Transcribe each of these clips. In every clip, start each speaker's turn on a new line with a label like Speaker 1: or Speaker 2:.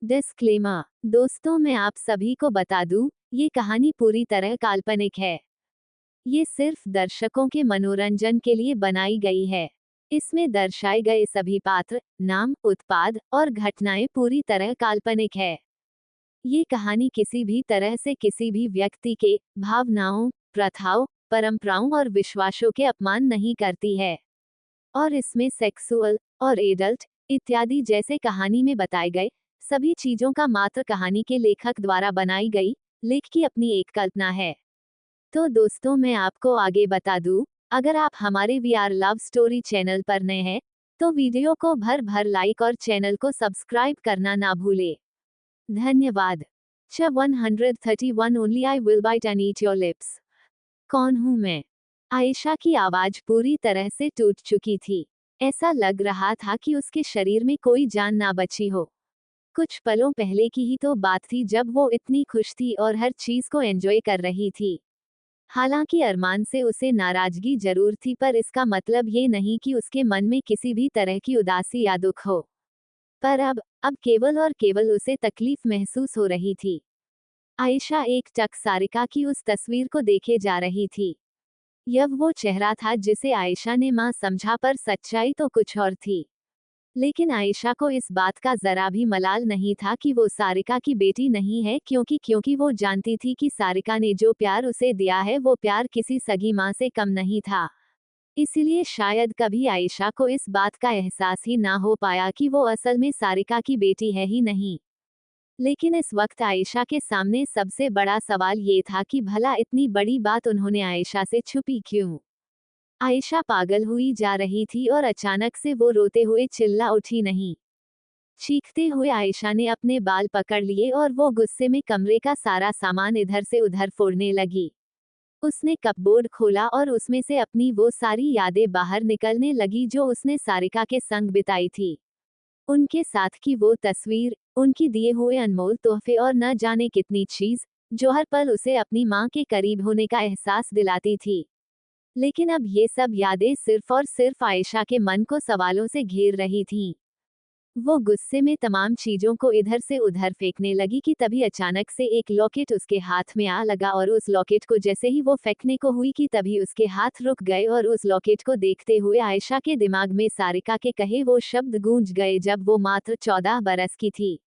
Speaker 1: Disclaimer. दोस्तों, मैं आप सभी को बता दूं, ये कहानी पूरी तरह काल्पनिक है। ये सिर्फ दर्शकों के मनोरंजन के लिए बनाई गई है। इसमें दर्शाए गए सभी पात्र, नाम, उत्पाद और घटनाएं पूरी तरह काल्पनिक है। ये कहानी किसी भी तरह से किसी भी व्यक्ति के भावनाओं, प्रथाओं, परंपराओं और विश्वासों के अपमान नहीं करती है। और इसमें सेक्सुअल और एडल्ट इत्यादि जैसे कहानी में बताए गए सभी चीजों का मात्र कहानी के लेखक द्वारा बनाई गई लेख की अपनी एक कल्पना है। तो दोस्तों, मैं आपको आगे बता दूं, अगर आप हमारे we are love story channel पर नए हैं तो वीडियो को भर भर लाइक और चैनल को सब्सक्राइब करना ना भूले। धन्यवाद। 131 only I will bite and eat your lips. कौन हूं मैं? आयशा की आवाज पूरी तरह से टूट चुकी थी। ऐसा लग रहा था कि उसके शरीर में कोई जान ना बची हो। कुछ पलों पहले की ही तो बात थी जब वो इतनी खुश थी और हर चीज को एंजॉय कर रही थी। हालांकि अरमान से उसे नाराजगी जरूर थी, पर इसका मतलब ये नहीं कि उसके मन में किसी भी तरह की उदासी या दुख हो। पर अब केवल और केवल उसे तकलीफ महसूस हो रही थी। आयशा एक टक सारिका की उस तस्वीर को देखे जा रही थी। यह वो चेहरा था जिसे आयशा ने मां समझा, पर सच्चाई तो कुछ और थी। लेकिन आयशा को इस बात का जरा भी मलाल नहीं था कि वो सारिका की बेटी नहीं है, क्योंकि वो जानती थी कि सारिका ने जो प्यार उसे दिया है वो प्यार किसी सगी मां से कम नहीं था। इसलिए शायद कभी आयशा को इस बात का एहसास ही ना हो पाया कि वो असल में सारिका की बेटी है ही नहीं। लेकिन इस वक्त आयशा के सामने सबसे बड़ा सवाल ये था कि भला इतनी बड़ी बात उन्होंने आयशा से छुपी क्यों। आयशा पागल हुई जा रही थी और अचानक से वो रोते हुए चिल्ला उठी। नहीं, चीखते हुए आयशा ने अपने बाल पकड़ लिए और वो गुस्से में कमरे का सारा सामान इधर से उधर फोड़ने लगी। उसने कपबोर्ड खोला और उसमें से अपनी वो सारी यादें बाहर निकलने लगी जो उसने सारिका के संग बिताई थी। उनके साथ की वो तस्वीर, उनकी दिए हुए अनमोल तोहफे और न जाने कितनी चीज जो हर पल उसे अपनी मां के करीब होने का एहसास दिलाती थी। लेकिन अब ये सब यादें सिर्फ और सिर्फ आयशा के मन को सवालों से घेर रही थीं। वो गुस्से में तमाम चीजों को इधर से उधर फेंकने लगी कि तभी अचानक से एक लॉकेट उसके हाथ में आ लगा और उस लॉकेट को जैसे ही वो फेंकने को हुई कि तभी उसके हाथ रुक गए और उस लॉकेट को देखते हुए आयशा के दिमाग में सारिका के कहे वो शब्द गूंज गए जब वो मात्र 14 बरस की थी।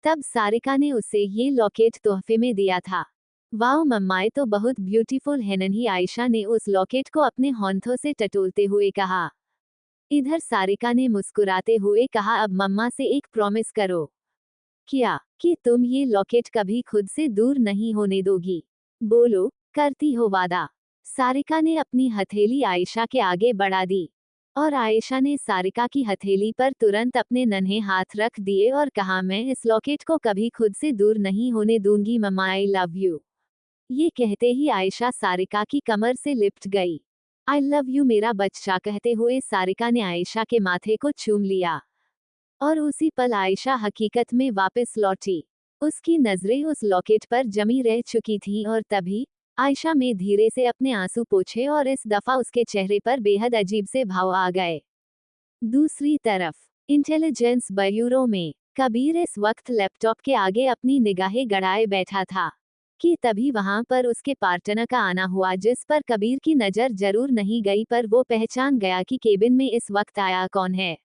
Speaker 1: तब सारिका ने उसे ये लॉकेट तोहफे में दिया था। वाओ मम्मा, ये तो बहुत ब्यूटीफुल है नहीं? आयशा ने उस लॉकेट को अपने हाथों से टटोलते हुए कहा। इधर सारिका ने मुस्कुराते हुए कहा, अब मम्मा से एक प्रॉमिस करो। क्या? कि तुम ये लॉकेट कभी खुद से दूर नहीं होने दोगी। बोलो, करती हो वादा? सारिका ने अपनी हथेली आयशा के आगे बढ़ा दी और आयशा ने सारिका की हथेली पर तुरंत अपने नन्हे हाथ रख दिए और कहा, मैं इस लॉकेट को कभी खुद से दूर नहीं होने दूंगी मम्मा, आई लव यू। ये कहते ही आयशा सारिका की कमर से लिपट गई। आई लव यू मेरा बच्चा, कहते हुए सारिका ने आयशा के माथे को चूम लिया। और उसी पल आयशा हकीकत में वापस लौटी। उसकी नजरें उस लॉकेट पर जमी रह चुकी थीं और तभी आयशा में धीरे से अपने आंसू पोंछे और इस दफा उसके चेहरे पर बेहद अजीब से भाव आ गए। दूसरी तरफ इंटेलिजेंस ब्यूरो में कबीर इस वक्त लैपटॉप के आगे अपनी निगाहें गड़ाए बैठा था कि तभी वहां पर उसके पार्टनर का आना हुआ, जिस पर कबीर की नजर जरूर नहीं गई, पर वो पहचान गया कि केबिन में इस वक्त आया कौन है।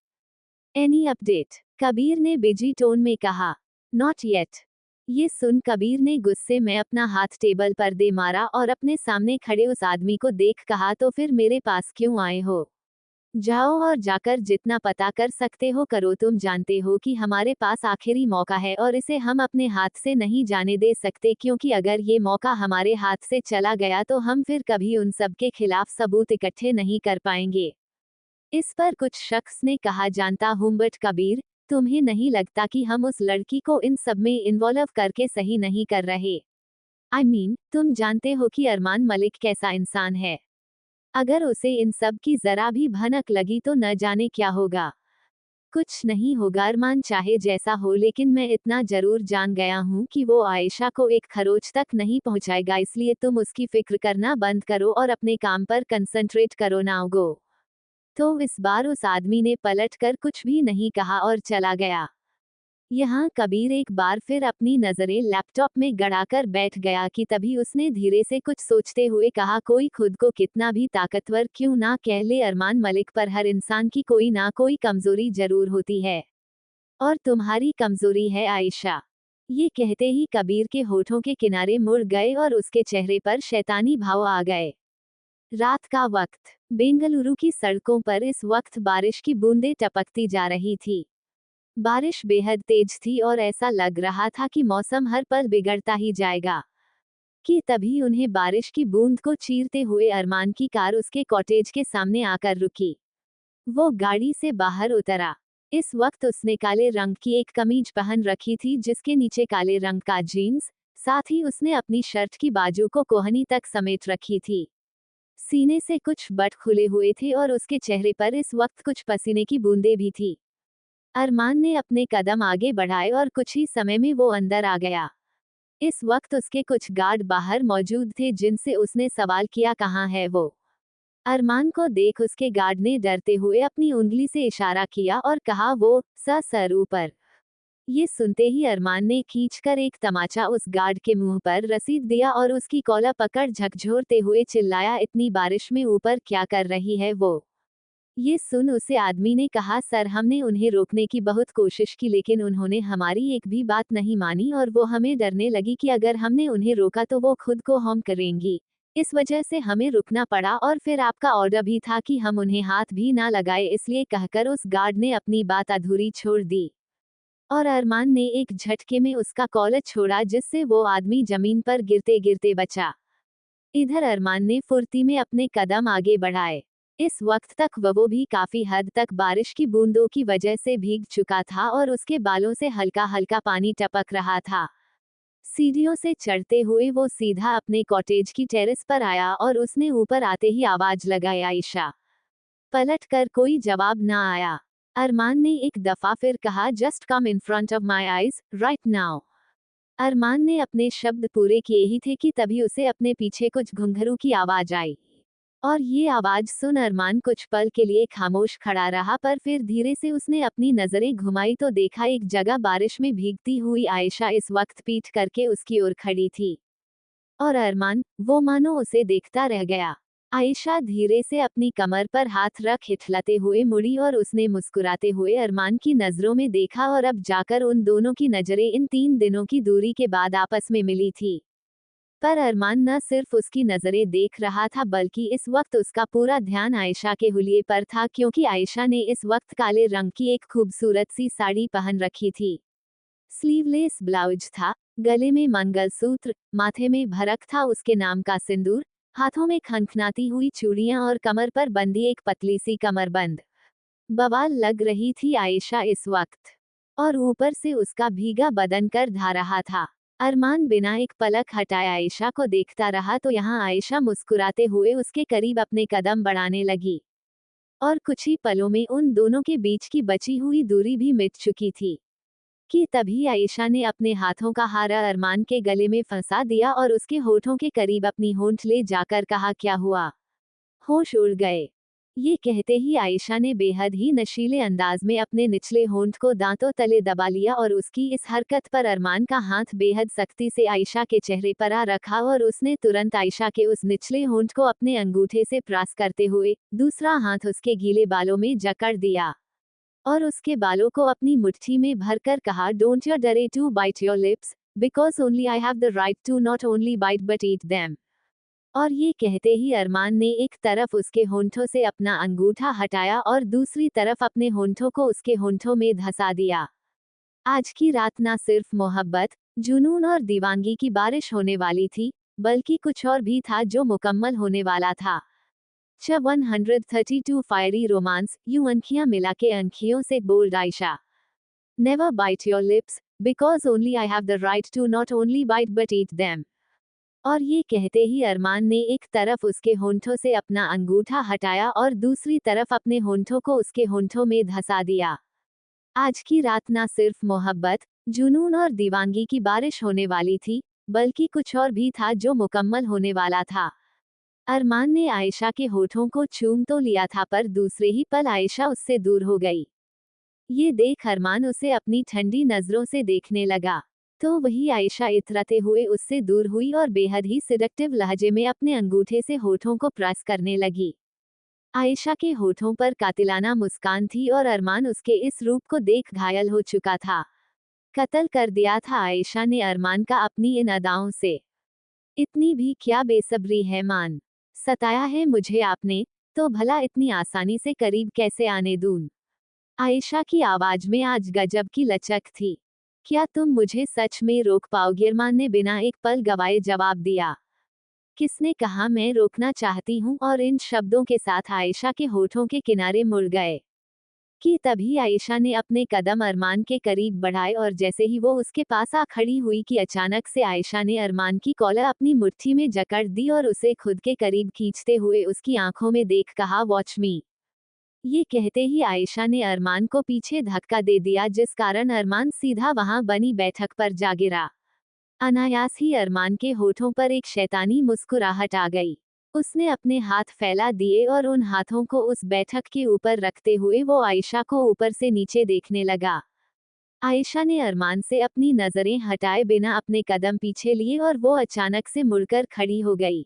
Speaker 1: Any update? कबीर ने बिजी टोन में कहा। Not yet. ये सुन कबीर ने गुस्से में अपना हाथ टेबल पर दे मारा और अपने सामने खड़े उस आदमी को देख कहा, तो फिर मेरे पास क्यों आए हो? जाओ और जाकर जितना पता कर सकते हो करो। तुम जानते हो कि हमारे पास आखिरी मौका है और इसे हम अपने हाथ से नहीं जाने दे सकते, क्योंकि अगर ये मौका हमारे हाथ से चला गया तो हम फिर कभी उन सब के खिलाफ सबूत इकट्ठे नहीं कर पाएंगे। इस पर कुछ शख्स ने कहा, जानता हूं, बट कबीर, तुम्हें नहीं लगता कि हम उस लड़की को इन सब में इन्वॉल्व करके सही नहीं कर रहे? आई मीन, तुम जानते हो कि अरमान मलिक कैसा इंसान है। अगर उसे इन सब की जरा भी भनक लगी तो न जाने क्या होगा। कुछ नहीं होगा अरमान, चाहे जैसा हो, लेकिन मैं इतना जरूर जान गया हूं कि वो आयशा को एक खरोच तक नहीं पहुंचाएगा, इसलिए तुम उसकी फिक्र करना बंद करो और अपने काम पर कंसंट्रेट करो। Now go. तो इस बार उस आदमी ने पलट कर कुछ भी नहीं कहा और चला गया। यहाँ कबीर एक बार फिर अपनी नजरें लैपटॉप में गड़ाकर बैठ गया कि तभी उसने धीरे से कुछ सोचते हुए कहा, कोई खुद को कितना भी ताकतवर क्यों ना कह ले अरमान मलिक, पर हर इंसान की कोई ना कोई कमजोरी जरूर होती है, और तुम्हारी कमजोरी है आयशा। ये कहते ही कबीर के होठों के किनारे मुड़ गए और उसके चेहरे पर शैतानी भाव आ गए। रात का वक्त, बेंगलुरु की सड़कों पर इस वक्त बारिश की बूंदें टपकती जा रही थी। बारिश बेहद तेज थी और ऐसा लग रहा था कि मौसम हर पल बिगड़ता ही जाएगा। कि तभी उन्हें बारिश की बूंद को चीरते हुए अरमान की कार उसके कॉटेज के सामने आकर रुकी। वो गाड़ी से बाहर उतरा। इस वक्त उसने काले रंग की एक कमीज पहन रखी थी जिसके नीचे काले रंग का जीन्स, साथ ही उसने अपनी शर्ट की बाजू को कोहनी तक समेट रखी थी। सीने से कुछ बट खुले हुए थे और उसके चेहरे पर इस वक्त कुछ पसीने की बूंदें भी थी। अरमान ने अपने कदम आगे बढ़ाए और कुछ ही समय में वो अंदर आ गया। इस वक्त उसके कुछ गार्ड बाहर मौजूद थे जिनसे उसने सवाल किया, कहाँ है वो। अरमान को देख उसके गार्ड ने डरते हुए अपनी उंगली से इशारा किया और कहा, वो सर ऊपर। ये सुनते ही अरमान ने खींचकर एक तमाचा उस गार्ड के मुंह पर रसीद दिया और उसकी कॉलर पकड़ झकझोरते हुए चिल्लाया, इतनी बारिश में ऊपर क्या कर रही है वो। ये सुन उसे आदमी ने कहा, सर हमने उन्हें रोकने की बहुत कोशिश की लेकिन उन्होंने हमारी एक भी बात नहीं मानी और वो हमें डरने लगी कि अगर हमने उन्हें रोका तो वो खुद को हार्म करेंगी। इस वजह से हमें रुकना पड़ा और फिर आपका ऑर्डर भी था कि हम उन्हें हाथ भी ना लगाए, इसलिए कहकर उस गार्ड ने अपनी बात अधूरी छोड़ दी और अरमान ने एक झटके में उसका कॉलर छोड़ा जिससे वो आदमी जमीन पर गिरते गिरते बचा। इधर अरमान ने फुर्ती में अपने कदम आगे बढ़ाए। इस वक्त तक वो भी काफी हद तक बारिश की बूंदों की वजह से भीग चुका था और उसके बालों से हल्का हल्का पानी टपक रहा था। सीढ़ियों से चढ़ते हुए वो सीधा अपने कॉटेज की टेरेस पर आया और उसने ऊपर आते ही आवाज लगाई, आयशा। पलट कर कोई जवाब ना आया। अरमान ने एक दफा फिर कहा, just come in front of my eyes right now. Arman ने अपने शब्द पूरे किए ही थे कि तभी उसे अपने पीछे कुछ घुंघरू की आवाज आई और ये आवाज सुन अरमान कुछ पल के लिए खामोश खड़ा रहा, पर फिर धीरे से उसने अपनी नजरें घुमाई तो देखा एक जगह बारिश में भीगती हुई आयशा इस वक्त पीठ करके उसकी ओर खड़ी थी। और अरमान, वो मानो उसे देखता रह गया। आयशा धीरे से अपनी कमर पर हाथ रख हिठलाते हुए मुड़ी और उसने मुस्कुराते हुए अरमान की नजरों में देखा और अब जाकर उन दोनों की नजरें इन 3 दिनों की दूरी के बाद आपस में मिली थी। पर अरमान न सिर्फ उसकी नजरें देख रहा था बल्कि इस वक्त उसका पूरा ध्यान आयशा के हुलिये पर था, क्योंकि आयशा ने इस वक्त काले रंग की एक खूबसूरत सी साड़ी पहन रखी थी। स्लीवलेस ब्लाउज था, गले में मंगलसूत्र, माथे में भरक था उसके नाम का सिंदूर, हाथों में खनखनाती हुई चूड़ियां और कमर पर बंधी एक पतली सी कमरबंद। बवाल लग रही थी आयशा इस वक्त, और ऊपर से उसका भीगा बदन कर ढा रहा था। अरमान बिना एक पलक हटाए आयशा को देखता रहा तो यहाँ आयशा मुस्कुराते हुए उसके करीब अपने कदम बढ़ाने लगी और कुछ ही पलों में उन दोनों के बीच की बची हुई दूरी भी मिट चुकी थी। कि तभी आयशा ने अपने हाथों का हारा अरमान के गले में फंसा दिया और उसके होठों के करीब अपनी होंठ ले जाकर कहा, क्या हुआ, होश उड़ गए। ये कहते ही आयशा ने बेहद ही नशीले अंदाज में अपने निचले होंठ को दांतों तले दबा लिया और उसकी इस हरकत पर अरमान का हाथ बेहद सख्ती से आयशा के चेहरे पर आ रखा और उसने तुरंत आयशा के उस निचले होंठ को अपने अंगूठे से प्रेस करते हुए दूसरा हाथ उसके गीले बालों में जकड़ दिया और उसके बालों को अपनी मुट्ठी में भरकर कहा, don't you dare to bite your lips, because only I have the right to not only bite but eat them. और ये कहते ही अरमान ने एक तरफ उसके होंठों से अपना अंगूठा हटाया और दूसरी तरफ अपने होंठों को उसके होंठों में धंसा दिया। आज की रात ना सिर्फ मोहब्बत, जुनून और दीवानगी की बारिश होने वाली थी, बल्कि कुछ और भी था जो मुकम्मल होने वाला था। 132 फायरी रोमांस, यूं अंखियां मिला के अंखियों से बोल्ड Ayesha. Never bite your lips, because only I have the right to not only bite but eat them. और ये कहते ही अरमान ने एक तरफ उसके होंठों से अपना अंगूठा हटाया और दूसरी तरफ अपने होंठों को उसके होंठों में धंसा दिया। आज की रात ना सिर्फ मोहब्बत, जुनून और दीवानगी की बारिश होने वाली थी, बल्कि कुछ और भी था जो मुकम्मल होने वाला था। अरमान ने आयशा के होठों को चूम तो लिया था पर दूसरे ही पल आयशा उससे दूर हो गई। ये देख अरमान उसे अपनी ठंडी नजरों से देखने लगा। तो वही आयशा इतराते हुए उससे दूर हुई और बेहद ही सिडक्टिव लहजे में अपने अंगूठे से होठों को प्रेस करने लगी। आयशा के होठों पर कातिलाना मुस्कान थी और अरमान उसके इस रूप को देख घायल हो चुका था। कत्ल कर दिया था आयशा ने अरमान का अपनी इन अदाओं से। इतनी भी क्या बेसब्री है मान। सताया है मुझे आपने, तो भला इतनी आसानी से करीब कैसे आने दूं। आयशा की आवाज में आज गजब की लचक थी। क्या तुम मुझे सच में रोक पाओगे? अरमान ने बिना एक पल गवाए जवाब दिया। किसने कहा मैं रोकना चाहती हूँ? और इन शब्दों के साथ आयशा के होठों के किनारे मुड़ गए कि तभी आयशा ने अपने कदम अरमान के करीब बढ़ाए और जैसे ही वो उसके पास आ खड़ी हुई कि अचानक से आयशा ने अरमान की कॉलर अपनी मुट्ठी में जकड़ दी और उसे खुद के करीब खींचते हुए उसकी आंखों में देख कहा, वॉच मी। ये कहते ही आयशा ने अरमान को पीछे धक्का दे दिया जिस कारण अरमान सीधा वहां बनी बैठक पर जा गिरा। अनायास ही अरमान के होठों पर एक शैतानी मुस्कुराहट आ गई। उसने अपने हाथ फैला दिए और उन हाथों को उस बैठक के ऊपर रखते हुए वो आयशा को ऊपर से नीचे देखने लगा। आयशा ने अरमान से अपनी नजरें हटाए बिना अपने कदम पीछे लिए और वो अचानक से मुड़कर खड़ी हो गई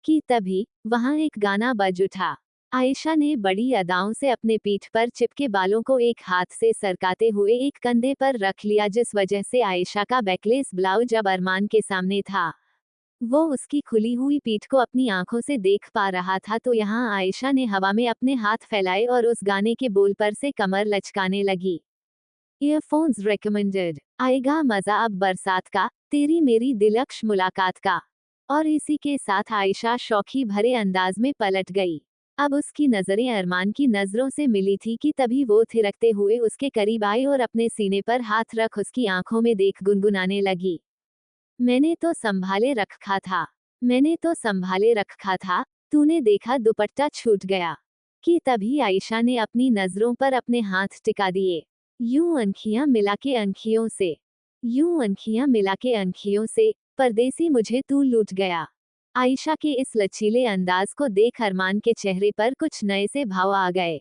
Speaker 1: कि तभी वहां एक गाना बज उठा। आयशा ने बड़ी अदाओं से अपने पीठ पर चिपके बालों को एक हाथ से सरकाते हुए एक कंधे पर रख लिया जिस वजह से आयशा का बैकलेस ब्लाउज अब अरमान के सामने था। वो उसकी खुली हुई पीठ को अपनी आंखों से देख पा रहा था तो यहाँ आयशा ने हवा में अपने हाथ फैलाए और उस गाने के बोल पर से कमर लचकाने लगी। Earphones recommended. आएगा मजा अब बरसात का, तेरी मेरी दिलकश मुलाकात का। और इसी के साथ आयशा शौखी भरे अंदाज में पलट गई। अब उसकी नजरें अरमान की नजरों से मिली थी कि तभी वो थिरकते हुए उसके करीब आई और अपने सीने पर हाथ रख उसकी आंखों में देख गुनगुनाने लगी। मैंने तो संभाले रखा था, मैंने तो संभाले रखा था, तूने देखा दुपट्टा छूट गया। कि तभी आयशा ने अपनी नजरों पर अपने हाथ टिका दिए। यूं अंखियां मिला के अंखियों से, यूं अंखियां मिला के अंखियों से, परदेसी मुझे तू लूट गया। आयशा के इस लचीले अंदाज को देख अरमान के चेहरे पर कुछ नए से भाव आ गए।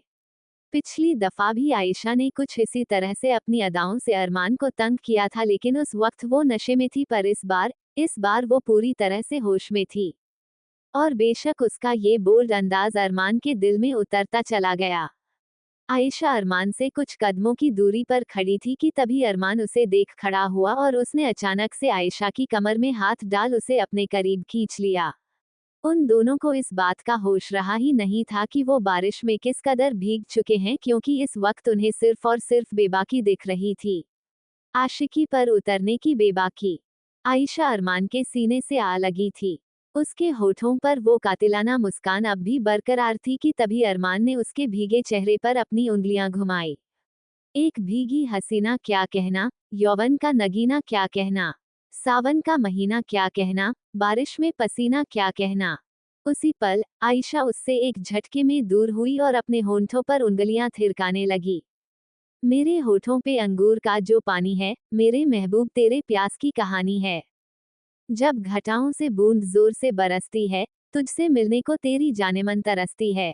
Speaker 1: पिछली दफा भी आयशा ने कुछ इसी तरह से अपनी अदाओं से अरमान को तंग किया था लेकिन उस वक्त वो नशे में थी पर इस बार वो पूरी तरह से होश में थी। और बेशक उसका ये बोल्ड अंदाज अरमान के दिल में उतरता चला गया। आयशा अरमान से कुछ कदमों की दूरी पर खड़ी थी कि तभी अरमान उसे देख खड़ा हुआ और उसने अचानक से आयशा की कमर में हाथ डाल उसे अपने करीब खींच लिया। उन दोनों को इस बात का होश रहा ही नहीं था कि वो बारिश में किस कदर भीग चुके हैं क्योंकि इस वक्त उन्हें सिर्फ और सिर्फ बेबाकी दिख रही थी। आशिकी पर उतरने की बेबाकी। आयशा अरमान के सीने से आ लगी थी। उसके होठों पर वो कातिलाना मुस्कान अब भी बरकरार थी कि तभी अरमान ने उसके भीगे चेहरे पर अपनी उंगलियां घुमाई। एक भीगी हसीना क्या कहना, यौवन का नगीना क्या कहना, सावन का महीना क्या कहना, बारिश में पसीना क्या कहना। उसी पल आयशा उससे एक झटके में दूर हुई और अपने होंठों पर उंगलियां थिरकाने लगी। मेरे होठों पे अंगूर का जो पानी है, मेरे महबूब तेरे प्यास की कहानी है। जब घटाओं से बूंद जोर से बरसती है, तुझसे मिलने को तेरी जानेमन तरसती है।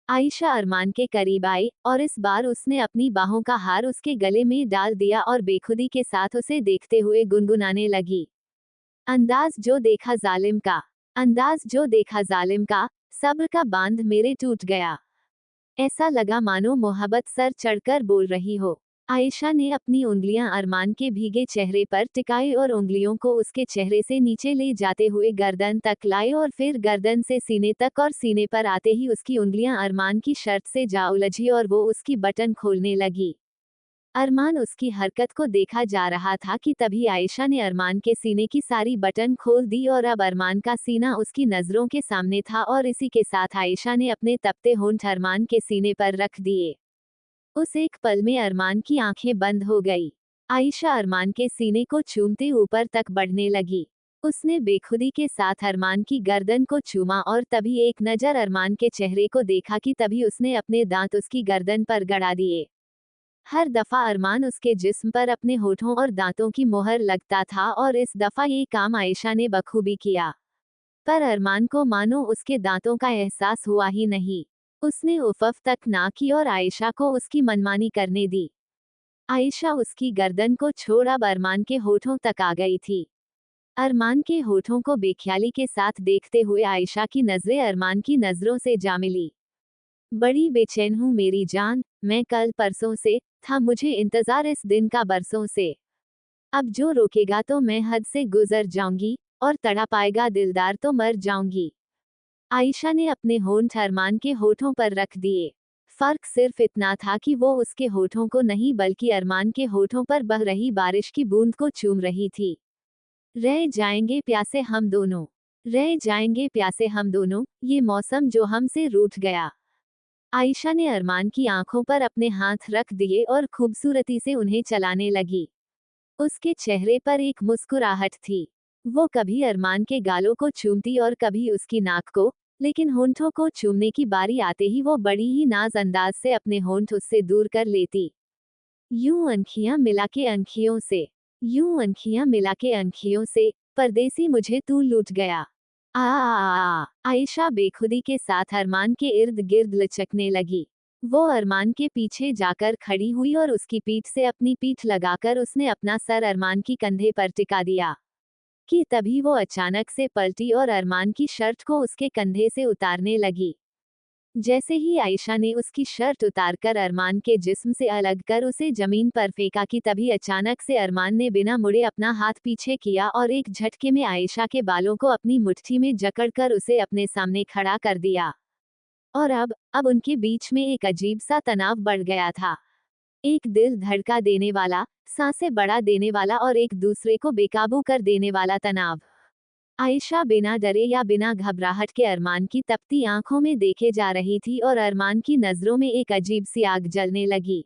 Speaker 1: आयशा अरमान के करीब आई और इस बार उसने अपनी बाहों का हार उसके गले में डाल दिया और बेखुदी के साथ उसे देखते हुए गुनगुनाने लगी। अंदाज जो देखा जालिम का, अंदाज जो देखा जालिम का, सब्र का बांध मेरे टूट गया। ऐसा लगा मानो मोहब्बत सर चढ़कर बोल रही हो। आयशा ने अपनी उंगलियां अरमान के भीगे चेहरे पर टिकाई और उंगलियों को उसके चेहरे से नीचे ले जाते हुए गर्दन तक लाई और फिर गर्दन से सीने तक और सीने पर आते ही उसकी उंगलियां अरमान की शर्ट से जा उलझी और वो उसकी बटन खोलने लगी। अरमान उसकी हरकत को देखा जा रहा था कि तभी आयशा ने अरमान के सीने की सारी बटन खोल दी और अब अरमान का सीना उसकी नजरों के सामने था और इसी के साथ आयशा ने अपने तपते होंठ अरमान के सीने पर रख दिए। उस एक पल में अरमान की आंखें बंद हो गई। आयशा अरमान के सीने को चूमते ऊपर तक बढ़ने लगी। उसने बेखुदी के साथ अरमान की गर्दन को चूमा और तभी एक नजर अरमान के चेहरे को देखा कि तभी उसने अपने दांत उसकी गर्दन पर गड़ा दिए। हर दफा अरमान उसके जिस्म पर अपने होठों और दांतों की मोहर लगता था और इस दफा ये काम आयशा ने बखूबी किया। पर अरमान को मानो उसके दांतों का एहसास हुआ ही नहीं। उसने उफ़ तक ना की और आयशा को उसकी मनमानी करने दी। आयशा उसकी गर्दन को छोड़ अब अरमान के होठों तक आ गई थी। अरमान के होठों को बेख्याली के साथ देखते हुए आयशा की नजरें अरमान की नजरों से जा मिली। बड़ी बेचैन हूँ मेरी जान, मैं कल परसों से था मुझे इंतजार इस दिन का बरसों से। अब जो रोकेगा तो मैं हद से गुजर जाऊंगी, और तड़ा पाएगा दिलदार तो मर जाऊंगी। आयशा ने अपने होंठ अरमान के होठों पर रख दिए। फर्क सिर्फ इतना था कि वो उसके होठों को नहीं बल्कि अरमान के होठों पर बह रही बारिश की बूंद को चूम रही थी। रह जाएंगे प्यासे हम दोनों, रह जाएंगे प्यासे हम दोनों, ये मौसम जो हमसे रूठ गया। आयशा ने अरमान की आंखों पर अपने हाथ रख दिए और खूबसूरती से उन्हें चलाने लगी। उसके चेहरे पर एक मुस्कुराहट थी। वो कभी अरमान के गालों को चूमती और कभी उसकी नाक को, लेकिन होंठों को चूमने की बारी आते ही वो बड़ी ही नाज अंदाज से अपने होंठ उससे दूर कर लेती। यूं अंखियां मिला के अंखियों से, यूं अंखियां मिला के अंखियों से, परदेसी मुझे तू लूट गया। आयशा बेखुदी के साथ अरमान के इर्द गिर्द लचकने लगी। वो अरमान के पीछे जाकर खड़ी हुई और उसकी पीठ से अपनी पीठ लगाकर उसने अपना सर अरमान की कंधे पर टिका दिया। कि तभी वो अचानक से पलटी और अरमान की शर्ट को उसके कंधे से उतारने लगी। जैसे ही आयशा ने उसकी शर्ट उतारकर अरमान के जिस्म से अलग कर उसे जमीन पर फेंका कि तभी अचानक से अरमान ने बिना मुड़े अपना हाथ पीछे किया और एक झटके में आयशा के बालों को अपनी मुट्ठी में जकड़कर उसे अपने सामने खड़ा कर दिया। और अब उनके बीच में एक अजीब सा तनाव बढ़ गया था। एक दिल धड़का देने वाला, सांसें बढ़ा देने वाला और एक दूसरे को बेकाबू कर देने वाला तनाव। आयशा बिना डरे या बिना घबराहट के अरमान की तपती आंखों में देखे जा रही थी और अरमान की नजरों में एक अजीब सी आग जलने लगी।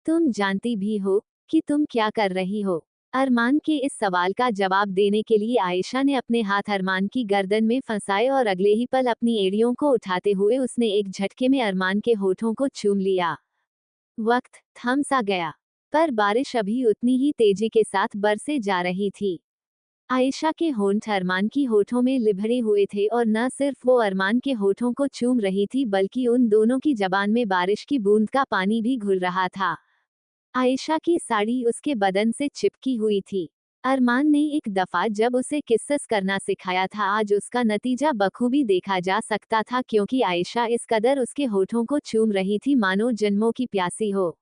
Speaker 1: तुम जानती भी हो कि तुम क्या कर रही हो? अरमान के इस सवाल का जवाब देने के लिए आयशा ने अपने हाथ अरमान की गर्दन में फंसाए और अगले ही पल अपनी एड़ियों को उठाते हुए उसने एक झटके में अरमान के होठों को चूम लिया। वक्त थम सा गया, पर बारिश अभी उतनी ही तेजी के साथ बरसे जा रही थी। आयशा के होंठ अरमान की होठों में लिभड़े हुए थे और न सिर्फ वो अरमान के होठों को चूम रही थी बल्कि उन दोनों की जबान में बारिश की बूंद का पानी भी घुल रहा था। आयशा की साड़ी उसके बदन से चिपकी हुई थी। अरमान ने एक दफा जब उसे किस्सस करना सिखाया था, आज उसका नतीजा बखूबी देखा जा सकता था क्योंकि आयशा इस कदर उसके होठों को चूम रही थी मानो जन्मों की प्यासी हो।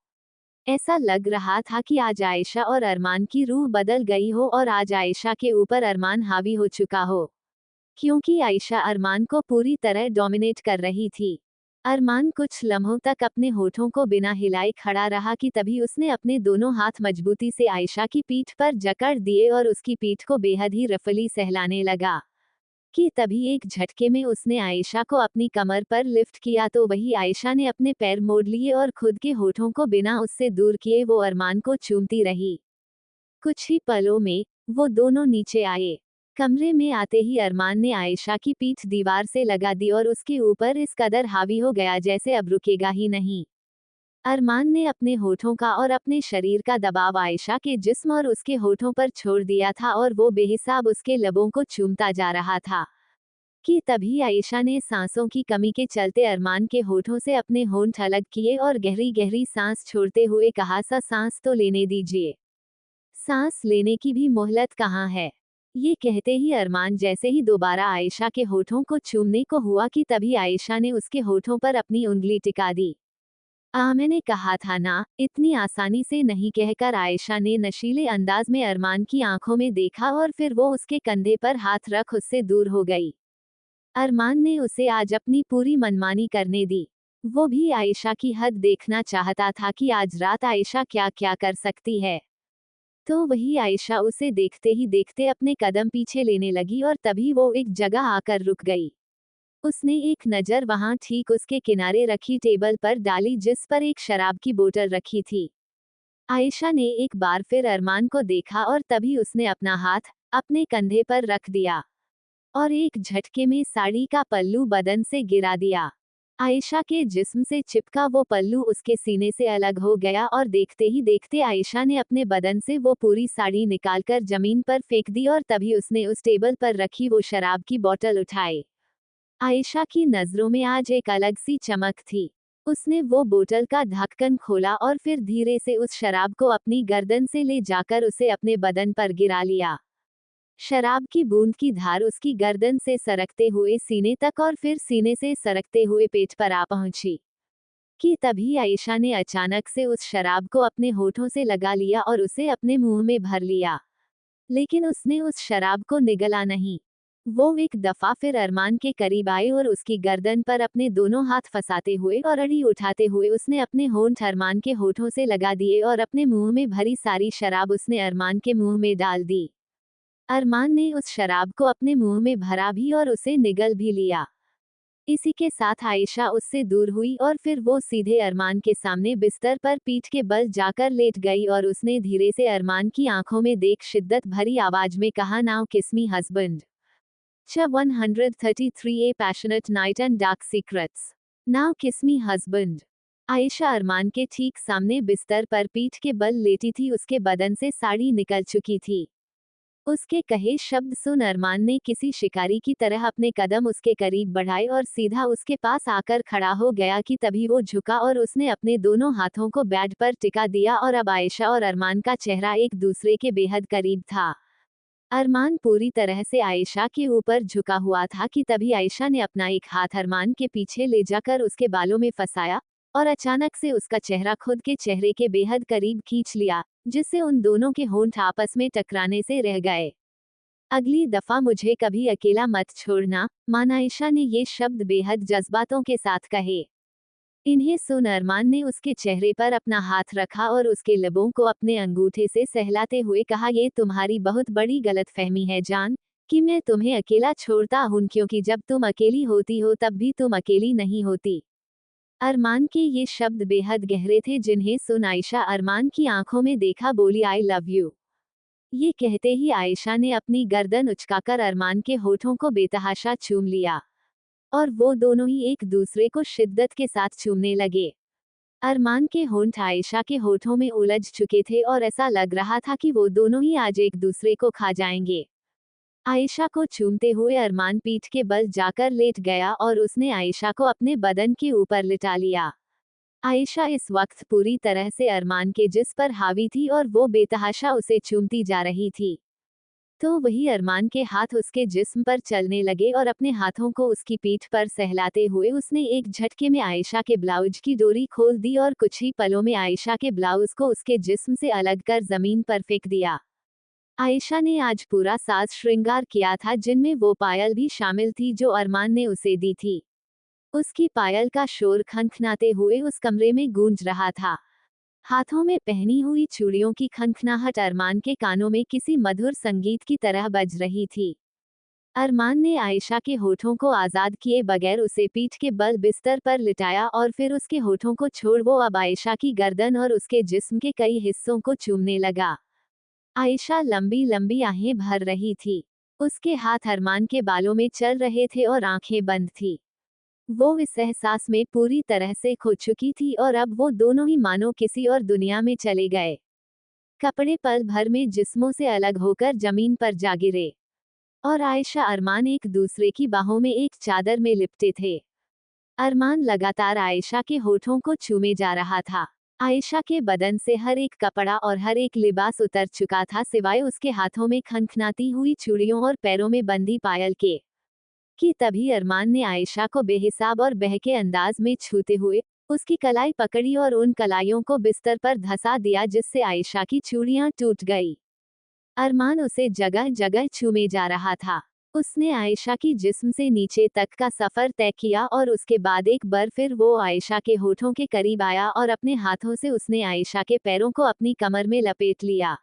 Speaker 1: ऐसा लग रहा था कि आज आयशा और अरमान की रूह बदल गई हो और आज आयशा के ऊपर अरमान हावी हो चुका हो। क्योंकि आयशा अरमान को पूरी तरह डोमिनेट कर रही थी। अरमान कुछ लम्हों तक अपने होठों को बिना हिलाए खड़ा रहा कि तभी उसने अपने दोनों हाथ मजबूती से आयशा की पीठ पर जकड़ दिए और उसकी पीठ को बेहद ही रफली सहलाने लगा। कि तभी एक झटके में उसने आयशा को अपनी कमर पर लिफ्ट किया तो वही आयशा ने अपने पैर मोड़ लिए और खुद के होठों को बिना उससे दूर किए वो अरमान को चूमती रही। कुछ ही पलों में वो दोनों नीचे आए। कमरे में आते ही अरमान ने आयशा की पीठ दीवार से लगा दी और उसके ऊपर इस कदर हावी हो गया जैसे अब रुकेगा ही नहीं। अरमान ने अपने होठों का और अपने शरीर का दबाव आयशा के जिस्म और उसके होठों पर छोड़ दिया था और वो बेहिसाब उसके लबों को चूमता जा रहा था। कि तभी आयशा ने सांसों की कमी के चलते अरमान के होठों से अपने होंठ अलग किए और गहरी गहरी सांस छोड़ते हुए कहा, सा सांस तो लेने दीजिए, सांस लेने की भी मोहलत कहाँ है। ये कहते ही अरमान जैसे ही दोबारा आयशा के होठों को चूमने को हुआ कि तभी आयशा ने उसके होठों पर अपनी उंगली टिका दी। मैंने कहा था ना, इतनी आसानी से नहीं, कहकर आयशा ने नशीले अंदाज में अरमान की आंखों में देखा और फिर वो उसके कंधे पर हाथ रख उससे दूर हो गई। अरमान ने उसे आज अपनी पूरी मनमानी करने दी। वो भी आयशा की हद देखना चाहता था कि आज रात आयशा क्या क्या कर सकती है। तो वही आयशा उसे देखते ही देखते अपने कदम पीछे लेने लगी और तभी वो एक जगह आकर रुक गई। उसने एक नज़र वहां ठीक उसके किनारे रखी टेबल पर डाली जिस पर एक शराब की बोतल रखी थी। आयशा ने एक बार फिर अरमान को देखा और तभी उसने अपना हाथ अपने कंधे पर रख दिया और एक झटके में साड़ी का पल्लू बदन से गिरा दिया। आयशा के जिस्म से चिपका वो पल्लू उसके सीने से अलग हो गया और देखते ही देखते आयशा ने अपने बदन से वो पूरी साड़ी निकालकर जमीन पर फेंक दी और तभी उसने उस टेबल पर रखी वो शराब की बोतल उठाई। आयशा की नजरों में आज एक अलग सी चमक थी। उसने वो बोतल का ढक्कन खोला और फिर धीरे से उस शराब को अपनी गर्दन से ले जाकर उसे अपने बदन पर गिरा लिया। शराब की बूंद की धार उसकी गर्दन से सरकते हुए सीने तक और फिर सीने से सरकते हुए पेट पर आ पहुंची। कि तभी आयशा ने अचानक से उस शराब को अपने होठों से लगा लिया और उसे अपने मुंह में भर लिया। लेकिन उसने उस शराब को निगला नहीं। वो एक दफा फिर अरमान के करीब आए और उसकी गर्दन पर अपने दोनों हाथ फंसाते हुए और अड़ी उठाते हुए उसने अपने होंठ अरमान के होठों से लगा दिए और अपने मुंह में भरी सारी शराब उसने अरमान के मुंह में डाल दी। अरमान ने उस शराब को अपने मुंह में भरा भी और उसे निगल भी लिया। इसी के साथ आयशा उससे दूर हुई और फिर वो सीधे अरमान के सामने बिस्तर पर पीठ के बल जाकर लेट गई और उसने धीरे से अरमान की आंखों में देख शिद्दत भरी आवाज में कहा, now kiss me husband. 133 a passionate night and dark secrets. Now kiss me husband. Ayesha अरमान के ठीक सामने बिस्तर पर पीठ के बल लेटी थी। उसके बदन से साड़ी निकल चुकी थी। उसके कहे शब्द सुन अरमान ने किसी शिकारी की तरह अपने कदम उसके करीब बढ़ाए और सीधा उसके पास आकर खड़ा हो गया कि तभी वो झुका और उसने अपने दोनों हाथों को बेड पर टिका दिया और अब आयशा और अरमान का चेहरा एक दूसरे के बेहद करीब था। अरमान पूरी तरह से आयशा के ऊपर झुका हुआ था कि तभी आयशा ने अपना एक हाथ अरमान के पीछे ले जाकर उसके बालों में फंसाया और अचानक से उसका चेहरा खुद के चेहरे के बेहद करीब खींच लिया, जिससे उन दोनों के होंठ आपस में टकराने से रह गए। अगली दफा मुझे कभी अकेला मत छोड़ना, मां। आयशा ने ये शब्द बेहद जज्बातों के साथ कहे। इन्हें सुन अरमान ने उसके चेहरे पर अपना हाथ रखा और उसके लबों को अपने अंगूठे से सहलाते हुए कहा, ये तुम्हारी बहुत बड़ी गलतफहमी है जान, कि मैं तुम्हें अकेला छोड़ता हूं, क्योंकि जब तुम अकेली होती हो तब भी तुम अकेली नहीं होती। अरमान के ये शब्द बेहद गहरे थे, जिन्हें सुन आयशा अरमान की आंखों में देखा बोली, आई लव यू। ये कहते ही आयशा ने अपनी गर्दन उचकाकर अरमान के होठों को बेतहाशा चूम लिया और वो दोनों ही एक दूसरे को शिद्दत के साथ चूमने लगे। अरमान के होंठ आयशा के होठों में उलझ चुके थे और ऐसा लग रहा था कि वो दोनों ही आज एक दूसरे को खा जाएंगे। आयशा को चूमते हुए अरमान पीठ के बल जाकर लेट गया और उसने आयशा को अपने बदन के ऊपर लिटा लिया। आयशा इस वक्त पूरी तरह से अरमान के जिस्म पर हावी थी और वो बेतहाशा उसे चूमती जा रही थी। तो वही अरमान के हाथ उसके जिस्म पर चलने लगे और अपने हाथों को उसकी पीठ पर सहलाते हुए उसने एक झटके में आयशा के ब्लाउज की डोरी खोल दी और कुछ ही पलों में आयशा के ब्लाउज को उसके जिस्म से अलग कर जमीन पर फेंक दिया। आयशा ने आज पूरा साज श्रृंगार किया था, जिनमें वो पायल भी शामिल थी जो अरमान ने उसे दी थी। उसकी पायल का शोर खनखनाते हुए उस कमरे में गूंज रहा था। हाथों में पहनी हुई चूड़ियों की खनखनाहट अरमान के कानों में किसी मधुर संगीत की तरह बज रही थी। अरमान ने आयशा के होठों को आजाद किए बगैर उसे पीठ के बल बिस्तर पर लिटाया और फिर उसके होठों को छोड़ वो अब आयशा की गर्दन और उसके जिस्म के कई हिस्सों को चूमने लगा। आयशा लंबी लंबी आहें भर रही थी। उसके हाथ अरमान के बालों में चल रहे थे और आंखें बंद थी। वो इस एहसास में पूरी तरह से खो चुकी थी और अब वो दोनों ही मानो किसी और दुनिया में चले गए। कपड़े पल भर में जिस्मों से अलग होकर जमीन पर जा गिरे और आयशा अरमान एक दूसरे की बाहों में एक चादर में लिपटे थे। अरमान लगातार आयशा के होठों को चूमे जा रहा था। आयशा के बदन से हर एक कपड़ा और हर एक लिबास उतर चुका था, सिवाय उसके हाथों में खनखनाती हुई चूड़ियों और पैरों में बंधी पायल के। कि तभी अरमान ने आयशा को बेहिसाब और बहके अंदाज में छूते हुए उसकी कलाई पकड़ी और उन कलाइयों को बिस्तर पर धंसा दिया, जिससे आयशा की चूड़ियां टूट गई। अरमान उसे जगह जगह चूमे जा रहा था। उसने आयशा की जिस्म से नीचे तक का सफर तय किया और उसके बाद एक बार फिर वो आयशा के होठों के करीब आया और अपने हाथों से उसने आयशा के पैरों को अपनी कमर में लपेट लिया।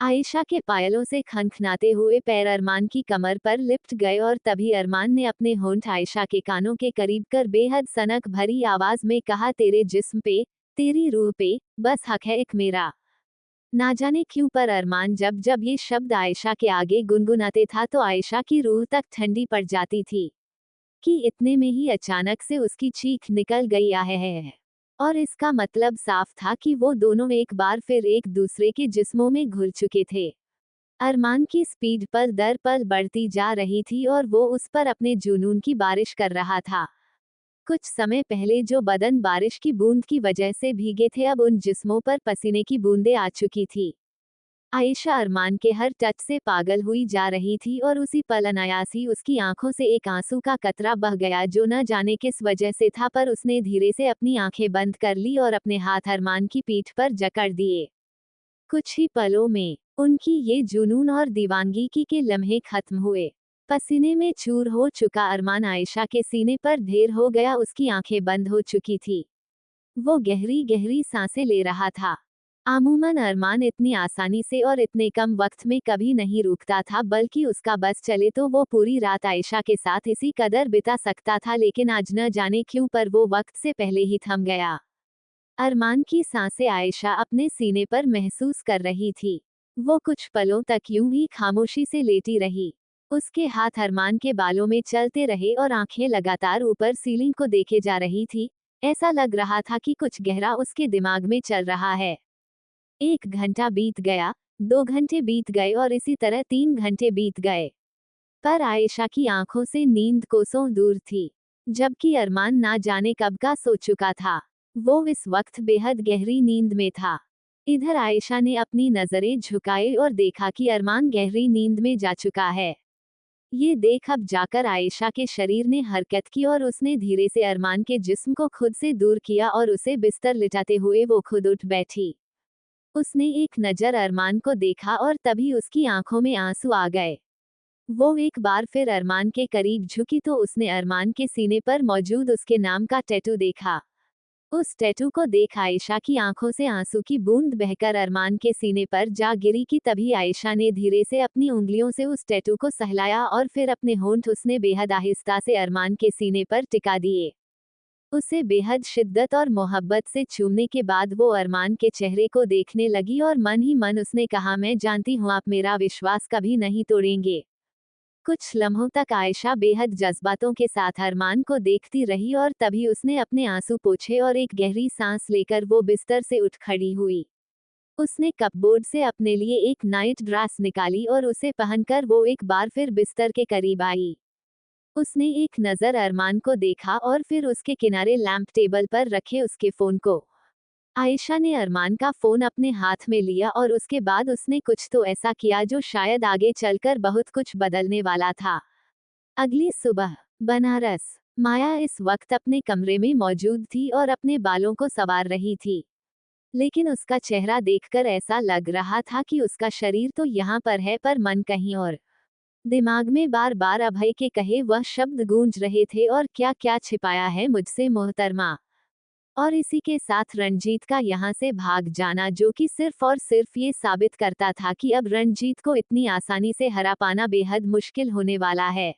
Speaker 1: आयशा के पायलों से खनखनाते हुए पैर अरमान की कमर पर लिपट गए और तभी अरमान ने अपने होंठ आयशा के कानों के करीब कर बेहद सनक भरी आवाज में कहा, तेरे जिस्म पे, तेरी रूह पे, बस हक है एक मेरा। ना जाने क्यों पर अरमान जब जब ये शब्द आयशा के आगे गुनगुनाते था तो आयशा की रूह तक ठंडी पड़ जाती थी। कि इतने में ही अचानक से उसकी चीख निकल गई, आहे है। और इसका मतलब साफ था कि वो दोनों एक बार फिर एक दूसरे के जिस्मों में घुल चुके थे। अरमान की स्पीड पल दर पल बढ़ती जा रही थी और वो उस पर अपने जुनून की बारिश कर रहा था। कुछ समय पहले जो बदन बारिश की बूंद की वजह से भीगे थे, अब उन जिस्मों पर पसीने की बूंदें आ चुकी थी। आयशा अरमान के हर टच से पागल हुई जा रही थी और उसी पल अनायास ही उसकी आंखों से एक आंसू का कतरा बह गया, जो न जाने किस वजह से था, पर उसने धीरे से अपनी आंखें बंद कर ली और अपने हाथ अरमान की पीठ पर जकड़ दिए। कुछ ही पलों में उनकी ये जुनून और दीवानगी के लम्हे खत्म हुए। पसीने में चूर हो चुका अरमान आयशा के सीने पर ढेर हो गया, उसकी आंखें बंद हो चुकी थी। वो गहरी गहरी सांसें ले रहा था। अमूमन अरमान इतनी आसानी से और इतने कम वक्त में कभी नहीं रुकता था, बल्कि उसका बस चले तो वो पूरी रात आयशा के साथ इसी कदर बिता सकता था, लेकिन आज न जाने क्यों पर वो वक्त से पहले ही थम गया। अरमान की सांसें आयशा अपने सीने पर महसूस कर रही थी। वो कुछ पलों तक यूं ही खामोशी से लेटी रही। उसके हाथ अरमान के बालों में चलते रहे और आंखें लगातार ऊपर सीलिंग को देखे जा रही थी। ऐसा लग रहा था कि कुछ गहरा उसके दिमाग में चल रहा है। 1 घंटा बीत गया, 2 घंटे बीत गए और इसी तरह 3 घंटे बीत गए। पर आयशा की आंखों से नींद कोसों दूर थी, जबकि अरमान ना जाने कब का सो चुका था। वो इस वक्त बेहद गहरी नींद में था। इधर आयशा ने अपनी नजरें झुकाई और देखा कि अरमान गहरी नींद में जा चुका है। ये देख अब जाकर आयशा के शरीर ने हरकत की और उसने धीरे से अरमान के जिस्म को खुद से दूर किया और उसे बिस्तर लिटाते हुए वो खुद उठ बैठी। उसने एक नजर अरमान को देखा और तभी उसकी आंखों में आंसू आ गए। वो एक बार फिर अरमान के करीब झुकी तो उसने अरमान के सीने पर मौजूद उसके नाम का टैटू देखा। उस टैटू को देख आयशा की आंखों से आंसू की बूंद बहकर अरमान के सीने पर जा गिरी कि तभी आयशा ने धीरे से अपनी उंगलियों से उस टैटू को सहलाया और फिर अपने होंठ उसने बेहद आहिस्ता से अरमान के सीने पर टिका दिए। उसे बेहद शिद्दत और मोहब्बत से चूमने के बाद वो अरमान के चेहरे को देखने लगी और मन ही मन उसने कहा, मैं जानती हूँ आप मेरा विश्वास कभी नहीं तोड़ेंगे। कुछ लम्हों तक आयशा बेहद जज्बातों के साथ अरमान को देखती रही और तभी उसने अपने आंसू पोंछे और एक गहरी सांस लेकर वो बिस्तर से उठ खड़ी हुई। उसने कपबोर्ड से अपने लिए एक नाइट ड्रेस निकाली और उसे पहनकर वो एक बार फिर बिस्तर के करीब आई। उसने एक नजर अरमान को देखा और फिर उसके किनारे लैंप टेबल पर रखे उसके फोन को। आयशा ने अरमान का फोन अपने हाथ में लिया और उसके बाद उसने कुछ तो ऐसा किया जो शायद आगे चलकर बहुत कुछ बदलने वाला था। अगली सुबह बनारस। माया इस वक्त अपने कमरे में मौजूद थी और अपने बालों को संवार रही थी, लेकिन उसका चेहरा देखकर ऐसा लग रहा था कि उसका शरीर तो यहाँ पर है पर मन कहीं और। दिमाग में बार बार अभय के कहे वह शब्द गूंज रहे थे, और क्या क्या छिपाया है मुझसे मोहतरमा। और इसी के साथ रंजीत का यहाँ से भाग जाना, जो कि सिर्फ और सिर्फ ये साबित करता था कि अब रंजीत को इतनी आसानी से हरा पाना बेहद मुश्किल होने वाला है।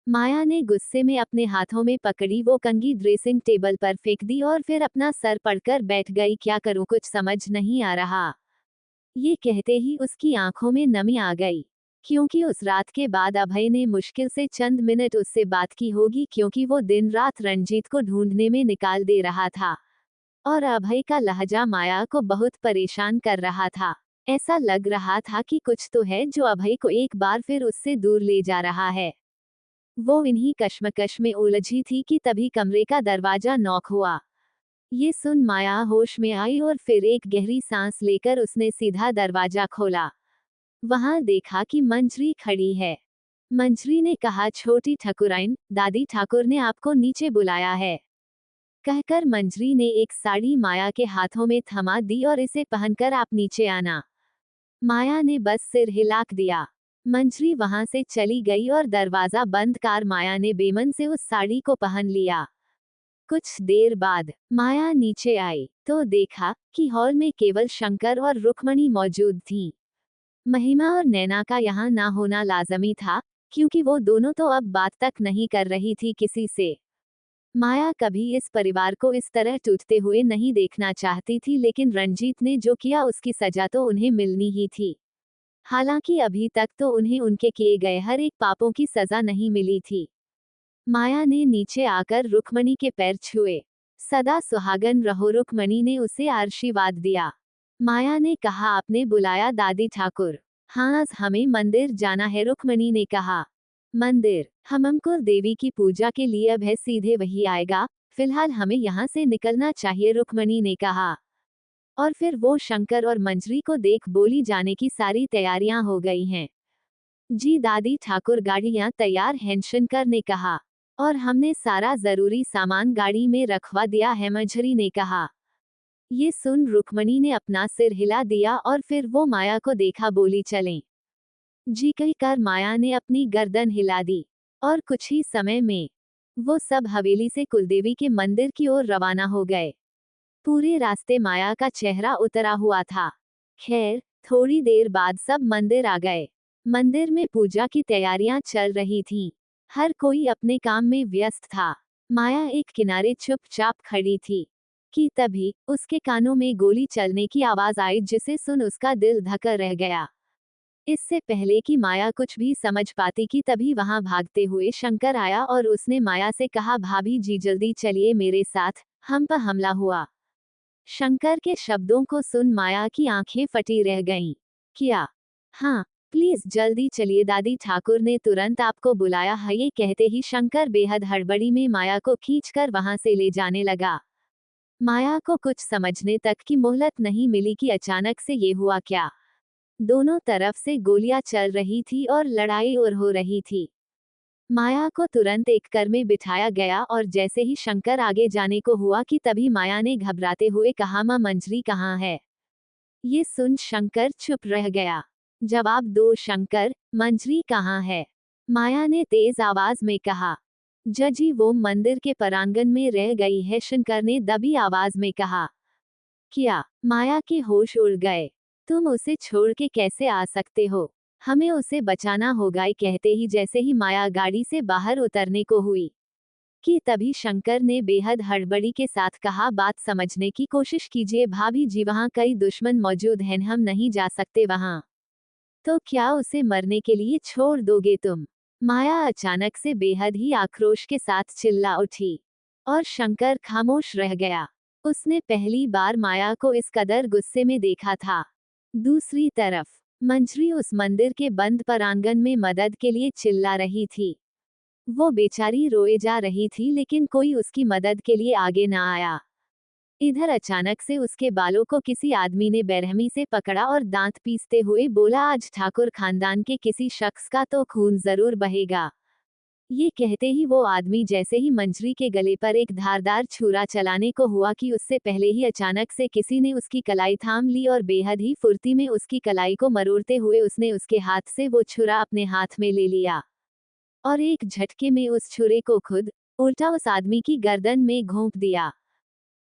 Speaker 1: माया ने गुस्से में अपने हाथों में पकड़ी वो कंघी ड्रेसिंग टेबल पर फेंक दी और फिर अपना सर पकड़कर बैठ गई। क्या करूं, कुछ समझ नहीं आ रहा। ये कहते ही उसकी आंखों में नमी आ गई, क्योंकि उस रात के बाद अभय ने मुश्किल से चंद मिनट उससे बात की होगी, क्योंकि वो दिन रात रंजीत को ढूंढने में निकाल दे रहा था। और अभय का लहजा माया को बहुत परेशान कर रहा था। ऐसा लग रहा था कि कुछ तो है जो अभय को एक बार फिर उससे दूर ले जा रहा है। वो इन्हीं कश्मकश में उलझी थी कि तभी कमरे का दरवाजा नॉक हुआ। ये सुन माया होश में आई और फिर एक गहरी सांस लेकर उसने सीधा दरवाजा खोला। वहां देखा कि मंजरी खड़ी है। मंजरी ने कहा, छोटी ठकुराइन, दादी ठाकुर ने आपको नीचे बुलाया है। कहकर मंजरी ने एक साड़ी माया के हाथों में थमा दी और इसे पहनकर आप नीचे आना। माया ने बस सिर हिला दिया। मंजरी वहां से चली गई और दरवाजा बंद कर माया ने बेमन से उस साड़ी को पहन लिया। कुछ देर बाद माया नीचे आई तो देखा कि हॉल में केवल शंकर और रुक्मणी मौजूद थीं। महिमा और नैना का यहाँ ना होना लाजमी था, क्योंकि वो दोनों तो अब बात तक नहीं कर रही थी किसी से। माया कभी इस परिवार को इस तरह टूटते हुए नहीं देखना चाहती थी, लेकिन रंजीत ने जो किया उसकी सजा तो उन्हें मिलनी ही थी। हालांकि अभी तक तो उन्हें उनके किए गए हर एक पापों की सजा नहीं मिली थी। माया ने नीचे आकर रुक्मणी के पैर छुए। सदा सुहागन रहो, रुक्मणी ने उसे आशीर्वाद दिया। माया ने कहा, आपने बुलाया दादी ठाकुर? हाँ, आज हमें मंदिर जाना है, रुक्मणी ने कहा। मंदिर? हमको देवी की पूजा के लिए अब है, सीधे वही आएगा, फिलहाल हमें यहाँ से निकलना चाहिए, रुक्मणी ने कहा। और फिर वो शंकर और मंजरी को देख बोली, जाने की सारी तैयारियां हो गई हैं। जी दादी ठाकुर, गाड़ियां तैयार हैं, शंकर ने कहा। और हमने सारा जरूरी सामान गाड़ी में रखवा दिया है, मंजरी ने कहा। ये सुन रुक्मणी ने अपना सिर हिला दिया और फिर वो माया को देखा, बोली, चलें। जी कहकर माया ने अपनी गर्दन हिला दी। और कुछ ही समय में वो सब हवेली से कुलदेवी के मंदिर की ओर रवाना हो गए। पूरे रास्ते माया का चेहरा उतरा हुआ था। खैर, थोड़ी देर बाद सब मंदिर आ गए। मंदिर में पूजा की तैयारियां चल रही थीं। हर कोई अपने काम में व्यस्त था। माया एक किनारे चुपचाप खड़ी थी कि तभी उसके कानों में गोली चलने की आवाज आई, जिसे सुन उसका दिल धक्का रह गया। इससे पहले कि माया कुछ भी समझ पाती कि तभी वहां भागते हुए शंकर आया और उसने माया से कहा, भाभी जी जल्दी चलिए मेरे साथ, हम पर हमला हुआ। शंकर के शब्दों को सुन माया की आंखें फटी रह गईं। क्या? हाँ, प्लीज जल्दी चलिए, दादी ठाकुर ने तुरंत आपको बुलाया है। ये कहते ही शंकर बेहद हड़बड़ी में माया को खींचकर वहां से ले जाने लगा। माया को कुछ समझने तक की मोहलत नहीं मिली कि अचानक से ये हुआ क्या। दोनों तरफ से गोलियां चल रही थी और लड़ाई और हो रही थी। माया को तुरंत एक कर में बिठाया गया और जैसे ही शंकर आगे जाने को हुआ कि तभी माया ने घबराते हुए कहा, मां मंजरी कहाँ है? ये सुन शंकर चुप रह गया। जवाब दो शंकर, मंजरी कहाँ है? माया ने तेज आवाज में कहा। जजी वो मंदिर के परांगण में रह गई है, शंकर ने दबी आवाज में कहा। क्या? माया के होश उड़ गए। तुम उसे छोड़ के कैसे आ सकते हो? हमें उसे बचाना होगा, कहते ही जैसे ही माया गाड़ी से बाहर उतरने को हुई कि तभी शंकर ने बेहद हड़बड़ी के साथ कहा, बात समझने की कोशिश कीजिए भाभी जी, वहां कई दुश्मन मौजूद हैं, हम नहीं जा सकते वहां। तो क्या उसे मरने के लिए छोड़ दोगे तुम? माया अचानक से बेहद ही आक्रोश के साथ चिल्ला उठी और शंकर खामोश रह गया। उसने पहली बार माया को इस कदर गुस्से में देखा था। दूसरी तरफ मंजरी उस मंदिर के बंद परांगण में मदद के लिए चिल्ला रही थी। वो बेचारी रोए जा रही थी, लेकिन कोई उसकी मदद के लिए आगे न आया। इधर अचानक से उसके बालों को किसी आदमी ने बेरहमी से पकड़ा और दांत पीसते हुए बोला, आज ठाकुर खानदान के किसी शख्स का तो खून जरूर बहेगा। ये कहते ही वो आदमी जैसे ही मंजरी के गले पर एक धारदार छुरा चलाने को हुआ कि उससे पहले ही अचानक से किसी ने उसकी कलाई थाम ली और बेहद ही फुर्ती में उसकी कलाई को मरोड़ते हुए उसने उसके हाथ से वो छुरा अपने हाथ में ले लिया और एक झटके में उस छुरे को खुद उल्टा उस आदमी की गर्दन में घोंप दिया।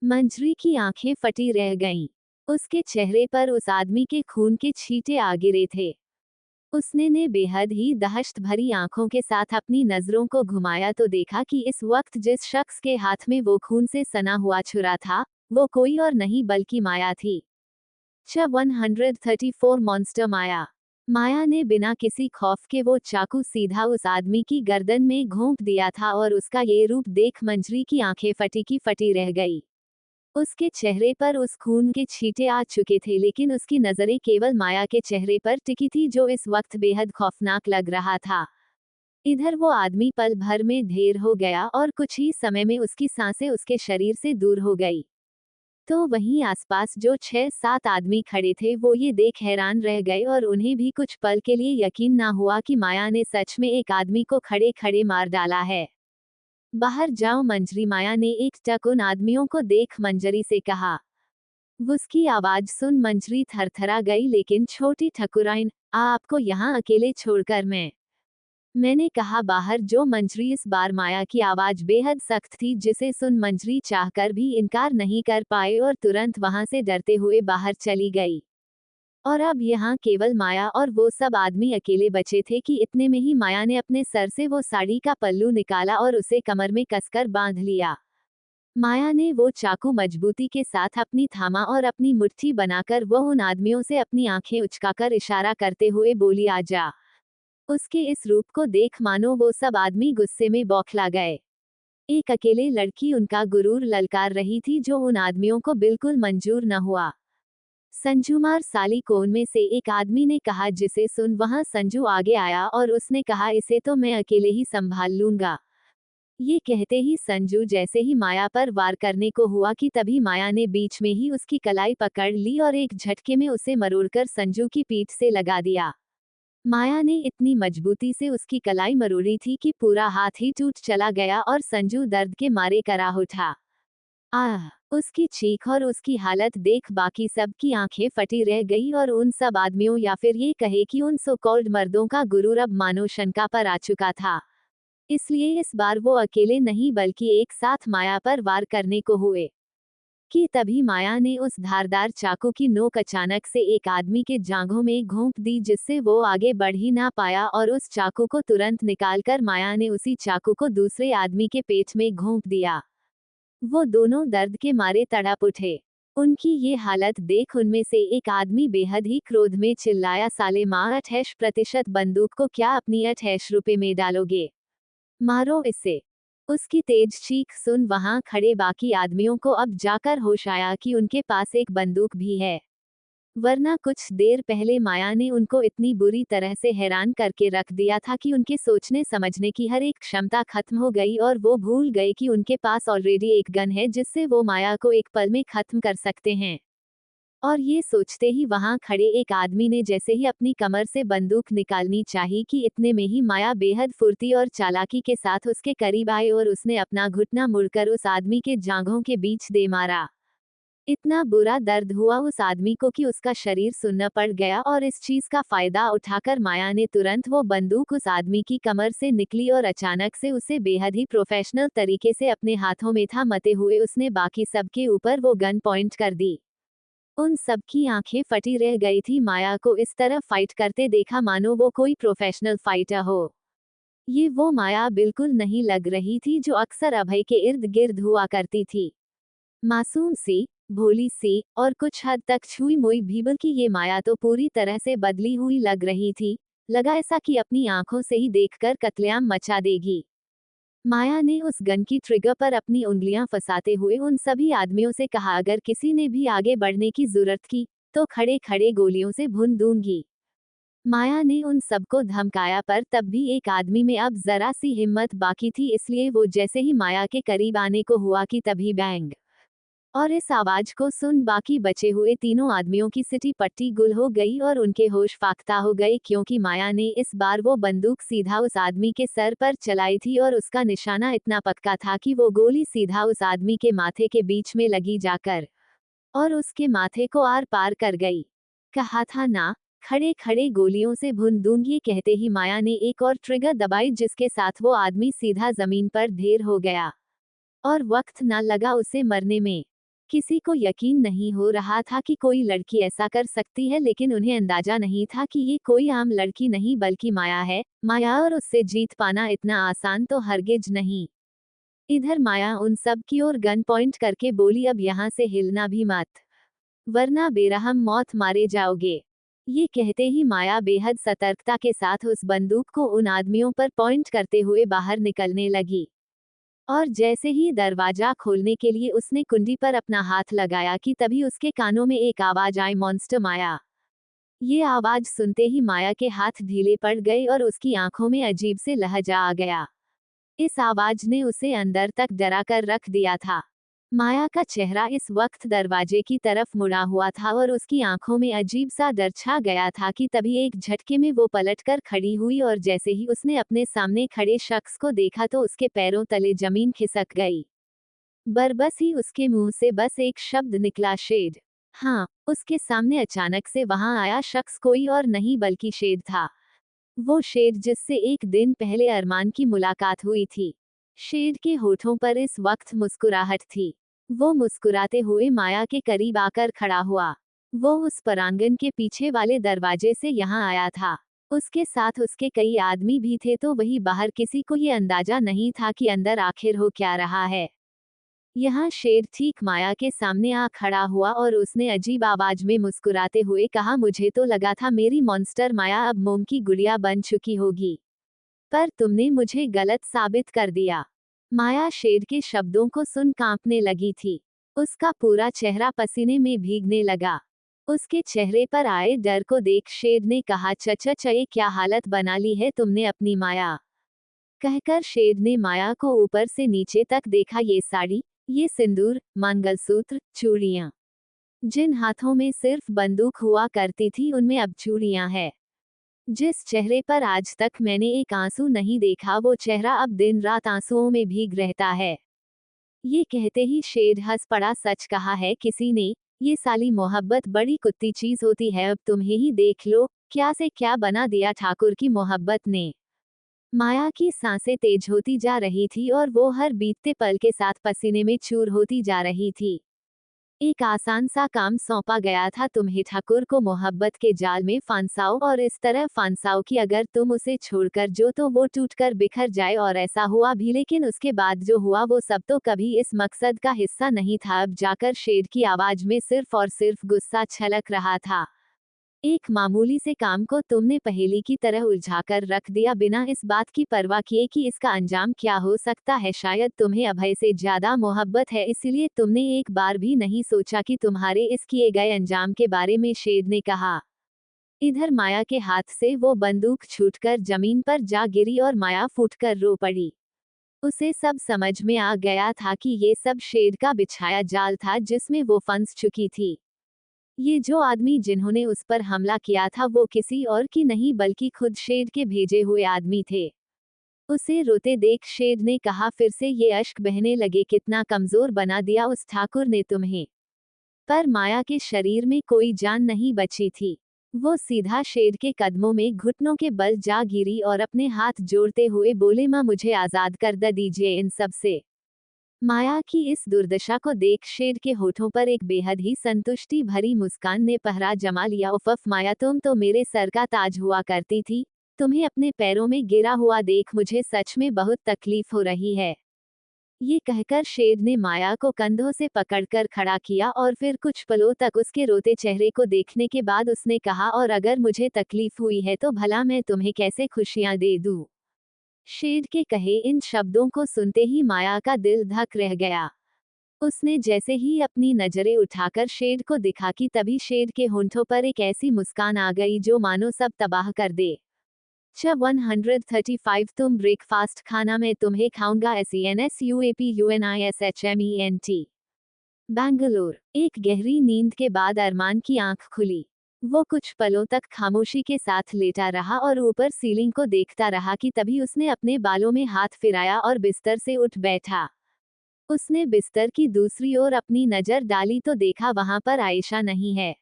Speaker 1: मंजरी की आंखें फटी रह गईं। उसके चेहरे पर उस आदमी के खून के छींटे आ गिरे थे। उसने ने बेहद ही दहशत भरी आंखों के साथ अपनी नजरों को घुमाया तो देखा कि इस वक्त जिस शख्स के हाथ में वो खून से सना हुआ छुरा था, वो कोई और नहीं बल्कि माया थी। 134 मॉन्स्टर माया। माया ने बिना किसी खौफ के वो चाकू सीधा उस आदमी की गर्दन में घोंप दिया था और उसका ये रूप देख मंजरी की आंखें फटी की फटी रह गई। उसके चेहरे पर उस खून के छींटे आ चुके थे, लेकिन उसकी नजरें केवल माया के चेहरे पर टिकी थी, जो इस वक्त बेहद खौफनाक लग रहा था। इधर वो आदमी पल भर में ढेर हो गया और कुछ ही समय में उसकी सांसें उसके शरीर से दूर हो गई। तो वहीं आसपास जो 6-7 आदमी खड़े थे, वो ये देख हैरान रह गए और उन्हें भी कुछ पल के लिए यकीन ना हुआ कि माया ने सच में एक आदमी को खड़े खड़े मार डाला है। बाहर जाओ मंजरी, माया ने एक टक उन आदमियों को देख मंजरी से कहा। उसकी आवाज सुन मंजरी थरथरा गई, लेकिन छोटी ठकुराइन, आपको यहाँ अकेले छोड़कर मैंने कहा बाहर जो। मंजरी इस बार माया की आवाज बेहद सख्त थी, जिसे सुन मंजरी चाहकर भी इनकार नहीं कर पाए और तुरंत वहां से डरते हुए बाहर चली गई। और अब यहाँ केवल माया और वो सब आदमी अकेले बचे थे कि इतने में ही माया ने अपने सर से वो साड़ी का पल्लू निकाला और उसे कमर में कसकर बांध लिया। माया ने वो चाकू मजबूती के साथ अपनी थामा और अपनी मुट्ठी बनाकर वो उन आदमियों से अपनी आंखें उचकाकर इशारा करते हुए बोली, आजा। उसके इस रूप को देख मानो वो सब आदमी गुस्से में बौखला गए। एक अकेले लड़की उनका गुरूर ललकार रही थी, जो उन आदमियों को बिल्कुल मंजूर न हुआ। संजूमार साली कोन में से एक आदमी ने कहा, जिसे सुन वहां संजू आगे आया और उसने कहा, इसे तो मैं अकेले ही संभाल लूंगा। ये कहते ही संजू जैसे ही माया पर वार करने को हुआ कि तभी माया ने बीच में ही उसकी कलाई पकड़ ली और एक झटके में उसे मरोड़कर संजू की पीठ से लगा दिया। माया ने इतनी मजबूती से उसकी कलाई मरोड़ी थी कि पूरा हाथ ही टूट चला गया और संजू दर्द के मारे कराह उठा। आह! उसकी चीख और उसकी हालत देख बाकी सब की आंखें फटी रह गई और उन सब आदमियों या फिर ये कहे कि उन सो कॉल्ड मर्दों का गुरूर अब मानो शंका पर आ चुका था। इसलिए इस बार वो अकेले नहीं बल्कि एक साथ माया पर वार करने को हुए कि तभी माया ने उस धारदार चाकू की नोक अचानक से एक आदमी के जांघों में घोंप दी, जिससे वो आगे बढ़ ही ना पाया और उस चाकू को तुरंत निकालकर माया ने उसी चाकू को दूसरे आदमी के पेट में घोंप दिया। वो दोनों दर्द के मारे तड़प उठे। उनकी ये हालत देख उनमें से एक आदमी बेहद ही क्रोध में चिल्लाया, साले माँ 28% बंदूक को क्या अपनी 28 रुपए में डालोगे? मारो इसे। उसकी तेज चीख सुन वहां खड़े बाकी आदमियों को अब जाकर होश आया कि उनके पास एक बंदूक भी है, वरना कुछ देर पहले माया ने उनको इतनी बुरी तरह से हैरान करके रख दिया था कि उनके सोचने समझने की हर एक क्षमता खत्म हो गई और वो भूल गए कि उनके पास ऑलरेडी एक गन है जिससे वो माया को एक पल में खत्म कर सकते हैं। और ये सोचते ही वहां खड़े एक आदमी ने जैसे ही अपनी कमर से बंदूक निकालनी चाहिए कि इतने में ही माया बेहद फुर्ती और चालाकी के साथ उसके करीब आए और उसने अपना घुटना मुड़कर उस आदमी के जांघों के बीच दे मारा। इतना बुरा दर्द हुआ उस आदमी को कि उसका शरीर सुन्न पड़ गया और इस चीज का फायदा उठाकर माया ने तुरंत वो बंदूक उस आदमी की कमर से निकली और अचानक से उसे बेहद ही प्रोफेशनल तरीके से अपने हाथों में थामते हुए उसने बाकी सबके ऊपर वो गन पॉइंट कर दी। उन सबकी आंखें फटी रह गई थी। माया को इस तरह फाइट करते देखा मानो वो कोई प्रोफेशनल फाइटर हो। ये वो माया बिल्कुल नहीं लग रही थी जो अक्सर अभय के इर्द गिर्द हुआ करती थी। मासूम सी, भोली सी और कुछ हद तक छुई मुई भी, बल्कि ये माया तो पूरी तरह से बदली हुई लग रही थी। लगा ऐसा कि अपनी आंखों से ही देखकर कत्लेआम मचा देगी। माया ने उस गन की ट्रिगर पर अपनी उंगलियां फंसाते हुए उन सभी आदमियों से कहा, अगर किसी ने भी आगे बढ़ने की जरूरत की तो खड़े खड़े गोलियों से भून दूंगी। माया ने उन सबको धमकाया पर तब भी एक आदमी में अब जरा सी हिम्मत बाकी थी, इसलिए वो जैसे ही माया के करीब आने को हुआ कि तभी बैंग, और इस आवाज को सुन बाकी बचे हुए तीनों आदमियों की सिटी पट्टी गुल हो गई और उनके होश फाख्ता हो गए, क्योंकि माया ने इस बार वो बंदूक सीधा उस आदमी के सर पर चलाई थी और उसका निशाना इतना पक्का था कि वो गोली सीधा उस आदमी के माथे के बीच में लगी जाकर और उसके माथे को आर पार कर गई। कहा था ना, खड़े खड़े गोलियों से भून दूंगी। कहते ही माया ने एक और ट्रिगर दबाई, जिसके साथ वो आदमी सीधा जमीन पर ढेर हो गया और वक्त न लगा उसे मरने में। किसी को यकीन नहीं हो रहा था कि कोई लड़की ऐसा कर सकती है, लेकिन उन्हें अंदाजा नहीं था कि ये कोई आम लड़की नहीं बल्कि माया है। माया, और उससे जीत पाना इतना आसान तो हरगिज नहीं। इधर माया उन सब की ओर गन पॉइंट करके बोली, अब यहाँ से हिलना भी मत, वरना बेरहम मौत मारे जाओगे। ये कहते ही माया बेहद सतर्कता के साथ उस बंदूक को उन आदमियों पर पॉइंट करते हुए बाहर निकलने लगी। और जैसे ही दरवाजा खोलने के लिए उसने कुंडी पर अपना हाथ लगाया कि तभी उसके कानों में एक आवाज आई, मॉन्स्टर माया। ये आवाज सुनते ही माया के हाथ ढीले पड़ गए और उसकी आंखों में अजीब से लहजा आ गया। इस आवाज ने उसे अंदर तक डरा कर रख दिया था। माया का चेहरा इस वक्त दरवाजे की तरफ मुड़ा हुआ था और उसकी आंखों में अजीब सा डर छा गया था कि तभी एक झटके में वो पलटकर खड़ी हुई और जैसे ही उसने अपने सामने खड़े शख्स को देखा तो उसके पैरों तले जमीन खिसक गई। बरबस ही उसके मुंह से बस एक शब्द निकला, शेड। हाँ, उसके सामने अचानक से वहां आया शख्स कोई और नहीं बल्कि शेड था। वो शेड जिससे एक दिन पहले अरमान की मुलाकात हुई थी। शेड के होठों पर इस वक्त मुस्कुराहट थी। वो मुस्कुराते हुए माया के करीब आकर खड़ा हुआ। वो उस परांगण के पीछे वाले दरवाजे से यहाँ आया था। उसके साथ उसके कई आदमी भी थे, तो वही बाहर किसी को ये अंदाजा नहीं था कि अंदर आखिर हो क्या रहा है। यहाँ शेर ठीक माया के सामने आ खड़ा हुआ और उसने अजीब आवाज में मुस्कुराते हुए कहा, मुझे तो लगा था मेरी मॉन्स्टर माया अब मोम की गुड़िया बन चुकी होगी, पर तुमने मुझे गलत साबित कर दिया। माया शेर के शब्दों को सुन कांपने लगी थी। उसका पूरा चेहरा पसीने में भीगने लगा। उसके चेहरे पर आए डर को देख शेर ने कहा, चचा ये क्या हालत बना ली है तुमने अपनी माया। कहकर शेर ने माया को ऊपर से नीचे तक देखा। ये साड़ी, ये सिंदूर, मंगलसूत्र, चूड़ियां, जिन हाथों में सिर्फ बंदूक हुआ करती थी उनमें अब चूड़ियां है। जिस चेहरे पर आज तक मैंने एक आंसू नहीं देखा वो चेहरा अब दिन रात आंसुओं में भीग रहता है। ये कहते ही शेर हंस पड़ा। सच कहा है किसी ने, ये साली मोहब्बत बड़ी कुत्ती चीज होती है। अब तुम्हें ही देख लो, क्या से क्या बना दिया ठाकुर की मोहब्बत ने। माया की सांसें तेज होती जा रही थी और वो हर बीतते पल के साथ पसीने में चूर होती जा रही थी। एक आसान सा काम सौंपा गया था, तुम्हें ठाकुर को मोहब्बत के जाल में फांसाओ और इस तरह फांसाओ कि अगर तुम उसे छोड़कर जो तो वो टूटकर बिखर जाए। और ऐसा हुआ भी, लेकिन उसके बाद जो हुआ वो सब तो कभी इस मकसद का हिस्सा नहीं था। अब जाकर शेर की आवाज में सिर्फ और सिर्फ गुस्सा छलक रहा था। एक मामूली से काम को तुमने पहेली की तरह उलझाकर रख दिया, बिना इस बात की परवाह किए कि इसका अंजाम क्या हो सकता है। शायद तुम्हें अभय से ज्यादा मोहब्बत है, इसलिए तुमने एक बार भी नहीं सोचा कि तुम्हारे इस किए गए अंजाम के बारे में, शेर ने कहा। इधर माया के हाथ से वो बंदूक छूटकर जमीन पर जा गिरी और माया फूटकर रो पड़ी। उसे सब समझ में आ गया था कि ये सब शेर का बिछाया जाल था जिसमें वो फंस चुकी थी। ये जो आदमी जिन्होंने उस पर हमला किया था वो किसी और की नहीं बल्कि खुद शेर के भेजे हुए आदमी थे। उसे रोते देख शेर ने कहा, फिर से ये अश्क बहने लगे, कितना कमजोर बना दिया उस ठाकुर ने तुम्हें। पर माया के शरीर में कोई जान नहीं बची थी। वो सीधा शेर के कदमों में घुटनों के बल जा गिरी और अपने हाथ जोड़ते हुए बोले, मां मुझे आजाद कर दीजिए इन सब से। माया की इस दुर्दशा को देख शेर के होठों पर एक बेहद ही संतुष्टि भरी मुस्कान ने पहरा जमा लिया। उफ़ माया, तुम तो मेरे सर का ताज हुआ करती थी, तुम्हें अपने पैरों में गिरा हुआ देख मुझे सच में बहुत तकलीफ हो रही है। ये कहकर शेर ने माया को कंधों से पकड़कर खड़ा किया और फिर कुछ पलों तक उसके रोते चेहरे को देखने के बाद उसने कहा, और अगर मुझे तकलीफ हुई है तो भला मैं तुम्हें कैसे खुशियां दे दूं। शेर के कहे इन शब्दों को सुनते ही माया का दिल धक रह गया। उसने जैसे ही अपनी नजरें उठाकर शेर को दिखा कि तभी शेर के होंठों पर एक ऐसी मुस्कान आ गई जो मानो सब तबाह कर दे। 135 तुम ब्रेकफास्ट खाना मैं तुम्हें खाऊंगा। SENSUAPUNISHMENT। बैंगलोर। एक गहरी नींद के बाद अरमान की आंख खुली। वो कुछ पलों तक खामोशी के साथ लेटा रहा और ऊपर सीलिंग को देखता रहा कि तभी उसने अपने बालों में हाथ फिराया और बिस्तर से उठ बैठा। उसने बिस्तर की दूसरी ओर अपनी नजर डाली तो देखा वहां पर आयशा नहीं है।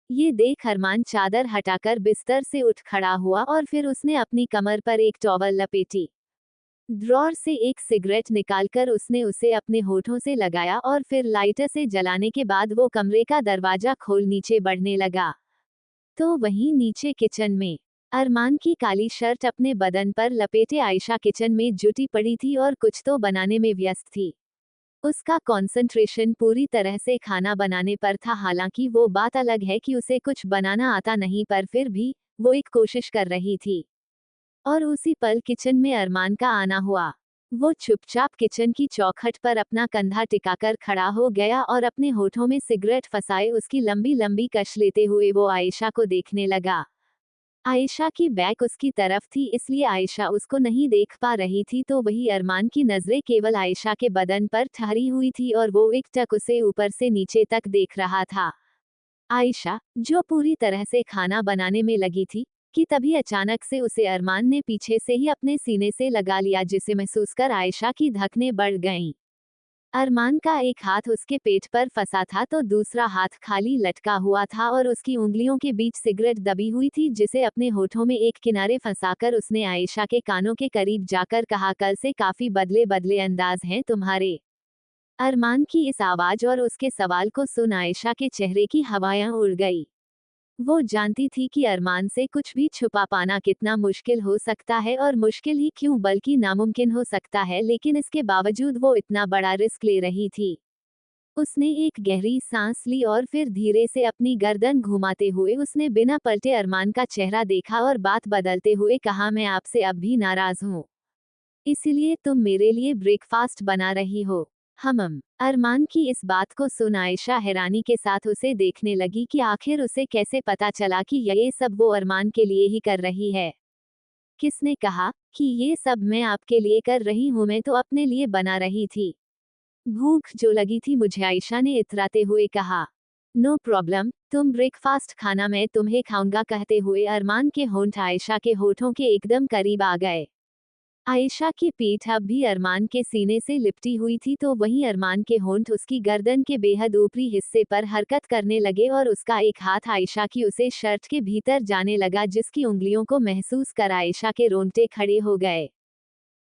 Speaker 1: ये देख अरमान चादर हटाकर बिस्तर से उठ खड़ा हुआ और फिर उसने अपनी कमर पर एक टॉवल लपेटी। ड्रॉर से एक सिगरेट निकालकर उसने उसे अपने होठों से लगाया और फिर लाइटर से जलाने के बाद वो कमरे का दरवाजा खोल नीचे बढ़ने लगा। तो वहीं नीचे किचन में अरमान की काली शर्ट अपने बदन पर लपेटे आयशा किचन में जुटी पड़ी थी और कुछ तो बनाने में व्यस्त थी। उसका कंसंट्रेशन पूरी तरह से खाना बनाने पर था। हालांकि वो बात अलग है कि उसे कुछ बनाना आता नहीं, पर फिर भी वो एक कोशिश कर रही थी। और उसी पल किचन में अरमान का आना हुआ। वो चुपचाप किचन की चौखट पर अपना कंधा टिकाकर खड़ा हो गया और अपने होठों में सिगरेट फंसाए उसकी लंबी लंबी कश लेते हुए वो आयशा को देखने लगा। आयशा की बैक उसकी तरफ थी, इसलिए आयशा उसको नहीं देख पा रही थी, तो वही अरमान की नजरें केवल आयशा के बदन पर ठहरी हुई थी और वो एकटक उसे ऊपर से नीचे तक देख रहा था। आयशा, जो पूरी तरह से खाना बनाने में लगी थी, कि तभी अचानक से उसे अरमान ने पीछे से ही अपने सीने से लगा लिया, जिसे महसूस कर आयशा की धड़कनें बढ़ गईं। अरमान का एक हाथ उसके पेट पर फंसा था तो दूसरा हाथ खाली लटका हुआ था और उसकी उंगलियों के बीच सिगरेट दबी हुई थी, जिसे अपने होठों में एक किनारे फंसाकर उसने आयशा के कानों के करीब जाकर कहा, कल से काफी बदले बदले अंदाज हैं तुम्हारे। अरमान की इस आवाज और उसके सवाल को सुन आयशा के चेहरे की हवाएं उड़ गई। वो जानती थी कि अरमान से कुछ भी छुपा पाना कितना मुश्किल हो सकता है, और मुश्किल ही क्यों बल्कि नामुमकिन हो सकता है, लेकिन इसके बावजूद वो इतना बड़ा रिस्क ले रही थी। उसने एक गहरी सांस ली और फिर धीरे से अपनी गर्दन घुमाते हुए उसने बिना पलटे अरमान का चेहरा देखा और बात बदलते हुए कहा, मैं आपसे अब भी नाराज हूँ, इसलिए तुम मेरे लिए ब्रेकफास्ट बना रही हो। अरमान की इस बात को सुन आयशा हैरानी के साथ उसे देखने लगी कि आखिर उसे कैसे पता चला कि ये सब वो अरमान के लिए ही कर रही है। किसने कहा कि ये सब मैं आपके लिए कर रही हूँ, मैं तो अपने लिए बना रही थी। भूख जो लगी थी मुझे, आयशा ने इतराते हुए कहा। नो प्रॉब्लम, तुम ब्रेकफास्ट खाना, मैं तुम्हें खाऊंगा, कहते हुए अरमान के होंठ आयशा के होठों के एकदम करीब आ गए। आयशा की पीठ अब भी अरमान के सीने से लिपटी हुई थी, तो वहीं अरमान के होंठ उसकी गर्दन के बेहद ऊपरी हिस्से पर हरकत करने लगे और उसका एक हाथ आयशा की उसे शर्ट के भीतर जाने लगा, जिसकी उंगलियों को महसूस कर आयशा के रोंगटे खड़े हो गए।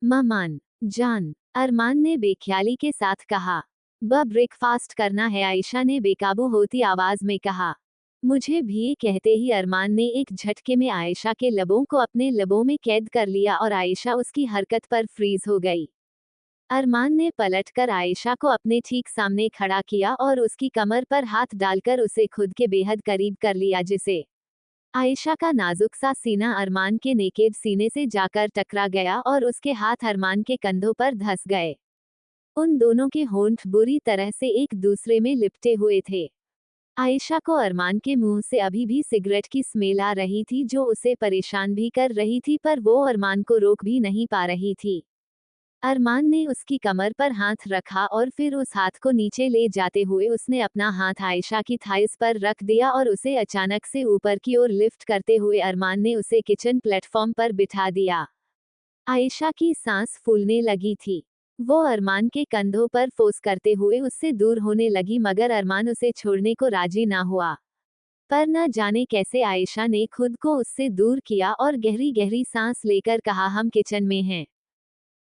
Speaker 1: ममान जान, अरमान ने बेख्याली के साथ कहा। ब ब्रेकफास्ट करना है, आयशा ने बेकाबू होती आवाज में कहा। मुझे भी, कहते ही अरमान ने एक झटके में आयशा के लबों को अपने लबों में कैद कर लिया और आयशा उसकी हरकत पर फ्रीज हो गई। अरमान ने पलटकर आयशा को अपने ठीक सामने खड़ा किया और उसकी कमर पर हाथ डालकर उसे खुद के बेहद करीब कर लिया, जिसे आयशा का नाजुक सा सीना अरमान के नेकेड सीने से जाकर टकरा गया और उसके हाथ अरमान के कंधों पर धंस गए। उन दोनों के होंठ बुरी तरह से एक दूसरे में लिपटे हुए थे। आयशा को अरमान के मुंह से अभी भी सिगरेट की स्मेल आ रही थी, जो उसे परेशान भी कर रही थी, पर वो अरमान को रोक भी नहीं पा रही थी। अरमान ने उसकी कमर पर हाथ रखा और फिर उस हाथ को नीचे ले जाते हुए उसने अपना हाथ आयशा की थाइस पर रख दिया और उसे अचानक से ऊपर की ओर लिफ्ट करते हुए अरमान ने उसे किचन प्लेटफॉर्म पर बिठा दिया। आयशा की सांस फूलने लगी थी। वो अरमान के कंधों पर फोर्स करते हुए उससे दूर होने लगी, मगर अरमान उसे छोड़ने को राजी ना हुआ। पर न जाने कैसे आयशा ने खुद को उससे दूर किया और गहरी गहरी सांस लेकर कहा, हम किचन में हैं।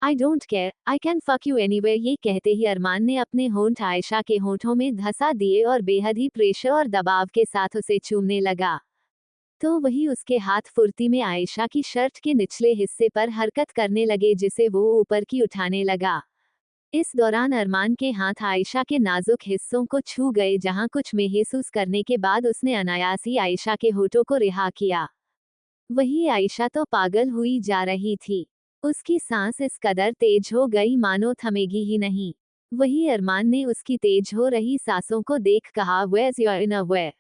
Speaker 1: I don't care, I can fuck you anywhere, ये कहते ही अरमान ने अपने होंठ आयशा के होठों में धंसा दिए और बेहद ही प्रेशर और दबाव के साथ उसे चूमने लगा। तो वही उसके हाथ फुर्ती में आयशा की शर्ट के निचले हिस्से पर हरकत करने लगे, जिसे वो ऊपर की उठाने लगा। इस दौरान अरमान के हाथ आयशा के नाजुक हिस्सों को छू गए, जहां कुछ महसूस करने के बाद उसने अनायास ही आयशा के होठों को रिहा किया। वही आयशा तो पागल हुई जा रही थी। उसकी सांस इस कदर तेज हो गई मानो थमेगी ही नहीं। वही अरमान ने उसकी तेज हो रही सांसों को देख कहा, वेयर्स योर इनरवेयर।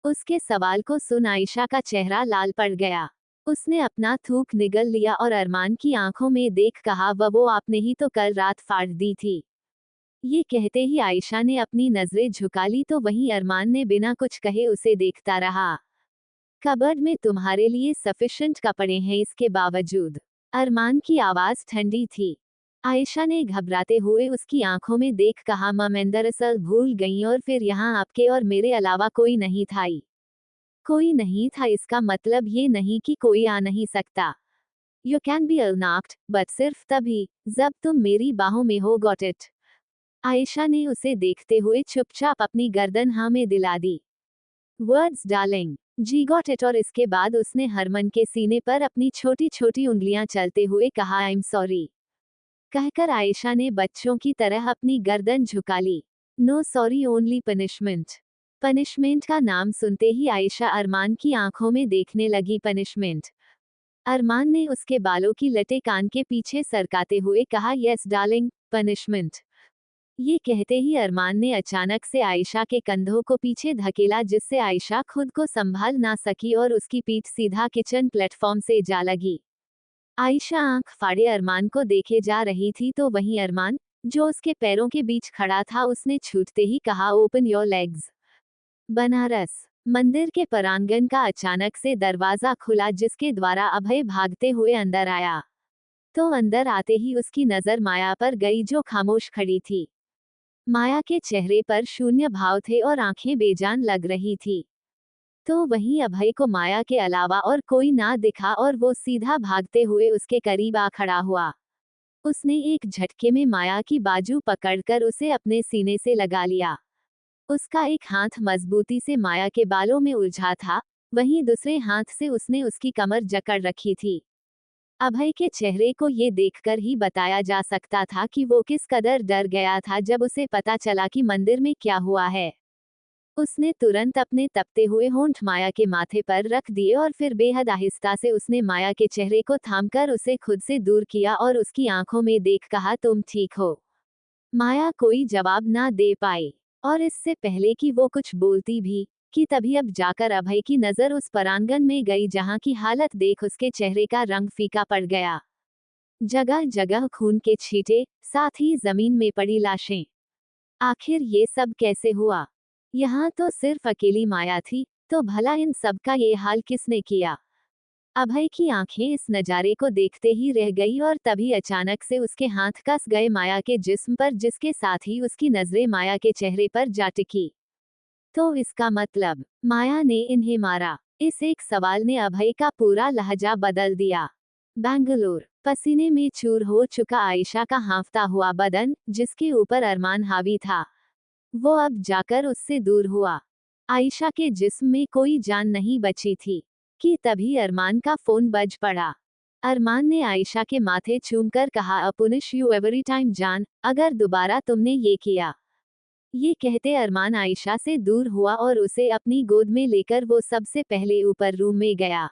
Speaker 1: उसके सवाल को सुन आयशा का चेहरा लाल पड़ गया। उसने अपना थूक निगल लिया और अरमान की आंखों में देख कहा, वो आपने ही तो कल रात फाड़ दी थी। ये कहते ही आयशा ने अपनी नजरें झुका ली, तो वहीं अरमान ने बिना कुछ कहे उसे देखता रहा। कबर्ड में तुम्हारे लिए सफिशिएंट कपड़े हैं, इसके बावजूद। अरमान की आवाज ठंडी थी। आयशा ने घबराते हुए उसकी आंखों में देख कहा, मैं दरअसल भूल गई, और फिर यहाँ आपके और मेरे अलावा कोई नहीं था। कोई नहीं था इसका मतलब ये नहीं कि कोई आ नहीं सकता। यू कैन बी अनॉक्ड, बट सिर्फ तभी जब तुम मेरी बाहों में हो, गॉट इट। आयशा ने उसे देखते हुए चुपचाप अपनी गर्दन हाँ में दिला दी। वर्ड्स डार्लिंग, जी गॉट इट। और इसके बाद उसने हरमन के सीने पर अपनी छोटी छोटी उंगलियां चलते हुए कहा, आई एम सॉरी। कहकर आयशा ने बच्चों की तरह अपनी गर्दन झुका ली। No sorry, only punishment. Punishment का नाम सुनते ही आयशा अरमान की आंखों में देखने लगी। पनिशमेंट? अरमान ने उसके बालों की लटे कान के पीछे सरकाते हुए कहा, यस डार्लिंग, पनिशमेंट। ये कहते ही अरमान ने अचानक से आयशा के कंधों को पीछे धकेला, जिससे आयशा खुद को संभाल ना सकी और उसकी पीठ सीधा किचन प्लेटफॉर्म से जा लगी। आयशा आंख फाड़े अरमान को देखे जा रही थी, तो वहीं अरमान, जो उसके पैरों के बीच खड़ा था, उसने छूटते ही कहा, ओपन योर लेग्स। बनारस मंदिर के प्रांगण का अचानक से दरवाजा खुला, जिसके द्वारा अभय भागते हुए अंदर आया। तो अंदर आते ही उसकी नजर माया पर गई, जो खामोश खड़ी थी। माया के चेहरे पर शून्य भाव थे और आंखें बेजान लग रही थी। तो वहीं अभय को माया के अलावा और कोई ना दिखा और वो सीधा भागते हुए उसके करीब आ खड़ा हुआ। उसने एक झटके में माया की बाजू पकड़कर उसे अपने सीने से लगा लिया। उसका एक हाथ मजबूती से माया के बालों में उलझा था, वहीं दूसरे हाथ से उसने उसकी कमर जकड़ रखी थी। अभय के चेहरे को ये देखकर ही बताया जा सकता था कि वो किस कदर डर गया था जब उसे पता चला कि मंदिर में क्या हुआ है। उसने तुरंत अपने तपते हुए होंठ माया के माथे पर रख दिए और फिर बेहद आहिस्ता से उसने माया के चेहरे को थामकर उसे खुद से दूर किया और उसकी आंखों में देख कहा, तुम ठीक हो। माया कोई जवाब ना दे पाई, और इससे पहले कि वो कुछ बोलती भी कि तभी अब जाकर अभय की नजर उस परांगण में गई जहां की हालत देख उसके चेहरे का रंग फीका पड़ गया। जगह जगह खून के छींटे, साथ ही जमीन में पड़ी लाशें। आखिर ये सब कैसे हुआ? यहाँ तो सिर्फ अकेली माया थी, तो भला इन सब का ये हाल किसने किया? अभय की आंखें इस नजारे को देखते ही रह गई और तभी अचानक से उसके हाथ कस गए माया के जिस्म पर, जिसके साथ ही उसकी नजरें माया के चेहरे पर जा टिकी। तो इसका मतलब माया ने इन्हें मारा? इस एक सवाल ने अभय का पूरा लहजा बदल दिया। बेंगलुरु, पसीने में चूर हो चुका आयशा का हाँफता हुआ बदन, जिसके ऊपर अरमान हावी था, वो अब जाकर उससे दूर हुआ। आयशा के जिस्म में कोई जान नहीं बची थी कि तभी अरमान का फोन बज पड़ा। अरमान ने आयशा के माथे चूमकर कहा, अपुनिश यू एवरी टाइम जान, अगर दोबारा तुमने ये किया। ये कहते अरमान आयशा से दूर हुआ और उसे अपनी गोद में लेकर वो सबसे पहले ऊपर रूम में गया।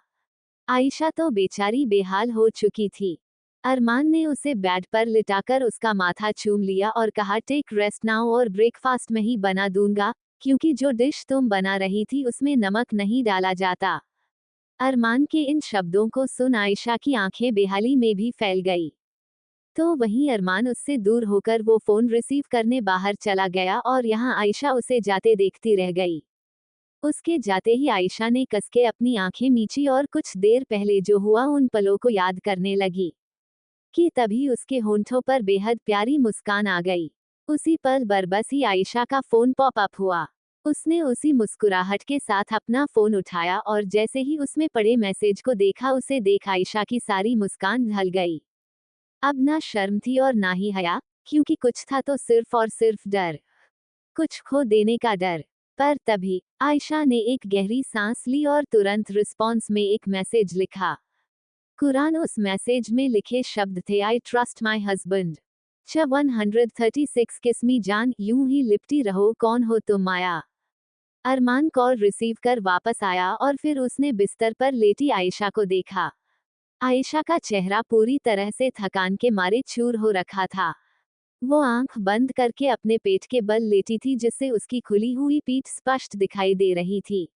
Speaker 1: आयशा तो बेचारी बेहाल हो चुकी थी। अरमान ने उसे बेड पर लिटाकर उसका माथा चूम लिया और कहा, टेक रेस्ट नाउ और ब्रेकफास्ट में ही बना दूंगा, क्योंकि जो डिश तुम बना रही थी उसमें नमक नहीं डाला जाता। अरमान के इन शब्दों को सुन आयशा की आंखें बेहाली में भी फैल गई। तो वहीं अरमान उससे दूर होकर वो फोन रिसीव करने बाहर चला गया और यहाँ आयशा उसे जाते देखती रह गई। उसके जाते ही आयशा ने कसके अपनी आंखें मींची और कुछ देर पहले जो हुआ उन पलों को याद करने लगी कि तभी उसके होंठों पर बेहद प्यारी मुस्कान आ गई। उसी पल बरबस ही आयशा का फोन पॉप अप हुआ। उसने उसी मुस्कुराहट के साथ अपना फोन उठाया और जैसे ही उसमें पड़े मैसेज को देखा, उसे देख आयशा की सारी मुस्कान ढल गई। अब ना शर्म थी और ना ही हया, क्योंकि कुछ था तो सिर्फ और सिर्फ डर, कुछ खो देने का डर। पर तभी आयशा ने एक गहरी सांस ली और तुरंत रिस्पॉन्स में एक मैसेज लिखा। कुरान उस मैसेज में लिखे शब्द थे, आई ट्रस्ट माई हस्बैंड। 136 किस्मी जान, यूं ही लिपटी रहो, कौन हो तुम माया। अरमान कॉल रिसीव कर वापस आया और फिर उसने बिस्तर पर लेटी आयशा को देखा। आयशा का चेहरा पूरी तरह से थकान के मारे चूर हो रखा था। वो आंख बंद करके अपने पेट के बल लेटी थी, जिससे उसकी खुली हुई पीठ स्पष्ट दिखाई दे रही थी।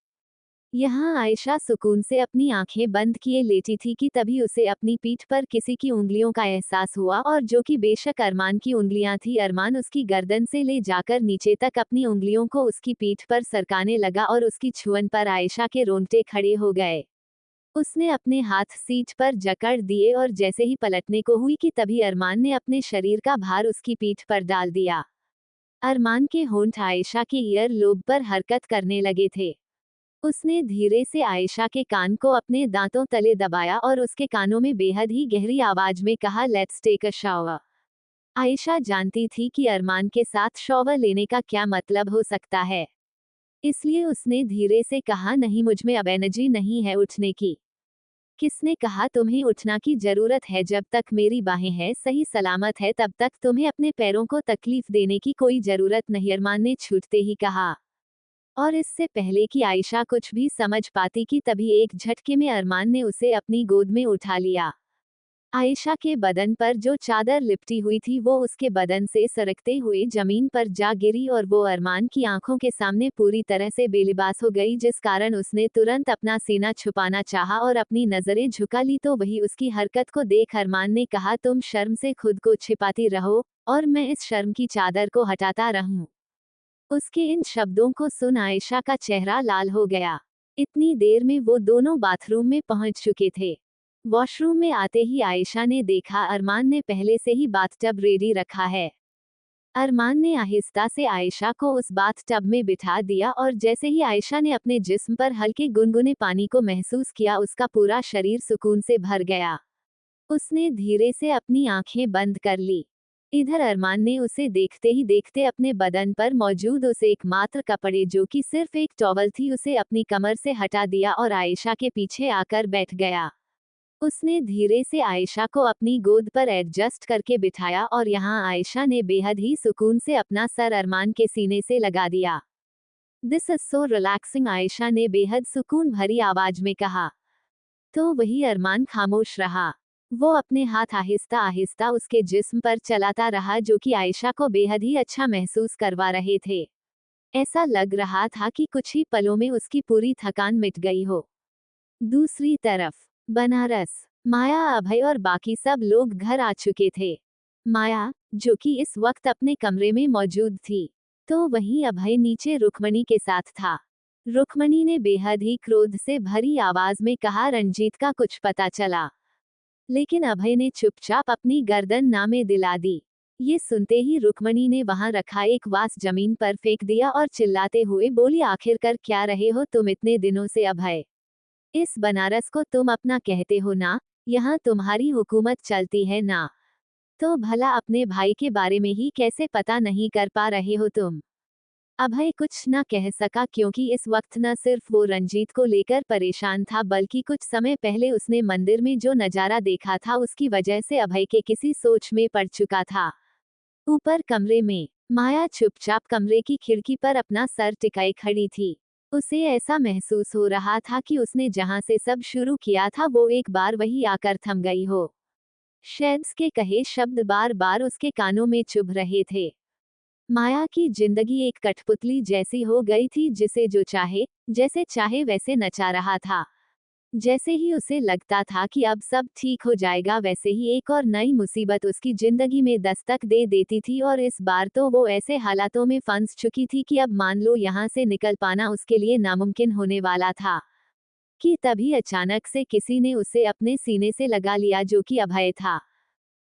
Speaker 1: यहाँ आयशा सुकून से अपनी आंखें बंद किए लेटी थी कि तभी उसे अपनी पीठ पर किसी की उंगलियों का एहसास हुआ, और जो कि बेशक अरमान की उंगलियां थी। अरमान उसकी गर्दन से ले जाकर नीचे तक अपनी उंगलियों को उसकी पीठ पर सरकाने लगा और उसकी छुअन पर आयशा के रोंगटे खड़े हो गए। उसने अपने हाथ सीट पर जकड़ दिए और जैसे ही पलटने को हुई कि तभी अरमान ने अपने शरीर का भार उसकी पीठ पर डाल दिया। अरमान के होंठ आयशा के ईयर लोब पर हरकत करने लगे थे। उसने धीरे से आयशा के कान को अपने दांतों तले दबाया और उसके कानों में बेहद ही गहरी आवाज में कहा, let's take a shower. Ayesha जानती थी कि अरमान के साथ शॉवर लेने का क्या मतलब हो सकता है, इसलिए उसने धीरे से कहा, नहीं, मुझमें अब एनर्जी नहीं है उठने की। किसने कहा तुम्हें उठना की जरूरत है? जब तक मेरी बाहें हैं सही सलामत है तब तक तुम्हें अपने पैरों को तकलीफ देने की कोई जरूरत नहीं, अरमान ने छूटते ही कहा। और इससे पहले कि आयशा कुछ भी समझ पाती कि तभी एक झटके में अरमान ने उसे अपनी गोद में उठा लिया। आयशा के बदन पर जो चादर लिपटी हुई थी वो उसके बदन से सरकते हुए जमीन पर जा गिरी और वो अरमान की आंखों के सामने पूरी तरह से बेलिबास हो गई, जिस कारण उसने तुरंत अपना सीना छुपाना चाहा और अपनी नजरें झुका ली। तो वही उसकी हरकत को देख अरमान ने कहा, तुम शर्म से खुद को छिपाती रहो और मैं इस शर्म की चादर को हटाता रहूं। उसके इन शब्दों को सुन आयशा का चेहरा लाल हो गया। इतनी देर में वो दोनों बाथरूम में पहुंच चुके थे। वॉशरूम में आते ही आयशा ने देखा अरमान ने पहले से ही बाथटब रेडी रखा है। अरमान ने आहिस्ता से आयशा को उस बाथटब में बिठा दिया और जैसे ही आयशा ने अपने जिस्म पर हल्के गुनगुने पानी को महसूस किया, उसका पूरा शरीर सुकून से भर गया। उसने धीरे से अपनी आंखें बंद कर ली। इधर अरमान ने उसे देखते ही देखते अपने बदन पर मौजूद उस एकमात्र कपड़े, जो कि सिर्फ एक टॉवल थी, उसे अपनी कमर से हटा दिया और आयशा के पीछे आकर बैठ गया। उसने धीरे से आयशा को अपनी गोद पर एडजस्ट करके बिठाया और यहाँ आयशा ने बेहद ही सुकून से अपना सर अरमान के सीने से लगा दिया। This is so relaxing, Ayesha ने बेहद सुकून भरी आवाज में कहा। तो वही अरमान खामोश रहा। वो अपने हाथ आहिस्ता आहिस्ता उसके जिस्म पर चलाता रहा, जो कि आयशा को बेहद ही अच्छा महसूस करवा रहे थे। ऐसा लग रहा था कि कुछ ही पलों में उसकी पूरी थकान मिट गई हो। दूसरी तरफ बनारस, माया, अभय और बाकी सब लोग घर आ चुके थे। माया, जो कि इस वक्त अपने कमरे में मौजूद थी, तो वहीं अभय नीचे रुक्मणी के साथ था। रुक्मणी ने बेहद ही क्रोध से भरी आवाज में कहा, रंजीत का कुछ पता चला? लेकिन अभय ने चुपचाप अपनी गर्दन नामे दिला दी। ये सुनते ही रुक्मणी ने वहां रखा एक वास जमीन पर फेंक दिया और चिल्लाते हुए बोली, आखिरकार क्या रहे हो तुम इतने दिनों से अभय? इस बनारस को तुम अपना कहते हो ना? यहाँ तुम्हारी हुकूमत चलती है ना? तो भला अपने भाई के बारे में ही कैसे पता नहीं कर पा रहे हो तुम? अभय कुछ न कह सका, क्योंकि इस वक्त न सिर्फ वो रंजीत को लेकर परेशान था, बल्कि कुछ समय पहले उसने मंदिर में जो नजारा देखा था उसकी वजह से अभय के किसी सोच में पड़ चुका था। ऊपर कमरे में माया चुपचाप कमरे की खिड़की पर अपना सर टिकाए खड़ी थी। उसे ऐसा महसूस हो रहा था कि उसने जहां से सब शुरू किया था वो एक बार वही आकर थम गई हो। शायद के कहे शब्द बार बार उसके कानों में चुभ रहे थे। माया की जिंदगी एक कठपुतली जैसी हो गई थी, जिसे जो चाहे जैसे चाहे वैसे नचा रहा था। जैसे ही उसे लगता था कि अब सब ठीक हो जाएगा, वैसे ही एक और नई मुसीबत उसकी जिंदगी में दस्तक दे देती थी। और इस बार तो वो ऐसे हालातों में फंस चुकी थी कि अब मान लो यहाँ से निकल पाना उसके लिए नामुमकिन होने वाला था। कि तभी अचानक से किसी ने उसे अपने सीने से लगा लिया, जो कि अभय था।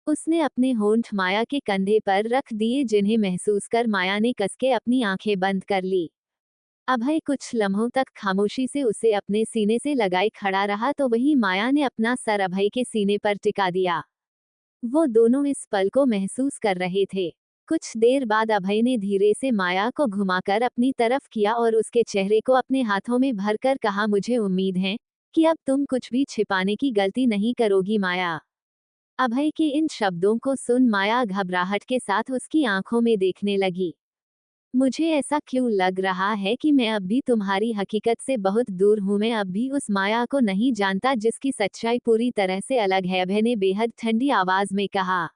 Speaker 1: उसने अपने होंठ माया के कंधे पर रख दिए, जिन्हें महसूस कर माया ने कसके अपनी आंखें बंद कर ली। अभय कुछ लम्हों तक खामोशी से उसे अपने सीने से लगाए खड़ा रहा, तो वही माया ने अपना सर अभय के सीने पर टिका दिया। वो दोनों इस पल को महसूस कर रहे थे। कुछ देर बाद अभय ने धीरे से माया को घुमाकर अपनी तरफ किया और उसके चेहरे को अपने हाथों में भरकर कहा, मुझे उम्मीद है कि अब तुम कुछ भी छिपाने की गलती नहीं करोगी माया। अभय के इन शब्दों को सुन माया घबराहट के साथ उसकी आंखों में देखने लगी। मुझे ऐसा क्यों लग रहा है कि मैं अब भी तुम्हारी हकीकत से बहुत दूर हूँ, मैं अब भी उस माया को नहीं जानता जिसकी सच्चाई पूरी तरह से अलग है, अभय ने बेहद ठंडी आवाज में कहा।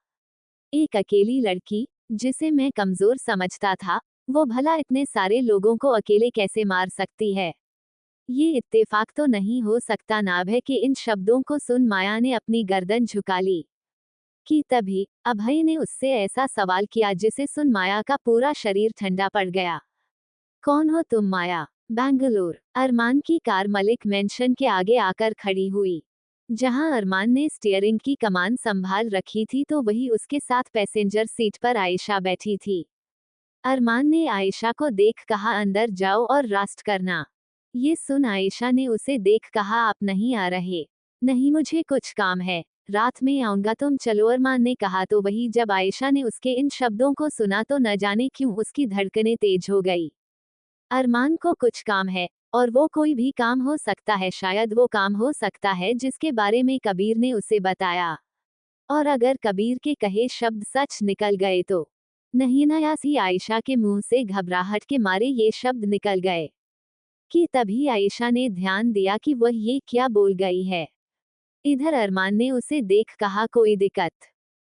Speaker 1: एक अकेली लड़की, जिसे मैं कमजोर समझता था, वो भला इतने सारे लोगों को अकेले कैसे मार सकती है? ये इत्तेफाक तो नहीं हो सकता ना? अभय के इन शब्दों को सुन माया ने अपनी गर्दन झुका ली। कि तभी अभय ने उससे ऐसा सवाल किया जिसे सुन माया का पूरा शरीर ठंडा पड़ गया। कौन हो तुम माया? बेंगलुरु। अरमान की कार मलिक मेंशन के आगे आकर खड़ी हुई। जहां अरमान ने स्टीयरिंग की कमान संभाल रखी थी, तो वही उसके साथ पैसेंजर सीट पर आयशा बैठी थी। अरमान ने आयशा को देख कहा, अंदर जाओ और रास्ट करना। ये सुन आयशा ने उसे देख कहा, आप नहीं आ रहे? नहीं, मुझे कुछ काम है, रात में आऊंगा, तुम चलो, अरमान ने कहा। तो वही जब आयशा ने उसके इन शब्दों को सुना तो न जाने क्यों उसकी धड़कनें तेज हो गई। अरमान को कुछ काम है, और वो कोई भी काम हो सकता है, शायद वो काम हो सकता है जिसके बारे में कबीर ने उसे बताया। और अगर कबीर के कहे शब्द सच निकल गए तो? नहीं ना यासी, आयशा के मुंह से घबराहट के मारे ये शब्द निकल गए। कि तभी आयशा ने ध्यान दिया कि वह ये क्या बोल गई है। इधर अरमान ने उसे देख कहा, कोई दिक्कत?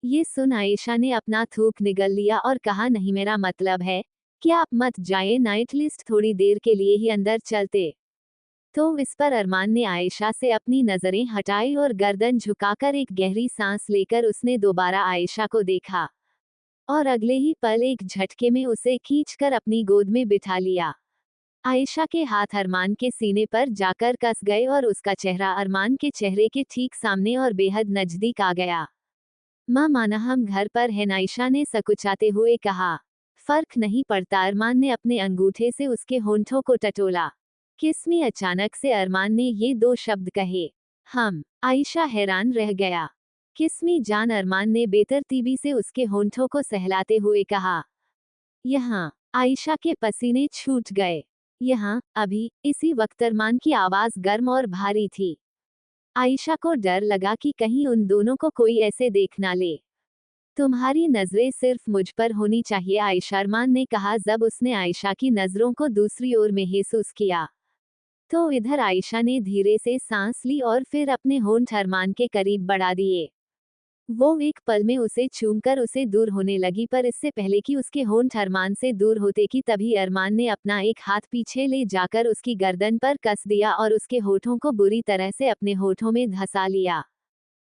Speaker 1: ये सुन आयशा ने अपना थूक निगल लिया और कहा, नहीं, मेरा मतलब है कि आप मत जाए, नाइट लिस्ट थोड़ी देर के लिए ही अंदर चलते। तो इस पर अरमान ने आयशा से अपनी नजरें हटाई और गर्दन झुकाकर एक गहरी सांस लेकर उसने दोबारा आयशा को देखा। और अगले ही पल एक झटके में उसे खींचकर अपनी गोद में बिठा लिया। आयशा के हाथ अरमान के सीने पर जाकर कस गए और उसका चेहरा अरमान के चेहरे के ठीक सामने और बेहद नजदीक आ गया। माँ माना हम घर पर हैं, आयशा ने सकुचाते हुए कहा। फर्क नहीं पड़ता, अरमान ने अपने अंगूठे से उसके होंठों को टटोला। किस्मी, अचानक से अरमान ने ये दो शब्द कहे। हम। आयशा हैरान रह गया। किस्मी जान, अरमान ने बेतरतीबी से उसके होंठों को सहलाते हुए कहा। यहाँ। आयशा के पसीने छूट गए। यहाँ, अभी, इसी वक्त अरमान की आवाज गर्म और भारी थी। आयशा को डर लगा कि कहीं उन दोनों को कोई ऐसे देख ना ले। तुम्हारी नजरें सिर्फ मुझ पर होनी चाहिए, आयशा, अरमान ने कहा जब उसने आयशा की नजरों को दूसरी ओर महसूस किया। तो इधर आयशा ने धीरे से सांस ली और फिर अपने होंठ अरमान के करीब बढ़ा दिए। वो एक पल में उसे चूमकर उसे दूर होने लगी, पर इससे पहले कि उसके होंठ अरमान से दूर होते कि तभी अरमान ने अपना एक हाथ पीछे ले जाकर उसकी गर्दन पर कस दिया और उसके होठों को बुरी तरह से अपने होठों में धंसा लिया।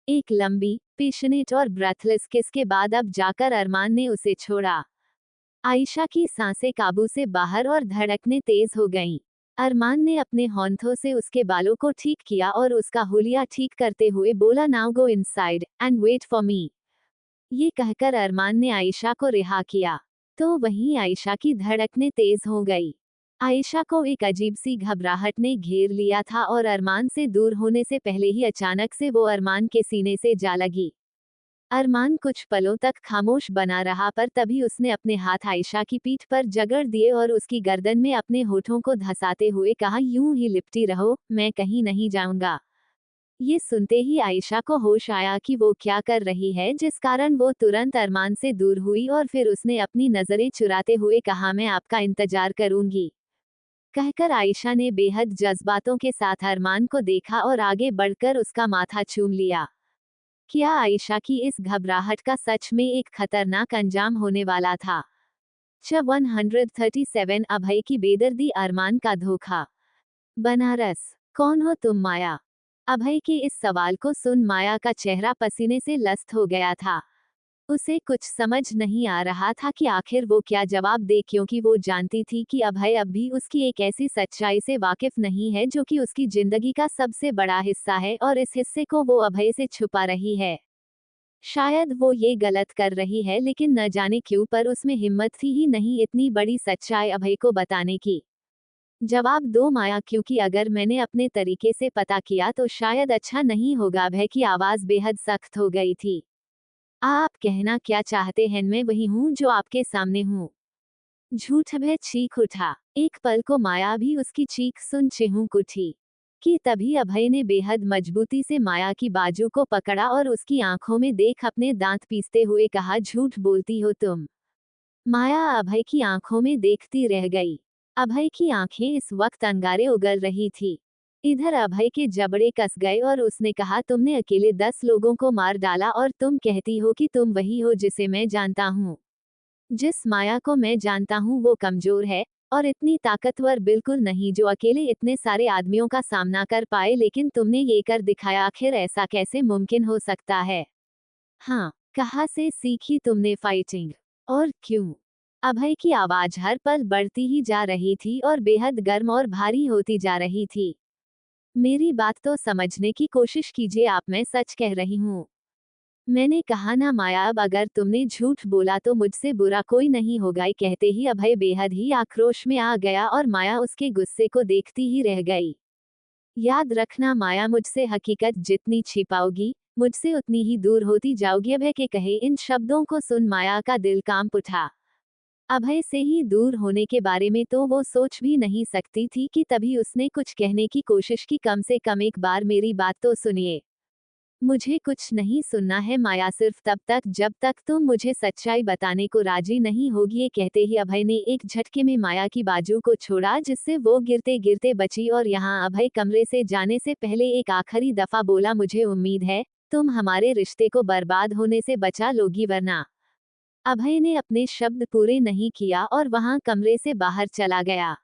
Speaker 1: एक लंबी, पैशनेट और ब्रेथलेस किस के बाद अब जाकर अरमान ने उसे छोड़ा। आयशा की सांसें काबू से बाहर और धड़कनें तेज हो गईं। अरमान ने अपने हाथों से उसके बालों को ठीक किया और उसका हुलिया ठीक करते हुए बोला, now go inside and wait for me. ये कहकर अरमान ने आयशा को रिहा किया। तो वहीं आयशा की धड़कनें तेज हो गई। आयशा को एक अजीब सी घबराहट ने घेर लिया था और अरमान से दूर होने से पहले ही अचानक से वो अरमान के सीने से जा लगी। अरमान कुछ पलों तक खामोश बना रहा, पर तभी उसने अपने हाथ आयशा की पीठ पर जगड़ दिए और उसकी गर्दन में अपने होठों को धंसाते हुए कहा, यूं ही लिपटी रहो, मैं कहीं नहीं जाऊंगा। ये सुनते ही आयशा को होश आया कि वो क्या कर रही है, जिस कारण वो तुरंत अरमान से दूर हुई और फिर उसने अपनी नजरें चुराते हुए कहा, मैं आपका इंतजार करूंगी। कहकर आयशा ने बेहद जज्बातों के साथ अरमान को देखा और आगे बढ़कर उसका माथा चूम लिया। क्या आयशा की इस घबराहट का सच में एक खतरनाक अंजाम होने वाला था? 137 अभय की बेदर्दी, अरमान का धोखा। बनारस, कौन हो तुम माया? अभय के इस सवाल को सुन माया का चेहरा पसीने से लस्त हो गया था। उसे कुछ समझ नहीं आ रहा था कि आखिर वो क्या जवाब दे, क्योंकि वो जानती थी कि अभय अब भी उसकी एक ऐसी सच्चाई से वाकिफ नहीं है जो कि उसकी जिंदगी का सबसे बड़ा हिस्सा है और इस हिस्से को वो अभय से छुपा रही है। शायद वो ये गलत कर रही है, लेकिन न जाने क्यों पर उसमें हिम्मत थी ही नहीं इतनी बड़ी सच्चाई अभय को बताने की। जवाब दो माया, क्योंकि अगर मैंने अपने तरीके से पता किया तो शायद अच्छा नहीं होगा। अभय की आवाज बेहद सख्त हो गई थी। आप कहना क्या चाहते हैं? मैं वही हूँ जो आपके सामने हूँ। झूठ। अभय चीख उठा। एक पल को माया भी उसकी चीख सुन चिहुक उठी कि तभी अभय ने बेहद मजबूती से माया की बाजू को पकड़ा और उसकी आंखों में देख अपने दांत पीसते हुए कहा, झूठ बोलती हो तुम। माया अभय की आंखों में देखती रह गई। अभय की आंखें इस वक्त अंगारे उगल रही थी। इधर अभय के जबड़े कस गए और उसने कहा, तुमने अकेले 10 लोगों को मार डाला और तुम कहती हो कि तुम वही हो जिसे मैं जानता हूँ। जिस माया को मैं जानता हूँ वो कमजोर है और इतनी ताकतवर बिल्कुल नहीं जो अकेले इतने सारे आदमियों का सामना कर पाए, लेकिन तुमने ये कर दिखाया। आखिर ऐसा कैसे मुमकिन हो सकता है? हाँ, कहाँ से सीखी तुमने फाइटिंग? और क्यों? अभय की आवाज हर पल बढ़ती ही जा रही थी और बेहद गर्म और भारी होती जा रही थी। मेरी बात तो समझने की कोशिश कीजिए आप, मैं सच कह रही हूँ। मैंने कहा ना माया, अब अगर तुमने झूठ बोला तो मुझसे बुरा कोई नहीं होगा। ये कहते ही अभय बेहद ही आक्रोश में आ गया और माया उसके गुस्से को देखती ही रह गई। याद रखना माया, मुझसे हकीकत जितनी छिपाओगी मुझसे उतनी ही दूर होती जाओगी। अभय के कहे इन शब्दों को सुन माया का दिल कांप उठा। अभय से ही दूर होने के बारे में तो वो सोच भी नहीं सकती थी कि तभी उसने कुछ कहने की कोशिश की, कम से कम एक बार मेरी बात तो सुनिए। मुझे कुछ नहीं सुनना है माया, सिर्फ तब तक जब तक तुम मुझे सच्चाई बताने को राजी नहीं होगी। ये कहते ही अभय ने एक झटके में माया की बाजू को छोड़ा, जिससे वो गिरते गिरते बची और यहाँ अभय कमरे से जाने से पहले एक आखिरी दफा बोला, मुझे उम्मीद है तुम हमारे रिश्ते को बर्बाद होने से बचा लोगी, वरना। अभय ने अपने शब्द पूरे नहीं किया और वहां कमरे से बाहर चला गया।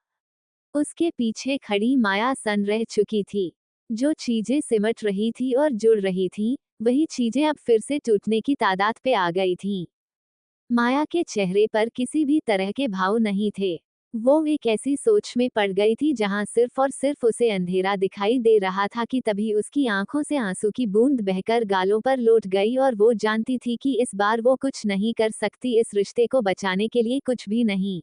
Speaker 1: उसके पीछे खड़ी माया सन्न रह चुकी थी। जो चीजें सिमट रही थी और जुड़ रही थी, वही चीजें अब फिर से टूटने की तादाद पे आ गई थीं। माया के चेहरे पर किसी भी तरह के भाव नहीं थे। वो एक ऐसी सोच में पड़ गई थी जहां सिर्फ और सिर्फ उसे अंधेरा दिखाई दे रहा था कि तभी उसकी आंखों से आंसू की बूंद बहकर गालों पर लौट गई और वो जानती थी कि इस बार वो कुछ नहीं कर सकती, इस रिश्ते को बचाने के लिए कुछ भी नहीं।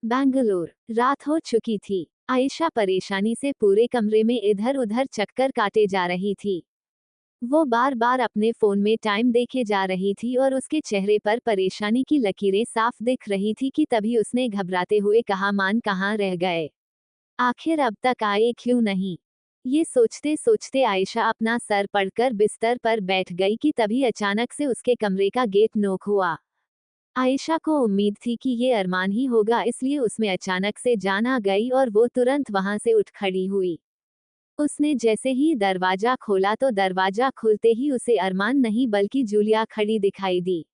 Speaker 1: बेंगलुरु, रात हो चुकी थी। आयशा परेशानी से पूरे कमरे में इधर उधर चक्कर काटे जा रही थी। वो बार बार अपने फोन में टाइम देखे जा रही थी और उसके चेहरे पर परेशानी की लकीरें साफ दिख रही थी कि तभी उसने घबराते हुए कहा, मान कहाँ रह गए? आखिर अब तक आए क्यों नहीं? ये सोचते सोचते आयशा अपना सर पड़कर बिस्तर पर बैठ गई कि तभी अचानक से उसके कमरे का गेट नॉक हुआ। आयशा को उम्मीद थी कि ये अरमान ही होगा, इसलिए उसमें अचानक से जान आ गई और वो तुरंत वहां से उठ खड़ी हुई। उसने जैसे ही दरवाजा खोला तो दरवाजा खुलते ही उसे अरमान नहीं बल्कि जूलिया खड़ी दिखाई दी।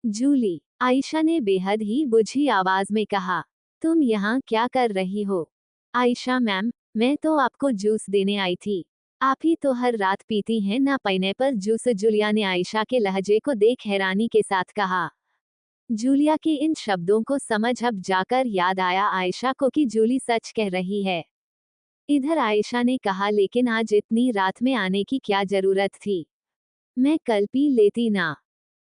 Speaker 1: जूली, आयशा ने बेहद ही बुझी आवाज में कहा, तुम यहाँ क्या कर रही हो? आयशा मैम, मैं तो आपको जूस देने आई थी। आप ही तो हर रात पीती हैं ना पाइनएप्पल जूस। जूलिया ने आयशा के लहजे को देख हैरानी के साथ कहा। जूलिया के इन शब्दों को समझ अब जाकर याद आया आयशा को कि जूली सच कह रही है। इधर आयशा ने कहा, लेकिन आज इतनी रात में आने की क्या जरूरत थी? मैं कल पी लेती ना।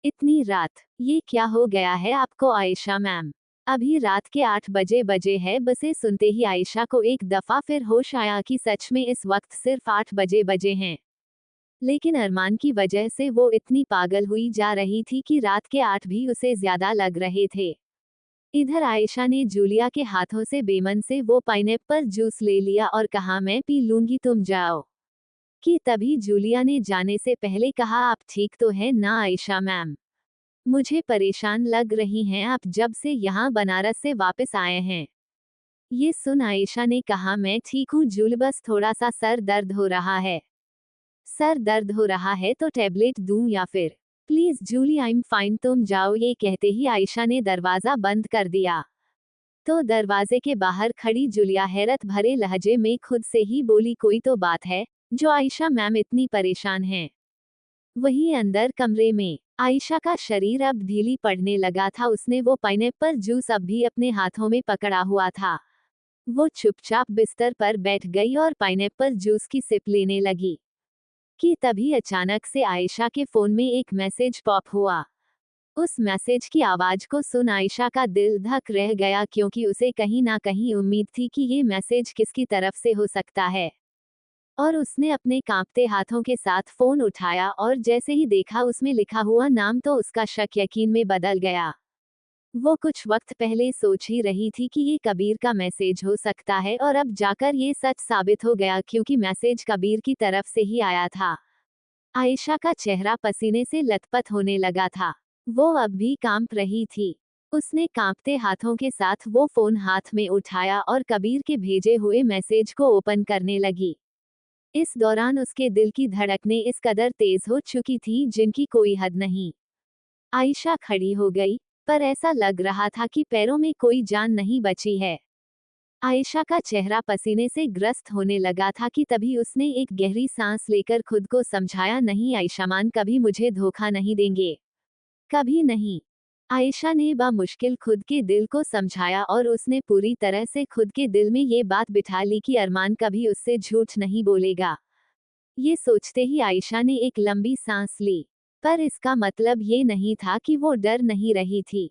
Speaker 1: इतनी रात, ये क्या हो गया है आपको आयशा मैम? अभी रात के 8 बजे है। बसे सुनते ही आयशा को एक दफा फिर होश आया कि सच में इस वक्त सिर्फ 8 बजे हैं। लेकिन अरमान की वजह से वो इतनी पागल हुई जा रही थी कि रात के 8 भी उसे ज्यादा लग रहे थे। इधर आयशा ने जूलिया के हाथों से बेमन से वो पाइनएप्पल जूस ले लिया और कहा, मैं पी लूंगी, तुम जाओ। कि तभी जूलिया ने जाने से पहले कहा, आप ठीक तो है ना आयशा मैम? मुझे परेशान लग रही हैं आप जब से यहाँ बनारस से वापस आए हैं। ये सुन आयशा ने कहा, मैं ठीक हूँ जूल, बस थोड़ा सा सर दर्द हो रहा है। सर दर्द हो रहा है तो टैबलेट दूं या फिर? Please Julie, I am fine, तुम जाओ। ये कहते ही आयशा ने दरवाजा बंद कर दिया। तो दरवाजे के बाहर खड़ी जूलिया हैरत भरे लहजे में खुद से ही बोली, कोई तो बात है जो आयशा मैम इतनी परेशान हैं। वहीं अंदर कमरे में आयशा का शरीर अब ढीली पड़ने लगा था। उसने वो पाइनएप्पल जूस अब भी अपने हाथों में पकड़ा हुआ था। वो चुपचाप बिस्तर पर बैठ गई और पाइनएप्पल जूस की सिप लेने लगी कि तभी अचानक से आयशा के फोन में एक मैसेज पॉप हुआ। उस मैसेज की आवाज को सुन आयशा का दिल धक रह गया, क्योंकि उसे कहीं ना कहीं उम्मीद थी कि ये मैसेज किसकी तरफ से हो सकता है। और उसने अपने कांपते हाथों के साथ फोन उठाया और जैसे ही देखा उसमें लिखा हुआ नाम तो उसका शक यकीन में बदल गया। वो कुछ वक्त पहले सोच ही रही थी कि ये कबीर का मैसेज हो सकता है और अब जाकर ये सच साबित हो गया, क्योंकि मैसेज कबीर की तरफ से ही आया था। आयशा का चेहरा पसीने से लथपथ होने लगा था। वो अब भी कांप रही थी। उसने कांपते हाथों के साथ वो फोन हाथ में उठाया और कबीर के भेजे हुए मैसेज को ओपन करने लगी। इस दौरान उसके दिल की धड़कनें इस कदर तेज हो चुकी थी जिनकी कोई हद नहीं। आयशा खड़ी हो गई, पर ऐसा लग रहा था कि पैरों में कोई जान नहीं बची है। आयशा का चेहरा पसीने से ग्रस्त होने लगा था कि तभी उसने एक गहरी सांस लेकर खुद को समझाया, नहीं आयशामान, कभी मुझे धोखा नहीं देंगे, कभी नहीं। आयशा ने बामुश्किल खुद के दिल को समझाया और उसने पूरी तरह से खुद के दिल में ये बात बिठा ली कि अरमान कभी उससे झूठ नहीं बोलेगा। ये सोचते ही आयशा ने एक लंबी सांस ली, पर इसका मतलब ये नहीं था कि वो डर नहीं रही थी।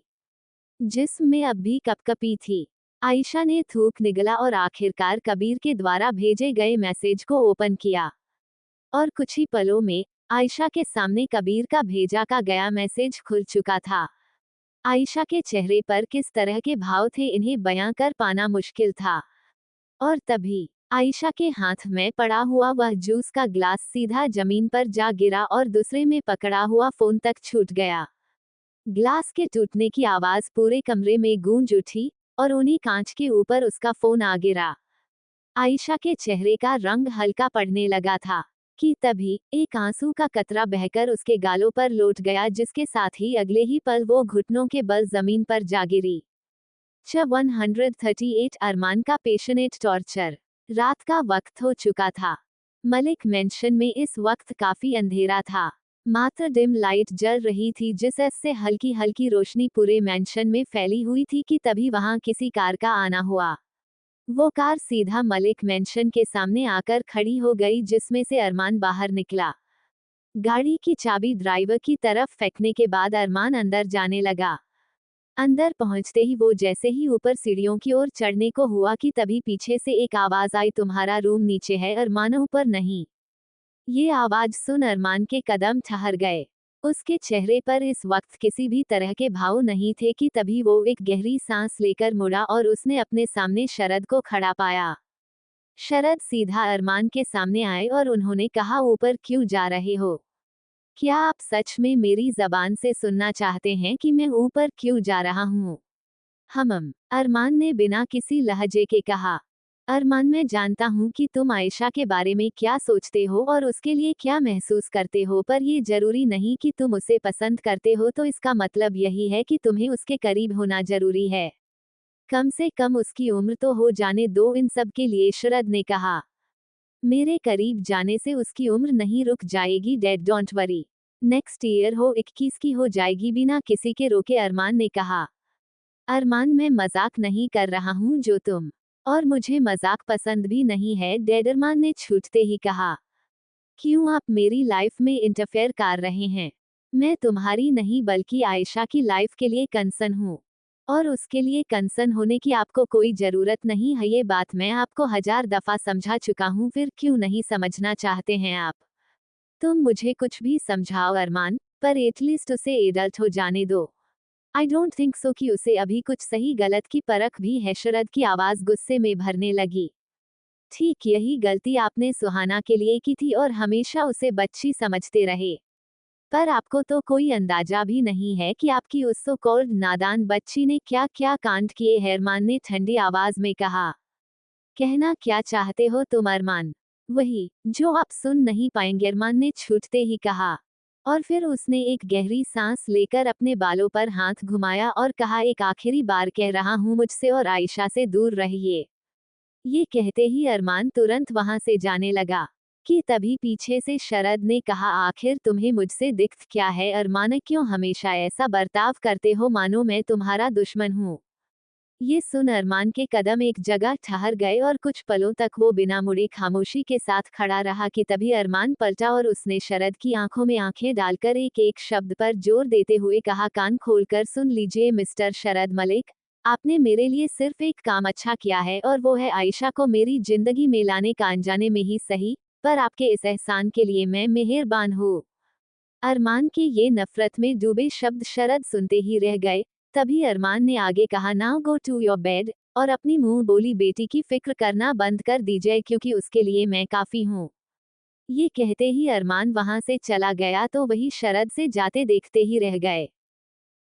Speaker 1: जिस्म में अब भी कपकपी थी। आयशा ने थूक निगला और आखिरकार कबीर के द्वारा भेजे गए मैसेज को ओपन किया। और कुछ ही पलों में आयशा के सामने कबीर का भेजा का गया मैसेज खुल चुका था। आयशा के चेहरे पर किस तरह के भाव थे इन्हें बयां कर पाना मुश्किल था। और तभी आयशा के हाथ में पड़ा हुआ वह जूस का ग्लास सीधा जमीन पर जा गिरा और दूसरे में पकड़ा हुआ फोन तक छूट गया। ग्लास के टूटने की आवाज पूरे कमरे में गूंज उठी और उन्हीं कांच के ऊपर उसका फोन आ गिरा। आयशा के चेहरे का रंग हल्का पड़ने लगा था कि तभी एक आंसू का कतरा बहकर उसके गालों पर लौट गया, जिसके साथ ही अगले ही पल वो घुटनों के बल जमीन पर जा गिरी। 138 अरमान का पेशनेट टॉर्चर। रात का वक्त हो चुका था। मलिक मेंशन में इस वक्त काफी अंधेरा था। मात्र डिम लाइट जल रही थी, जिससे हल्की हल्की रोशनी पूरे मेंशन में फैली हुई थी कि तभी वहां किसी कार का आना हुआ। वो कार सीधा मलिक मेंशन के सामने आकर खड़ी हो गई, जिसमें से अरमान बाहर निकला। गाड़ी की चाबी ड्राइवर की तरफ फेंकने के बाद अरमान अंदर जाने लगा। अंदर पहुंचते ही वो जैसे ही ऊपर सीढ़ियों की ओर चढ़ने को हुआ कि तभी पीछे से एक आवाज आई, तुम्हारा रूम नीचे है अरमान, ऊपर नहीं। ये आवाज सुन अरमान के कदम ठहर गए। उसके चेहरे पर इस वक्त किसी भी तरह के भाव नहीं थे कि तभी वो एक गहरी सांस लेकर मुड़ा और उसने अपने सामने शरद को खड़ा पाया। शरद सीधा अरमान के सामने आए और उन्होंने कहा, ऊपर क्यों जा रहे हो? क्या आप सच में मेरी जबान से सुनना चाहते हैं कि मैं ऊपर क्यों जा रहा हूँ? अरमान ने बिना किसी लहजे के कहा। अरमान, मैं जानता हूँ कि तुम आयशा के बारे में क्या सोचते हो और उसके लिए क्या महसूस करते हो, पर ये जरूरी नहीं कि तुम उसे पसंद करते हो तो इसका मतलब यही है कि तुम्हें उसके करीब होना जरूरी है। कम से कम उसकी उम्र तो हो जाने दो इन सब के लिए, शरद ने कहा। मेरे करीब जाने से उसकी उम्र नहीं रुक जाएगी dad, don't worry. Next year हो 21 की हो जाएगी, बिना किसी के रोके अरमान ने कहा। अरमान, मैं मजाक नहीं कर रहा हूँ जो तुम, और मुझे मजाक पसंद भी नहीं है डैड, अरमान ने छूटते ही कहा। क्यों आप मेरी लाइफ में इंटरफेयर कर रहे हैं? मैं तुम्हारी नहीं बल्कि आयशा की लाइफ के लिए कंसर्न हूँ, और उसके लिए कंसर्न होने की आपको कोई जरूरत नहीं है। ये बात मैं आपको 1000 दफा समझा चुका हूँ, फिर क्यों नहीं समझना चाहते हैं आप? तुम मुझे कुछ भी समझाओ अरमान, पर एटलीस्ट उसे एडल्ट हो जाने दो। आई डोंट थिंक सो कि उसे अभी कुछ सही गलत की परख भी है, शरद की आवाज गुस्से में भरने लगी। ठीक यही गलती आपने सुहाना के लिए की थी और हमेशा उसे बच्ची समझते रहे। पर आपको तो कोई अंदाजा भी नहीं है कि आपकी उस सो कॉल्ड नादान बच्ची ने क्या क्या कांड किए हैं, अरमान ने ठंडी आवाज में कहा। कहना क्या चाहते हो तुम अरमान? वही जो आप सुन नहीं पाएंगे, अरमान ने छूटते ही कहा। और फिर उसने एक गहरी सांस लेकर अपने बालों पर हाथ घुमाया और कहा, एक आखिरी बार कह रहा हूँ, मुझसे और आयशा से दूर रहिए। ये कहते ही अरमान तुरंत वहां से जाने लगा। कि तभी पीछे से शरद ने कहा, आखिर तुम्हें मुझसे दिक्कत क्या है अरमान? क्यों हमेशा ऐसा बर्ताव करते हो मानो मैं तुम्हारा दुश्मन हूँ? ये सुन अरमान के कदम एक जगह ठहर गए और कुछ पलों तक वो बिना मुड़े खामोशी के साथ खड़ा रहा। कि तभी अरमान पलटा और उसने शरद की आंखों में आंखें डालकर एक एक शब्द पर जोर देते हुए कहा, कान खोलकर सुन लीजिए मिस्टर शरद मलिक, आपने मेरे लिए सिर्फ एक काम अच्छा किया है और वो है आयशा को मेरी जिंदगी में लाने का, अनजाने में ही सही, पर आपके इस एहसान के लिए मैं मेहरबान हूँ। अरमान के ये नफरत में डूबे शब्द शरद सुनते ही रह गए। तभी अरमान ने आगे कहा, now go to your bed, और अपनी मुंह बोली बेटी की फिक्र करना बंद कर दीजिए क्योंकि उसके लिए मैं काफी हूँ। ये कहते ही अरमान वहां से चला गया तो वही शरद से जाते देखते ही रह गए।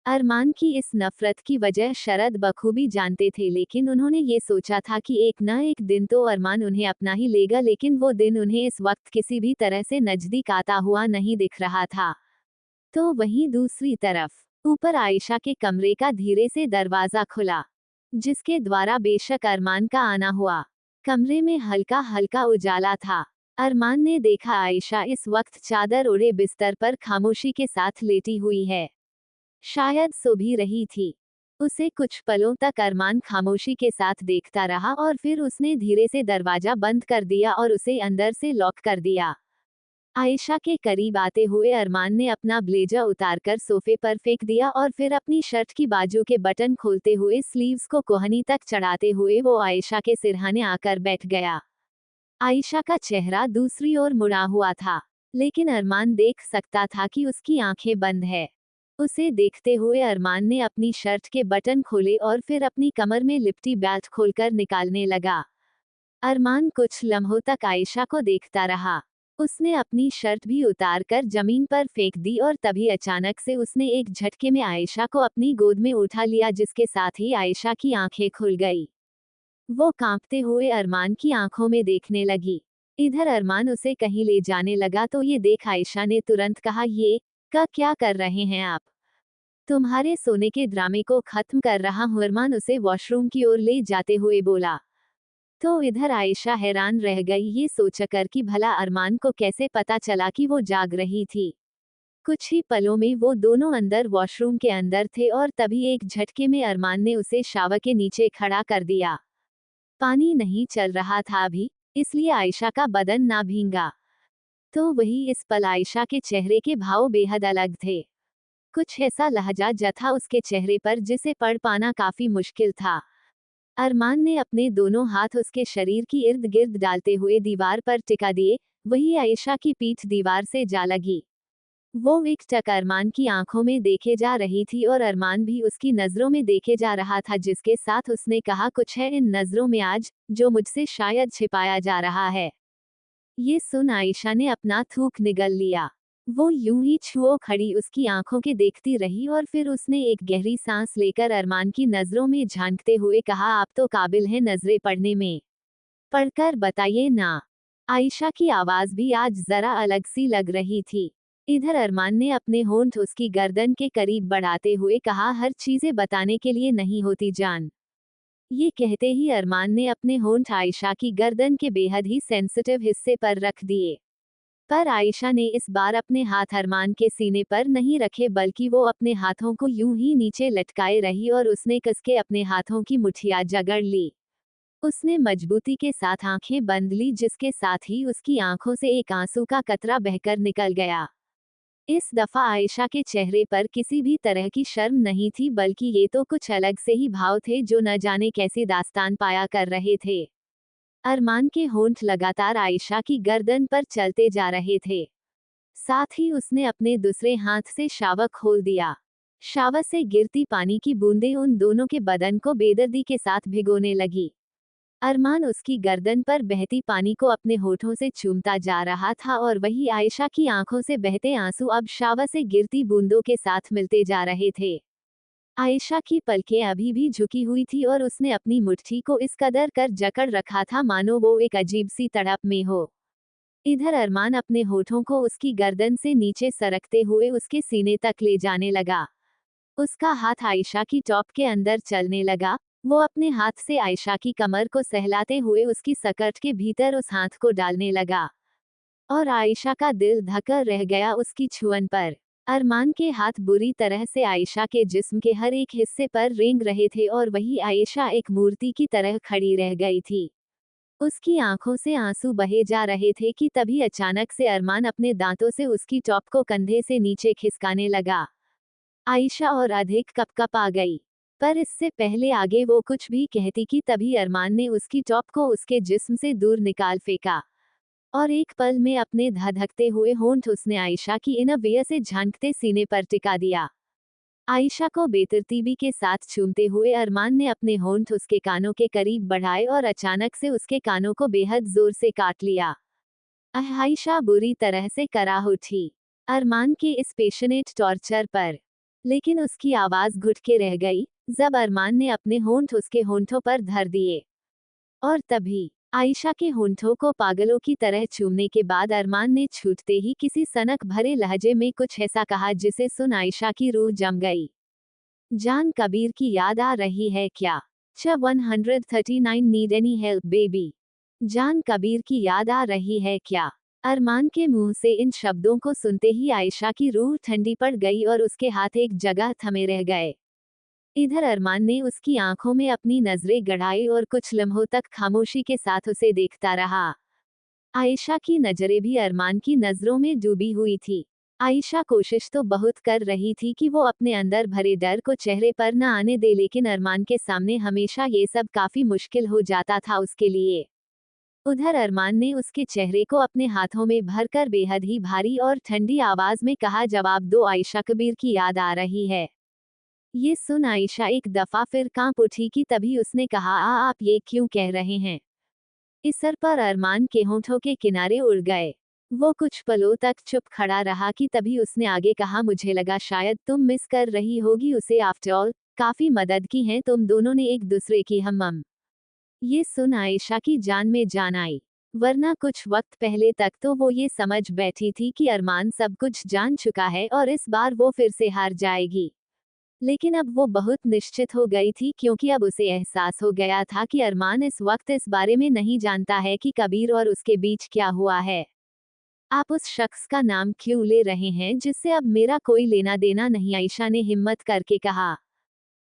Speaker 1: अरमान की इस नफरत की वजह शरद बखूबी जानते थे, लेकिन उन्होंने ये सोचा था कि एक न एक दिन तो अरमान उन्हें अपना ही लेगा, लेकिन वो दिन उन्हें इस वक्त किसी भी तरह से नजदीक आता हुआ नहीं दिख रहा था। तो वहीं दूसरी तरफ ऊपर आयशा के कमरे का धीरे से दरवाजा खुला, जिसके द्वारा बेशक अरमान का आना हुआ। कमरे में हल्का हल्का उजाला था। अरमान ने देखा आयशा इस वक्त चादर ओढ़े बिस्तर पर खामोशी के साथ लेटी हुई है। शायद सो भी रही थी। उसे कुछ पलों तक अरमान खामोशी के साथ देखता रहा और फिर उसने धीरे से दरवाजा बंद कर दिया और उसे अंदर से लॉक कर दिया। आयशा के करीब आते हुए अरमान ने अपना ब्लेजर उतारकर सोफे पर फेंक दिया और फिर अपनी शर्ट की बाजू के बटन खोलते हुए स्लीव्स को कोहनी तक चढ़ाते हुए वो आयशा के सिरहाने आकर बैठ गया। आयशा का चेहरा दूसरी ओर मुड़ा हुआ था, लेकिन अरमान देख सकता था कि उसकी आंखें बंद है। उसे देखते हुए अरमान ने अपनी शर्ट के बटन खोले और फिर अपनी कमर में लिपटी बेल्ट खोलकर निकालने लगा। अरमान कुछ लम्हों तक आयशा को देखता रहा। उसने अपनी शर्ट भी उतारकर जमीन पर फेंक दी और तभी अचानक से उसने एक झटके में आयशा को अपनी गोद में उठा लिया, जिसके साथ ही आयशा की आंखें खुल गई। वो कांपते हुए अरमान की आंखों में देखने लगी। इधर अरमान उसे कहीं ले जाने लगा तो ये देख आयशा ने तुरंत कहा, ये क्या कर रहे हैं आप? तुम्हारे सोने के ड्रामे को खत्म कर रहा हूं, अरमान उसे वॉशरूम की ओर ले जाते हुए बोला। तो इधर आयशा हैरान रह गई, ये सोचकर कि भला अरमान को कैसे पता चला कि वो जाग रही थी। कुछ ही पलों में वो दोनों अंदर वॉशरूम के अंदर थे और तभी एक झटके में अरमान ने उसे शावर के नीचे खड़ा कर दिया। पानी नहीं चल रहा था अभी, इसलिए आयशा का बदन ना भींगा। तो वही इस पल आयशा के चेहरे के भाव बेहद अलग थे। कुछ ऐसा लहजा जथा उसके चेहरे पर जिसे पढ़ पाना काफी मुश्किल था। अरमान ने अपने दोनों हाथ उसके शरीर की इर्द गिर्द डालते हुए दीवार पर टिका दिए। वही आयशा की पीठ दीवार से जा लगी। वो एकटक अरमान की आंखों में देखे जा रही थी और अरमान भी उसकी नजरों में देखे जा रहा था, जिसके साथ उसने कहा, कुछ है इन नजरों में आज जो मुझसे शायद छिपाया जा रहा है। ये सुन आयशा ने अपना थूक निगल लिया। वो यूं ही छुओ खड़ी उसकी आंखों के देखती रही और फिर उसने एक गहरी सांस लेकर अरमान की नजरों में झांकते हुए कहा, आप तो काबिल हैं नजरें पड़ने में। पढ़कर बताइए ना। आयशा की आवाज भी आज जरा अलग सी लग रही थी। इधर अरमान ने अपने होंठ उसकी गर्दन के करीब बढ़ाते हुए कहा, हर चीजें बताने के लिए नहीं होती जान। ये कहते ही अरमान ने अपने होंठ आयशा की गर्दन के बेहद ही सेंसिटिव हिस्से पर रख दिए। पर आयशा ने इस बार अपने हाथ अरमान के सीने पर नहीं रखे, बल्कि वो अपने हाथों को यूं ही नीचे लटकाए रही और उसने कस के अपने हाथों की मुठ्ठियां जकड़ ली। उसने मजबूती के साथ आंखें बंद ली, जिसके साथ ही उसकी आंखों से एक आंसू का कतरा बहकर निकल गया। इस दफा आयशा के चेहरे पर किसी भी तरह की शर्म नहीं थी, बल्कि ये तो कुछ अलग से ही भाव थे जो न जाने कैसी दास्तान पाया कर रहे थे। अरमान के होंठ लगातार आयशा की गर्दन पर चलते जा रहे थे। साथ ही उसने अपने दूसरे हाथ से शावर खोल दिया। शावर से गिरती पानी की बूंदें उन दोनों के बदन को बेदर्दी के साथ भिगोने लगी। अरमान उसकी गर्दन पर बहती पानी को अपने होठों से चूमता जा रहा था और वही आयशा की आंखों से बहते आंसू अब शावर से गिरती बूंदों के साथ मिलते जा रहे थे। आयशा की पलकें अभी भी झुकी हुई थी और उसने अपनी मुट्ठी को इस कदर कर जकड़ रखा था मानो वो एक अजीब सी तड़प में हो। इधर अरमान अपने होठों को उसकी गर्दन से नीचे सरकते हुए उसके सीने तक ले जाने लगा। उसका हाथ आयशा की टॉप के अंदर चलने लगा। वो अपने हाथ से आयशा की कमर को सहलाते हुए उसकी सकर्ट के भीतर उस हाथ को डालने लगा और आयशा का दिल धक्का रह गया उसकी छुअन पर। अरमान के हाथ बुरी तरह से आयशा के जिस्म के हर एक हिस्से पर रेंग रहे थे और वही आयशा एक मूर्ति की तरह खड़ी रह गई थी। उसकी आंखों से आंसू बहे जा रहे थे कि तभी अचानक से अरमान अपने दांतों से उसकी टॉप को कंधे से नीचे खिसकाने लगा। आयशा और अधिक कपकप आ गई, पर इससे पहले आगे वो कुछ भी कहती कि तभी अरमान ने उसकी टॉप को उसके जिस्म से दूर निकाल फेंका और एक पल में अपने धधकते हुए होंठ उसने आयशा की इनरवियर से झांकते सीने पर टिका दिया। आयशा को बेतरतीबी के साथ चूमते हुए अरमान ने अपने होंठ उसके कानों के करीब बढ़ाए और अचानक से उसके कानों को बेहद जोर से काट लिया। आयशा बुरी तरह से कराह उठी अरमान के इस पेशनेट टॉर्चर पर, लेकिन उसकी आवाज घुट के रह गई जब अरमान ने अपने होंठ उसके होंठों पर धर दिए। और तभी आयशा के होंठों को पागलों की तरह चूमने के बाद अरमान ने छूटते ही किसी सनक भरे लहजे में कुछ ऐसा कहा जिसे सुन आयशा की रूह जम गई। जान कबीर की याद आ रही है क्या? च 139 नीड एनी हेल्प बेबी। जान कबीर की याद आ रही है क्या? अरमान के मुंह से इन शब्दों को सुनते ही आयशा की रूह ठंडी पड़ गई और उसके हाथ एक जगह थमे रह गए। इधर अरमान ने उसकी आंखों में अपनी नजरें गड़ाई और कुछ लम्हों तक खामोशी के साथ उसे देखता रहा। आयशा की नजरें भी अरमान की नजरों में डूबी हुई थी। आयशा कोशिश तो बहुत कर रही थी कि वो अपने अंदर भरे डर को चेहरे पर न आने दे, लेकिन अरमान के सामने हमेशा ये सब काफी मुश्किल हो जाता था उसके लिए। उधर अरमान ने उसके चेहरे को अपने हाथों में भरकर बेहद ही भारी और ठंडी आवाज में कहा, जवाब दो, आयशा कबीर की याद आ रही है। ये सुन आयशा एक दफा फिर कांप उठी कि तभी उसने कहा, आप ये क्यों कह रहे हैं? इस सर पर अरमान के होंठों के किनारे उड़ गए। वो कुछ पलों तक चुप खड़ा रहा कि तभी उसने आगे कहा, मुझे लगा शायद तुम मिस कर रही होगी उसे, आफ्टर ऑल काफी मदद की है तुम दोनों ने एक दूसरे की हम। ये सुन आयशा की जान में जान आई, वरना कुछ वक्त पहले तक तो वो ये समझ बैठी थी कि अरमान सब कुछ जान चुका है और इस बार वो फिर से हार जाएगी। लेकिन अब वो बहुत निश्चित हो गई थी, क्योंकि अब उसे एहसास हो गया था कि अरमान इस वक्त इस बारे में नहीं जानता है कि कबीर और उसके बीच क्या हुआ है। आप उस शख्स का नाम क्यों ले रहे हैं जिससे अब मेरा कोई लेना देना नहीं? आयशा ने हिम्मत करके कहा।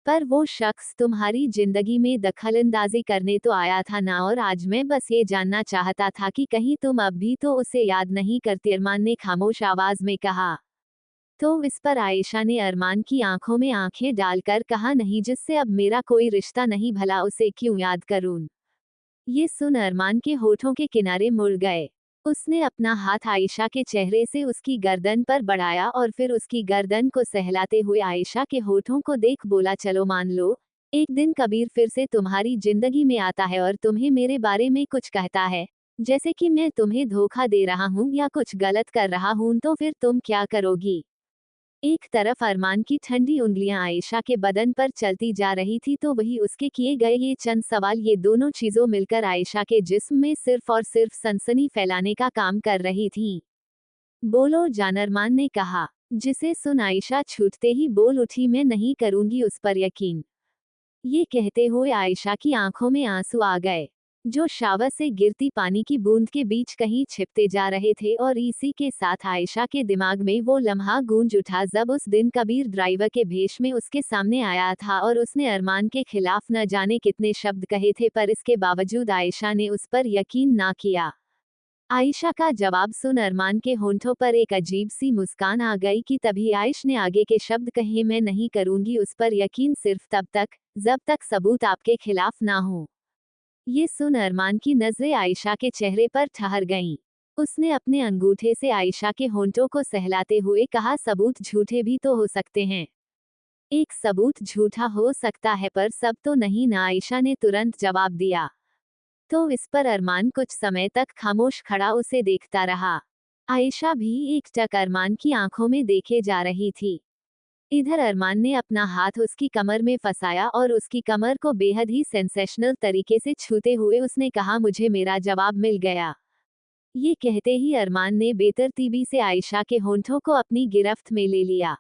Speaker 1: पर वो शख्स तुम्हारी जिंदगी में दखलंदाजी करने तो आया था ना, और आज मैं बस ये जानना चाहता था कि कहीं तुम अब भी तो उसे याद नहीं करती? अरमान ने खामोश आवाज में कहा। तो इस पर आयशा ने अरमान की आंखों में आंखें डालकर कहा, नहीं, जिससे अब मेरा कोई रिश्ता नहीं, भला उसे क्यों याद करूं? ये सुन अरमान के होठों के किनारे मुड़ गए। उसने अपना हाथ आयशा के चेहरे से उसकी गर्दन पर बढ़ाया और फिर उसकी गर्दन को सहलाते हुए आयशा के होठों को देख बोला, चलो मान लो एक दिन कबीर फिर से तुम्हारी जिंदगी में आता है और तुम्हें मेरे बारे में कुछ कहता है, जैसे कि मैं तुम्हें धोखा दे रहा हूँ या कुछ गलत कर रहा हूँ, तो फिर तुम क्या करोगी? एक तरफ अरमान की ठंडी उंगलियां आयशा के बदन पर चलती जा रही थी तो वही उसके किए गए ये चंद सवाल, ये दोनों चीजों मिलकर आयशा के जिस्म में सिर्फ और सिर्फ सनसनी फैलाने का काम कर रही थी। बोलो जान, अरमान ने कहा, जिसे सुन आयशा छूटते ही बोल उठी, मैं नहीं करूंगी उस पर यकीन। ये कहते हुए आयशा की आंखों में आंसू आ गए, जो शावर से गिरती पानी की बूंद के बीच कहीं छिपते जा रहे थे, और इसी के साथ आयशा के दिमाग में वो लम्हा गूंज उठा जब उस दिन कबीर ड्राइवर के भेष में उसके सामने आया था और उसने अरमान के खिलाफ न जाने कितने शब्द कहे थे, पर इसके बावजूद आयशा ने उस पर यकीन ना किया। आयशा का जवाब सुन अरमान के होंठों पर एक अजीब सी मुस्कान आ गई कि तभी आयश ने आगे के शब्द कहे, मैं नहीं करूंगी उस पर यकीन सिर्फ तब तक जब तक सबूत आपके खिलाफ ना हो। ये सुन अरमान की नजरें आयशा के चेहरे पर ठहर गईं। उसने अपने अंगूठे से आयशा के होंठों को सहलाते हुए कहा, सबूत झूठे भी तो हो सकते हैं। एक सबूत झूठा हो सकता है पर सब तो नहीं ना, आयशा ने तुरंत जवाब दिया। तो इस पर अरमान कुछ समय तक खामोश खड़ा उसे देखता रहा। आयशा भी एकटक अरमान की आंखों में देखे जा रही थी। इधर अरमान ने अपना हाथ उसकी कमर में फंसाया और उसकी कमर को बेहद ही सेंसेशनल तरीके से छूते हुए उसने कहा, मुझे मेरा जवाब मिल गया। ये कहते ही अरमान ने बेतरतीबी से आयशा के होंठों को अपनी गिरफ्त में ले लिया।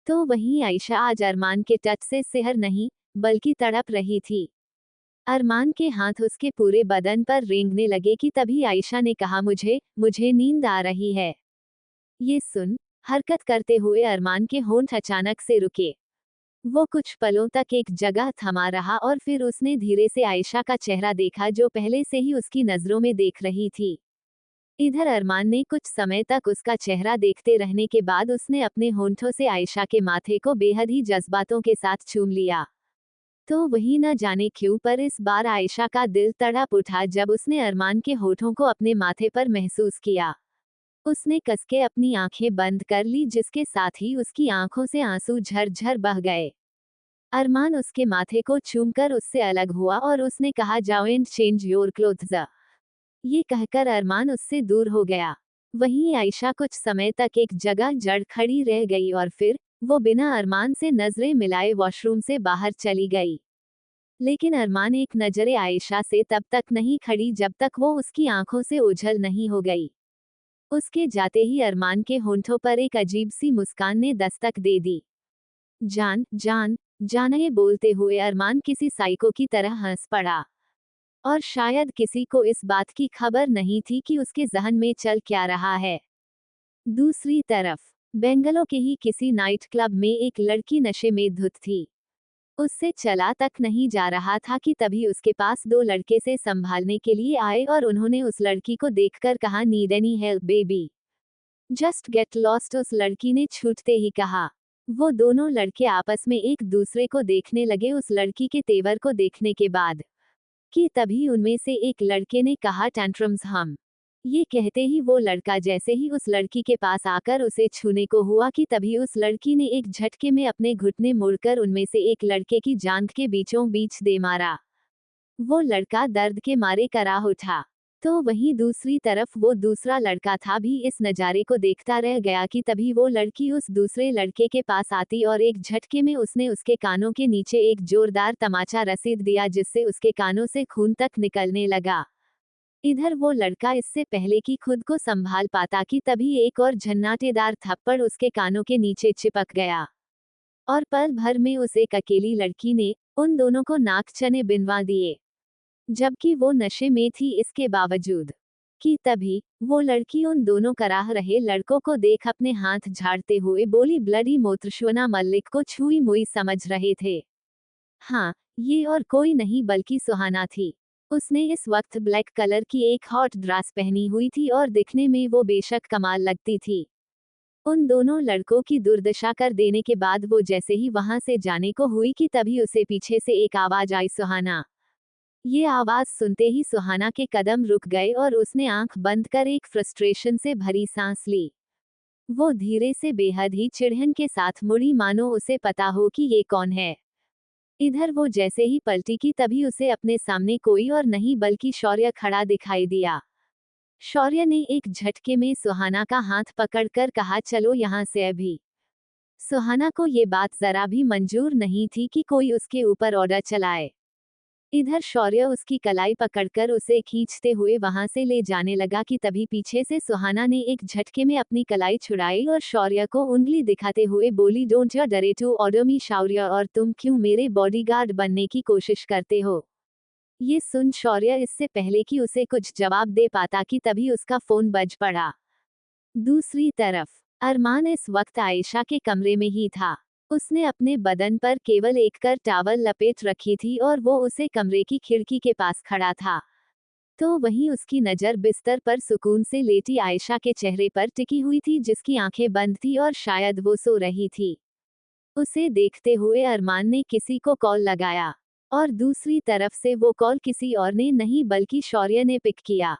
Speaker 1: तो वहीं आयशा आज अरमान के टच से सिहर नहीं बल्कि तड़प रही थी। अरमान के हाथ उसके पूरे बदन पर रेंगने लगे कि तभी आयशा ने कहा, मुझे नींद आ रही है। ये सुन हरकत करते हुए अरमान के होंठ अचानक से रुके। वो कुछ पलों तक एक जगह थमा रहा और फिर उसने धीरे से आयशा का चेहरा देखा जो पहले से ही उसकी नजरों में देख रही थी। इधर अरमान ने कुछ समय तक उसका चेहरा देखते रहने के बाद उसने अपने होंठों से आयशा के माथे को बेहद ही जज्बातों के साथ चूम लिया। तो वही न जाने क्यों पर इस बार आयशा का दिल तड़प उठा जब उसने अरमान के होठों को अपने माथे पर महसूस किया। उसने कसके अपनी आंखें बंद कर ली जिसके साथ ही उसकी आंखों से आंसू झरझर बह गए। अरमान उसके माथे को चूमकर उससे अलग हुआ और उसने कहा, जाओ एंड चेंज योर क्लोथ्स। ये कहकर अरमान उससे दूर हो गया। वहीं आयशा कुछ समय तक एक जगह जड़ खड़ी रह गई और फिर वो बिना अरमान से नजरें मिलाए वॉशरूम से बाहर चली गई। लेकिन अरमान एक नजरे आयशा से तब तक नहीं खड़ी जब तक वो उसकी आंखों से ओझल नहीं हो गई। उसके जाते ही अरमान के होंठों पर एक अजीब सी मुस्कान ने दस्तक दे दी। जान जान जान, ये बोलते हुए अरमान किसी साइको की तरह हंस पड़ा। और शायद किसी को इस बात की खबर नहीं थी कि उसके जहन में चल क्या रहा है। दूसरी तरफ बेंगलों के ही किसी नाइट क्लब में एक लड़की नशे में धुत थी। उससे चला तक नहीं जा रहा था कि तभी उसके पास दो लड़के से संभालने के लिए आए और उन्होंने उस लड़की को देखकर कहा, need any help baby, just get lost. उस लड़की ने छूटते ही कहा। वो दोनों लड़के आपस में एक दूसरे को देखने लगे उस लड़की के तेवर को देखने के बाद कि तभी उनमें से एक लड़के ने कहा, टेंट्रम्स हम। ये कहते ही वो लड़का जैसे ही उस लड़की के पास आकर उसे छूने को हुआ कि तभी उस लड़की ने एक झटके में अपने घुटने मोड़कर उनमें से एक लड़के की जांघ के बीचों बीच दे मारा। वो लड़का दर्द के मारे कराह उठा। तो वहीं दूसरी तरफ वो दूसरा लड़का था भी इस नज़ारे को देखता रह गया कि तभी वो लड़की उस दूसरे लड़के के पास आती और एक झटके में उसने उसके कानों के नीचे एक जोरदार तमाचा रसीद दिया जिससे उसके कानों से खून तक निकलने लगा। इधर वो लड़का इससे पहले कि खुद को संभाल पाता कि तभी एक और झन्नाटेदार थप्पड़ उसके कानों के नीचे चिपक गया। और पल भर में उस एक अकेली लड़की ने उन दोनों को नाक चने बिनवा दिए, जबकि वो नशे में थी इसके बावजूद। कि तभी वो लड़की उन दोनों कराह रहे लड़कों को देख अपने हाथ झाड़ते हुए बोली, ब्लडी मोत्रश्वना मल्लिक को छुई मुई समझ रहे थे। हाँ, ये और कोई नहीं बल्कि सुहाना थी। उसने इस वक्त ब्लैक कलर की एक हॉट ड्रेस पहनी हुई थी और दिखने में वो बेशक कमाल लगती थी। उन दोनों लड़कों की दुर्दशा कर देने के बाद वो जैसे ही वहां से जाने को हुई कि तभी उसे पीछे से एक आवाज आई, सुहाना। ये आवाज सुनते ही सुहाना के कदम रुक गए और उसने आंख बंद कर एक फ्रस्ट्रेशन से भरी सांस ली। वो धीरे से बेहद ही चिढ़न के साथ मुड़ी मानो उसे पता हो कि ये कौन है। इधर वो जैसे ही पलटी की तभी उसे अपने सामने कोई और नहीं बल्कि शौर्य खड़ा दिखाई दिया। शौर्य ने एक झटके में सुहाना का हाथ पकड़कर कहा, चलो यहाँ से अभी। सुहाना को ये बात जरा भी मंजूर नहीं थी कि कोई उसके ऊपर ऑर्डर चलाए। इधर शौर्य उसकी कलाई पकड़कर उसे खींचते हुए वहां से ले जाने लगा कि तभी पीछे से सुहाना ने एक झटके में अपनी कलाई छुड़ाई और शौर्य को उंगली दिखाते हुए बोली, don't you dare to order मी शौर्य, और तुम क्यों मेरे बॉडीगार्ड बनने की कोशिश करते हो। ये सुन शौर्य इससे पहले कि उसे कुछ जवाब दे पाता कि तभी उसका फोन बज पड़ा। दूसरी तरफ अरमान इस वक्त आयशा के कमरे में ही था। उसने अपने बदन पर केवल एक कर टावल लपेट रखी थी और वो उसे कमरे की खिड़की के पास खड़ा था। तो वहीं उसकी नज़र बिस्तर पर सुकून से लेटी आयशा के चेहरे पर टिकी हुई थी, जिसकी आंखें बंद थी और शायद वो सो रही थी। उसे देखते हुए अरमान ने किसी को कॉल लगाया और दूसरी तरफ से वो कॉल किसी और ने नहीं बल्कि शौर्य ने पिक किया।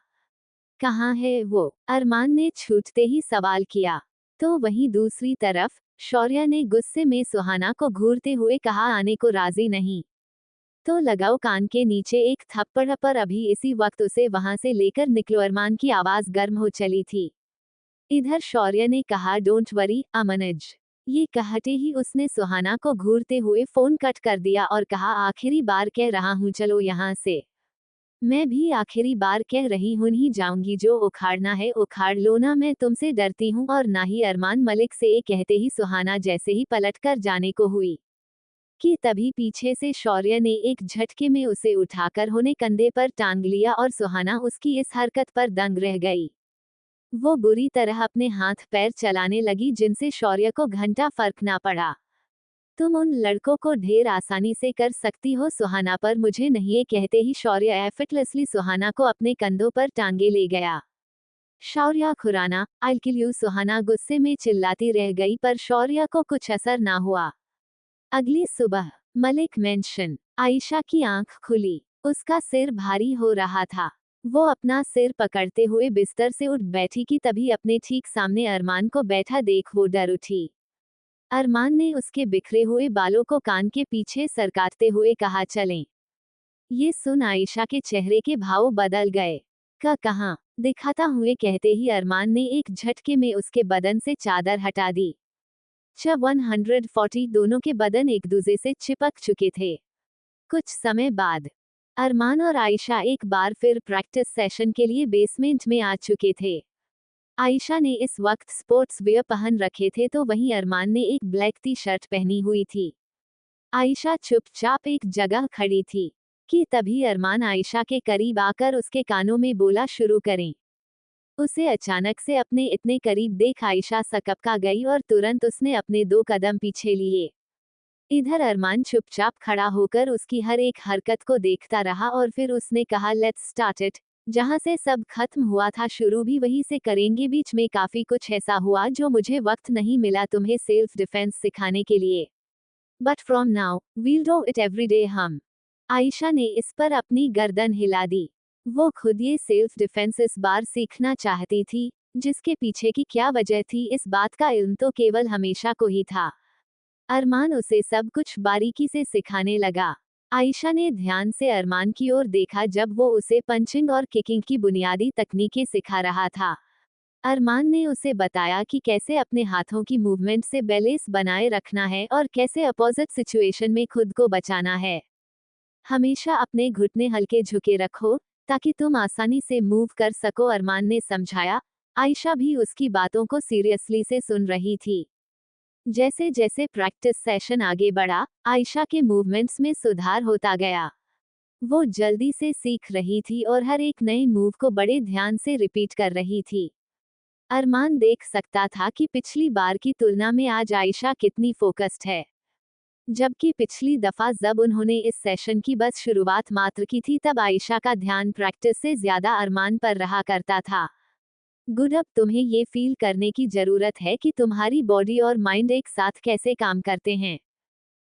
Speaker 1: कहाँ है वो? अरमान ने छूटते ही सवाल किया। तो वहीं दूसरी तरफ शौर्य ने गुस्से में सुहाना को घूरते हुए कहा, आने को राजी नहीं तो लगाओ कान के नीचे एक थप्पड़, पर अभी इसी वक्त उसे वहां से लेकर निकलो। अरमान की आवाज गर्म हो चली थी। इधर शौर्य ने कहा, डोंट वरी अमनज। ये कहते ही उसने सुहाना को घूरते हुए फोन कट कर दिया और कहा, आखिरी बार कह रहा हूँ चलो यहाँ से। मैं भी आखिरी बार कह रही हूँ, नहीं जाऊंगी, जो उखाड़ना है उखाड़ लो ना, मैं तुमसे डरती हूँ और ना ही अरमान मलिक से। ये कहते ही सुहाना जैसे ही पलट कर जाने को हुई कि तभी पीछे से शौर्य ने एक झटके में उसे उठाकर होने कंधे पर टांग लिया और सुहाना उसकी इस हरकत पर दंग रह गई। वो बुरी तरह अपने हाथ पैर चलाने लगी जिनसे शौर्य को घंटा फर्क ना पड़ा। तुम उन लड़कों को ढेर आसानी से कर सकती हो सुहाना, पर मुझे नहीं। ये कहते ही शौर्य एफर्टलेसली सुहाना को अपने कंधों पर टांगे ले गया। शौर्य खुराना, आई किल यू, सुहाना गुस्से में चिल्लाती रह गई, पर शौर्य को कुछ असर ना हुआ। अगली सुबह मलिक मेंशन। आयशा की आंख खुली। उसका सिर भारी हो रहा था। वो अपना सिर पकड़ते हुए बिस्तर से उठ बैठी कि तभी अपने ठीक सामने अरमान को बैठा देख वो डर उठी। अरमान ने उसके बिखरे हुए बालों को कान के पीछे सरकाते हुए कहा, चलें। ये सुन आयशा के चेहरे के भाव बदल गए। कहाँ दिखाता हुए कहते ही अरमान ने एक झटके में उसके बदन से चादर हटा दी। 140 दोनों के बदन एक दूसरे से चिपक चुके थे। कुछ समय बाद अरमान और आयशा एक बार फिर प्रैक्टिस सेशन के लिए बेसमेंट में आ चुके थे। आयशा ने इस वक्त स्पोर्ट्स वेयर पहन रखे थे, तो वहीं अरमान ने एक ब्लैक टी शर्ट पहनी हुई थी। आयशा चुपचाप एक जगह खड़ी थी कि तभी अरमान आयशा के करीब आकर उसके कानों में बोला, शुरू करें। उसे अचानक से अपने इतने करीब देख आयशा सकपका गई और तुरंत उसने अपने 2 कदम पीछे लिए। इधर अरमान चुपचाप खड़ा होकर उसकी हर एक हरकत को देखता रहा और फिर उसने कहा, लेट्स स्टार्ट इट। जहां से सब खत्म हुआ था शुरू भी वहीं से करेंगे। बीच में काफी कुछ ऐसा हुआ जो मुझे वक्त नहीं मिला तुम्हें सेल्फ डिफेंस सिखाने के लिए, but from now we'll do it every day. हम आयशा ने इस पर अपनी गर्दन हिला दी। वो खुद ये सेल्फ डिफेंस इस बार सीखना चाहती थी। जिसके पीछे की क्या वजह थी इस बात का इल्म तो केवल हमेशा को ही था। अरमान उसे सब कुछ बारीकी से सिखाने लगा। आयशा ने ध्यान से अरमान की ओर देखा जब वो उसे पंचिंग और किकिंग की बुनियादी तकनीकें सिखा रहा था। अरमान ने उसे बताया कि कैसे अपने हाथों की मूवमेंट से बैलेंस बनाए रखना है और कैसे अपोजिट सिचुएशन में खुद को बचाना है। हमेशा अपने घुटने हल्के झुके रखो ताकि तुम आसानी से मूव कर सको, अरमान ने समझाया। आयशा भी उसकी बातों को सीरियसली से सुन रही थी। जैसे जैसे प्रैक्टिस सेशन आगे बढ़ा, आयशा के मूवमेंट्स में सुधार होता गया। वो जल्दी से सीख रही थी और हर एक नए मूव को बड़े ध्यान से रिपीट कर रही थी। अरमान देख सकता था कि पिछली बार की तुलना में आज आयशा कितनी फोकस्ड है। जबकि पिछली दफा जब उन्होंने इस सेशन की बस शुरुआत मात्र की थी तब आयशा का ध्यान प्रैक्टिस से ज्यादा अरमान पर रहा करता था। गुड, अब तुम्हें ये फील करने की जरूरत है कि तुम्हारी बॉडी और माइंड एक साथ कैसे काम करते हैं।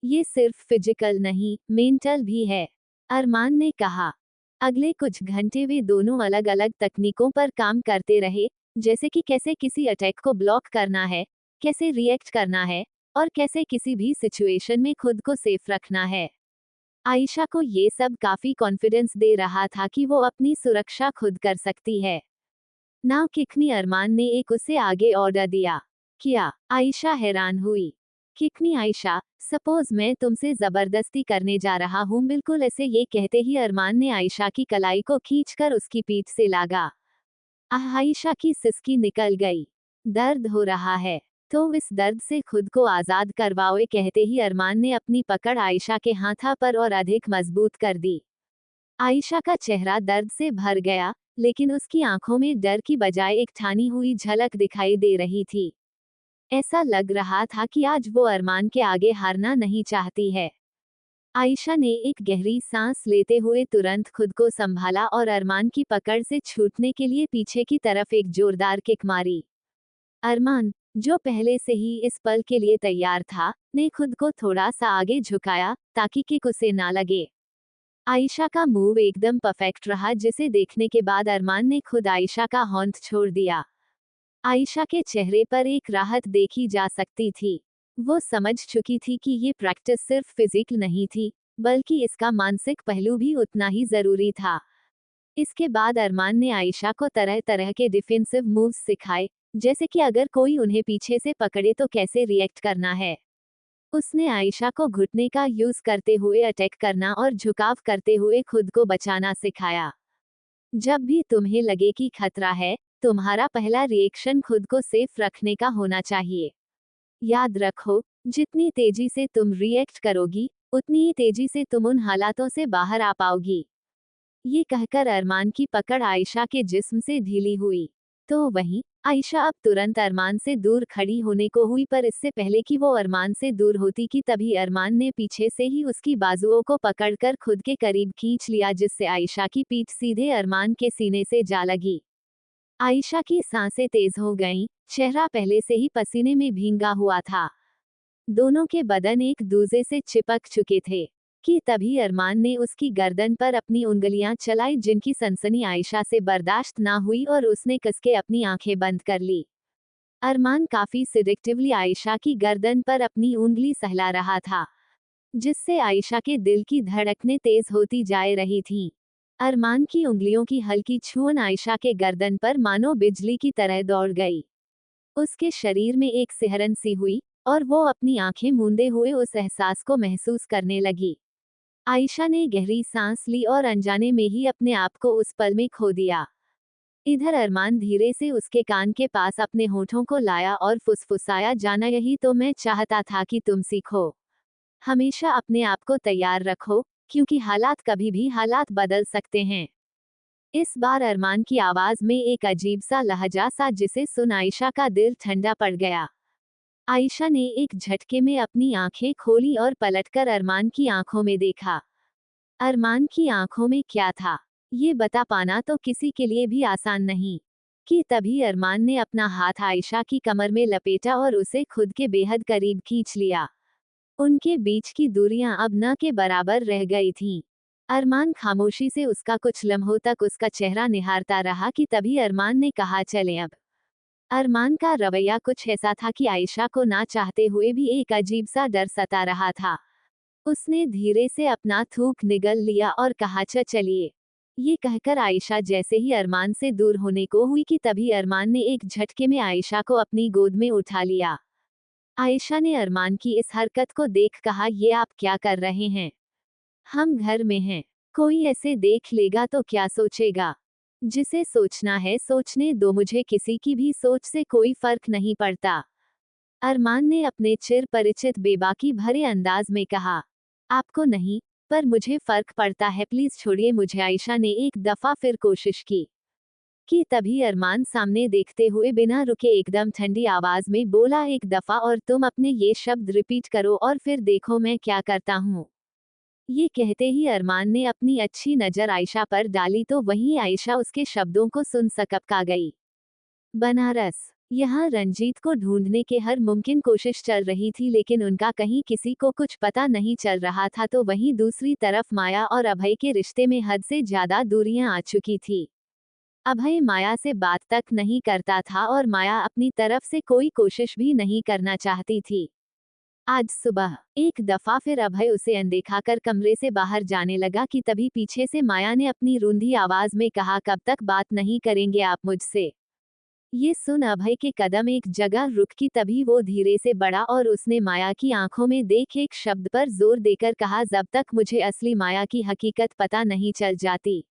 Speaker 1: ये सिर्फ फिजिकल नहीं, मेंटल भी है, अरमान ने कहा। अगले कुछ घंटे वे दोनों अलग अलग तकनीकों पर काम करते रहे, जैसे कि कैसे किसी अटैक को ब्लॉक करना है, कैसे रिएक्ट करना है और कैसे किसी भी सिचुएशन में खुद को सेफ रखना है। आयशा को ये सब काफी कॉन्फिडेंस दे रहा था कि वो अपनी सुरक्षा खुद कर सकती है। नाउ किक मी, अरमान ने एक उसे आगे ऑर्डर दिया। क्या? आयशा हैरान हुई। किकनी आयशा, सपोज मैं तुमसे जबरदस्ती करने जा रहा हूँ। बिल्कुल ऐसे ये कहते ही अरमान ने आयशा की कलाई को खींचकर उसकी पीठ से लागा। आयशा की सिसकी निकल गई। दर्द हो रहा है तो इस दर्द से खुद को आजाद करवाओ, कहते ही अरमान ने अपनी पकड़ आयशा के हाथा पर और अधिक मजबूत कर दी। आयशा का चेहरा दर्द से भर गया, लेकिन उसकी आंखों में डर की बजाय एक ठानी हुई झलक दिखाई दे रही थी। ऐसा लग रहा था कि आज वो अरमान के आगे हारना नहीं चाहती है। आयशा ने एक गहरी सांस लेते हुए तुरंत खुद को संभाला और अरमान की पकड़ से छूटने के लिए पीछे की तरफ एक जोरदार किक मारी। अरमान, जो पहले से ही इस पल के लिए तैयार था, ने खुद को थोड़ा सा आगे झुकाया ताकि किक उसे ना लगे। आयशा का मूव एकदम परफेक्ट रहा, जिसे देखने के बाद अरमान ने खुद आयशा का हौंद छोड़ दिया। आयशा के चेहरे पर एक राहत देखी जा सकती थी। वो समझ चुकी थी कि ये प्रैक्टिस सिर्फ फिजिकल नहीं थी, बल्कि इसका मानसिक पहलू भी उतना ही जरूरी था। इसके बाद अरमान ने आयशा को तरह तरह के डिफेंसिव मूव्स सिखाए, जैसे कि अगर कोई उन्हें पीछे से पकड़े तो कैसे रिएक्ट करना है। उसने आयशा को घुटने का यूज करते हुए अटैक करना और झुकाव करते हुए खुद को बचाना सिखाया। जब भी तुम्हें लगे कि खतरा है, तुम्हारा पहला रिएक्शन खुद को सेफ रखने का होना चाहिए। याद रखो, जितनी तेजी से तुम रिएक्ट करोगी, उतनी ही तेजी से तुम उन हालातों से बाहर आ पाओगी। ये कहकर अरमान की पकड़ आयशा के जिस्म से ढीली हुई। तो वहीं आयशा अब तुरंत अरमान से दूर खड़ी होने को हुई, पर इससे पहले कि वो अरमान से दूर होती कि तभी अरमान ने पीछे से ही उसकी बाजुओं को पकड़कर खुद के करीब खींच लिया, जिससे आयशा की पीठ सीधे अरमान के सीने से जा लगी। आयशा की सांसें तेज हो गईं, चेहरा पहले से ही पसीने में भींगा हुआ था। दोनों के बदन एक दूसरे से चिपक चुके थे कि तभी अरमान ने उसकी गर्दन पर अपनी उंगलियां चलाई, जिनकी सनसनी आयशा से बर्दाश्त ना हुई और उसने कसके अपनी आंखें बंद कर ली। अरमान काफी सिलेक्टिवली आयशा की गर्दन पर अपनी उंगली सहला रहा था, जिससे आयशा के दिल की धड़कनें तेज होती जा रही थीं। अरमान की उंगलियों की हल्की छुअन आयशा के गर्दन पर मानो बिजली की तरह दौड़ गई। उसके शरीर में एक सिहरन सी हुई और वो अपनी आंखें मूंदे हुए उस एहसास को महसूस करने लगी। आयशा ने गहरी सांस ली और अनजाने में ही अपने आप को उस पल में खो दिया। इधर अरमान धीरे से उसके कान के पास अपने होठों को लाया और फुसफुसाया, जाना यही तो मैं चाहता था कि तुम सीखो। हमेशा अपने आप को तैयार रखो, क्योंकि हालात बदल सकते हैं। इस बार अरमान की आवाज में एक अजीब सा लहजा सा, जिसे सुन आयशा का दिल ठंडा पड़ गया। आयशा ने एक झटके में अपनी आंखें खोली और पलटकर अरमान की आंखों में देखा। अरमान की आंखों में क्या था, ये बता पाना तो किसी के लिए भी आसान नहीं कि तभी अरमान ने अपना हाथ आयशा की कमर में लपेटा और उसे खुद के बेहद करीब खींच लिया। उनके बीच की दूरियां अब न के बराबर रह गई थीं। अरमान खामोशी से उसका कुछ लम्हों तक उसका चेहरा निहारता रहा कि तभी अरमान ने कहा, चलें अब। अरमान का रवैया कुछ ऐसा था कि आयशा को ना चाहते हुए भी एक अजीब सा डर सता रहा था। उसने धीरे से अपना थूक निगल लिया और कहा, चलिए। ये कहकर आयशा जैसे ही अरमान से दूर होने को हुई कि तभी अरमान ने एक झटके में आयशा को अपनी गोद में उठा लिया। आयशा ने अरमान की इस हरकत को देख कहा, ये आप क्या कर रहे हैं? हम घर में हैं, कोई ऐसे देख लेगा तो क्या सोचेगा? जिसे सोचना है सोचने दो, मुझे किसी की भी सोच से कोई फर्क नहीं पड़ता। अरमान ने अपने चिर परिचित बेबाकी भरे अंदाज में कहा। आपको नहीं, पर मुझे फर्क पड़ता है, प्लीज छोड़िए मुझे। आयशा ने एक दफा फिर कोशिश की कि तभी अरमान सामने देखते हुए बिना रुके एकदम ठंडी आवाज में बोला, एक दफा और तुम अपने ये शब्द रिपीट करो और फिर देखो मैं क्या करता हूँ। ये कहते ही अरमान ने अपनी अच्छी नजर आयशा पर डाली तो वहीं आयशा उसके शब्दों को सुन सकपका गई। बनारस। यहाँ रंजीत को ढूंढने के हर मुमकिन कोशिश चल रही थी, लेकिन उनका कहीं किसी को कुछ पता नहीं चल रहा था। तो वहीं दूसरी तरफ माया और अभय के रिश्ते में हद से ज्यादा दूरियां आ चुकी थी। अभय माया से बात तक नहीं करता था और माया अपनी तरफ से कोई कोशिश भी नहीं करना चाहती थी। आज सुबह एक दफा फिर अभय उसे अनदेखा कर कमरे से बाहर जाने लगा कि तभी पीछे से माया ने अपनी रूंधी आवाज में कहा, कब तक बात नहीं करेंगे आप मुझसे? ये सुन अभय के कदम एक जगह रुकी, तभी वो धीरे से बढ़ा और उसने माया की आंखों में देख एक शब्द पर जोर देकर कहा, जब तक मुझे असली माया की हकीकत पता नहीं चल जाती।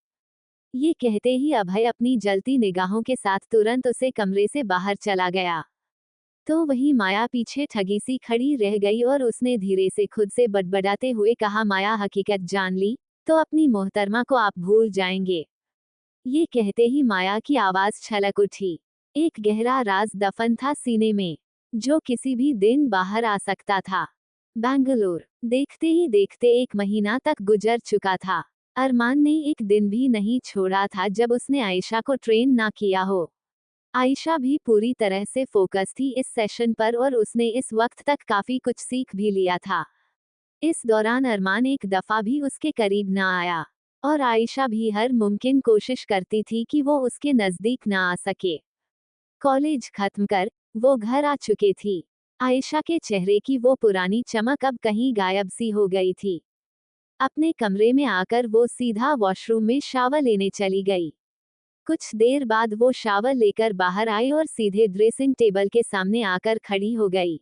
Speaker 1: ये कहते ही अभय अपनी जलती निगाहों के साथ तुरंत उसे कमरे से बाहर चला गया। तो वही माया पीछे ठगी सी खड़ी रह गई और उसने धीरे से खुद से बड़बड़ाते हुए कहा, माया हकीकत जान ली तो अपनी मोहतरमा को आप भूल जाएंगे। ये कहते ही माया की आवाज छलक उठी। एक गहरा राज दफन था सीने में, जो किसी भी दिन बाहर आ सकता था। बेंगलुरु। देखते ही देखते 1 महीना तक गुजर चुका था। अरमान ने एक दिन भी नहीं छोड़ा था जब उसने आयशा को ट्रेन ना किया हो। आयशा भी पूरी तरह से फोकस थी इस सेशन पर और उसने इस वक्त तक काफी कुछ सीख भी लिया था। इस दौरान अरमान एक दफा भी उसके करीब ना आया और आयशा भी हर मुमकिन कोशिश करती थी कि वो उसके नजदीक ना आ सके। कॉलेज खत्म कर वो घर आ चुकी थी। आयशा के चेहरे की वो पुरानी चमक अब कहीं गायब सी हो गई थी। अपने कमरे में आकर वो सीधा वॉशरूम में शावर लेने चली गई। कुछ देर बाद वो शावर लेकर बाहर आई और सीधे ड्रेसिंग टेबल के सामने आकर खड़ी हो गई।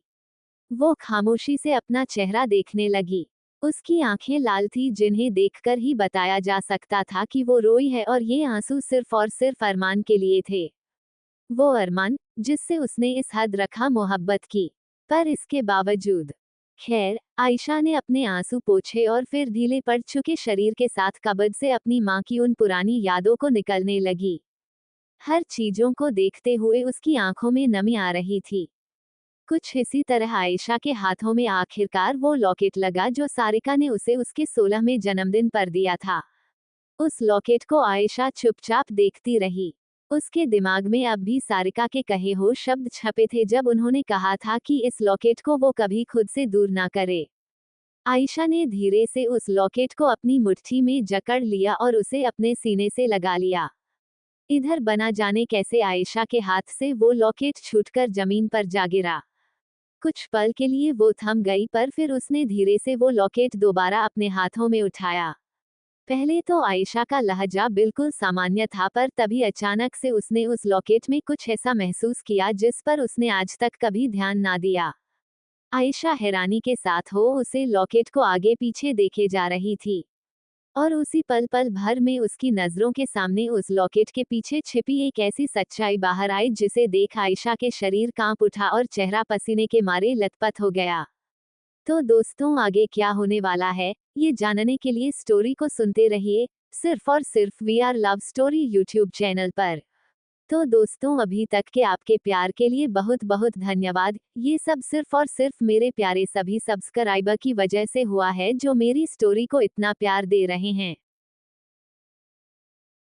Speaker 1: वो खामोशी से अपना चेहरा देखने लगी। उसकी आंखें लाल थी, जिन्हें देखकर ही बताया जा सकता था कि वो रोई है और ये आंसू सिर्फ और सिर्फ अरमान के लिए थे। वो अरमान जिससे उसने इस हद रखा मोहब्बत की। पर इसके बावजूद खैर, आयशा ने अपने आंसू पोंछे और फिर ढीले पड़ चुके शरीर के साथ कब्र से अपनी मां की उन पुरानी यादों को निकलने लगी। हर चीजों को देखते हुए उसकी आंखों में नमी आ रही थी। कुछ इसी तरह आयशा के हाथों में आखिरकार वो लॉकेट लगा जो सारिका ने उसे उसके 16वें जन्मदिन पर दिया था। उस लॉकेट को आयशा चुपचाप देखती रही। उसके दिमाग में अब भी सारिका के कहे हो शब्द छपे थे जब उन्होंने कहा था कि इस लॉकेट को वो कभी खुद से दूर ना करे। आयशा ने धीरे से उस लॉकेट को अपनी मुट्ठी में जकड़ लिया और उसे अपने सीने से लगा लिया। इधर बना जाने कैसे आयशा के हाथ से वो लॉकेट छूटकर जमीन पर जा गिरा। कुछ पल के लिए वो थम गई, पर फिर उसने धीरे से वो लॉकेट दोबारा अपने हाथों में उठाया। पहले तो आयशा का लहजा बिल्कुल सामान्य था, पर तभी अचानक से उसने उस लॉकेट में कुछ ऐसा महसूस किया जिस पर उसने आज तक कभी ध्यान ना दिया। आयशा हैरानी के साथ हो उसे लॉकेट को आगे पीछे देखे जा रही थी और उसी पल भर में उसकी नजरों के सामने उस लॉकेट के पीछे छिपी एक ऐसी सच्चाई बाहर आई जिसे देख आयशा के शरीर कांप उठा और चेहरा पसीने के मारे लथपथ हो गया। तो दोस्तों, आगे क्या होने वाला है ये जानने के लिए स्टोरी को सुनते रहिए सिर्फ और सिर्फ we are love story YouTube channel पर। तो दोस्तों, अभी तक के आपके प्यार के लिए बहुत बहुत धन्यवाद। ये सब सिर्फ और सिर्फ मेरे प्यारे सभी सब्सक्राइबर की वजह से हुआ है जो मेरी स्टोरी को इतना प्यार दे रहे हैं।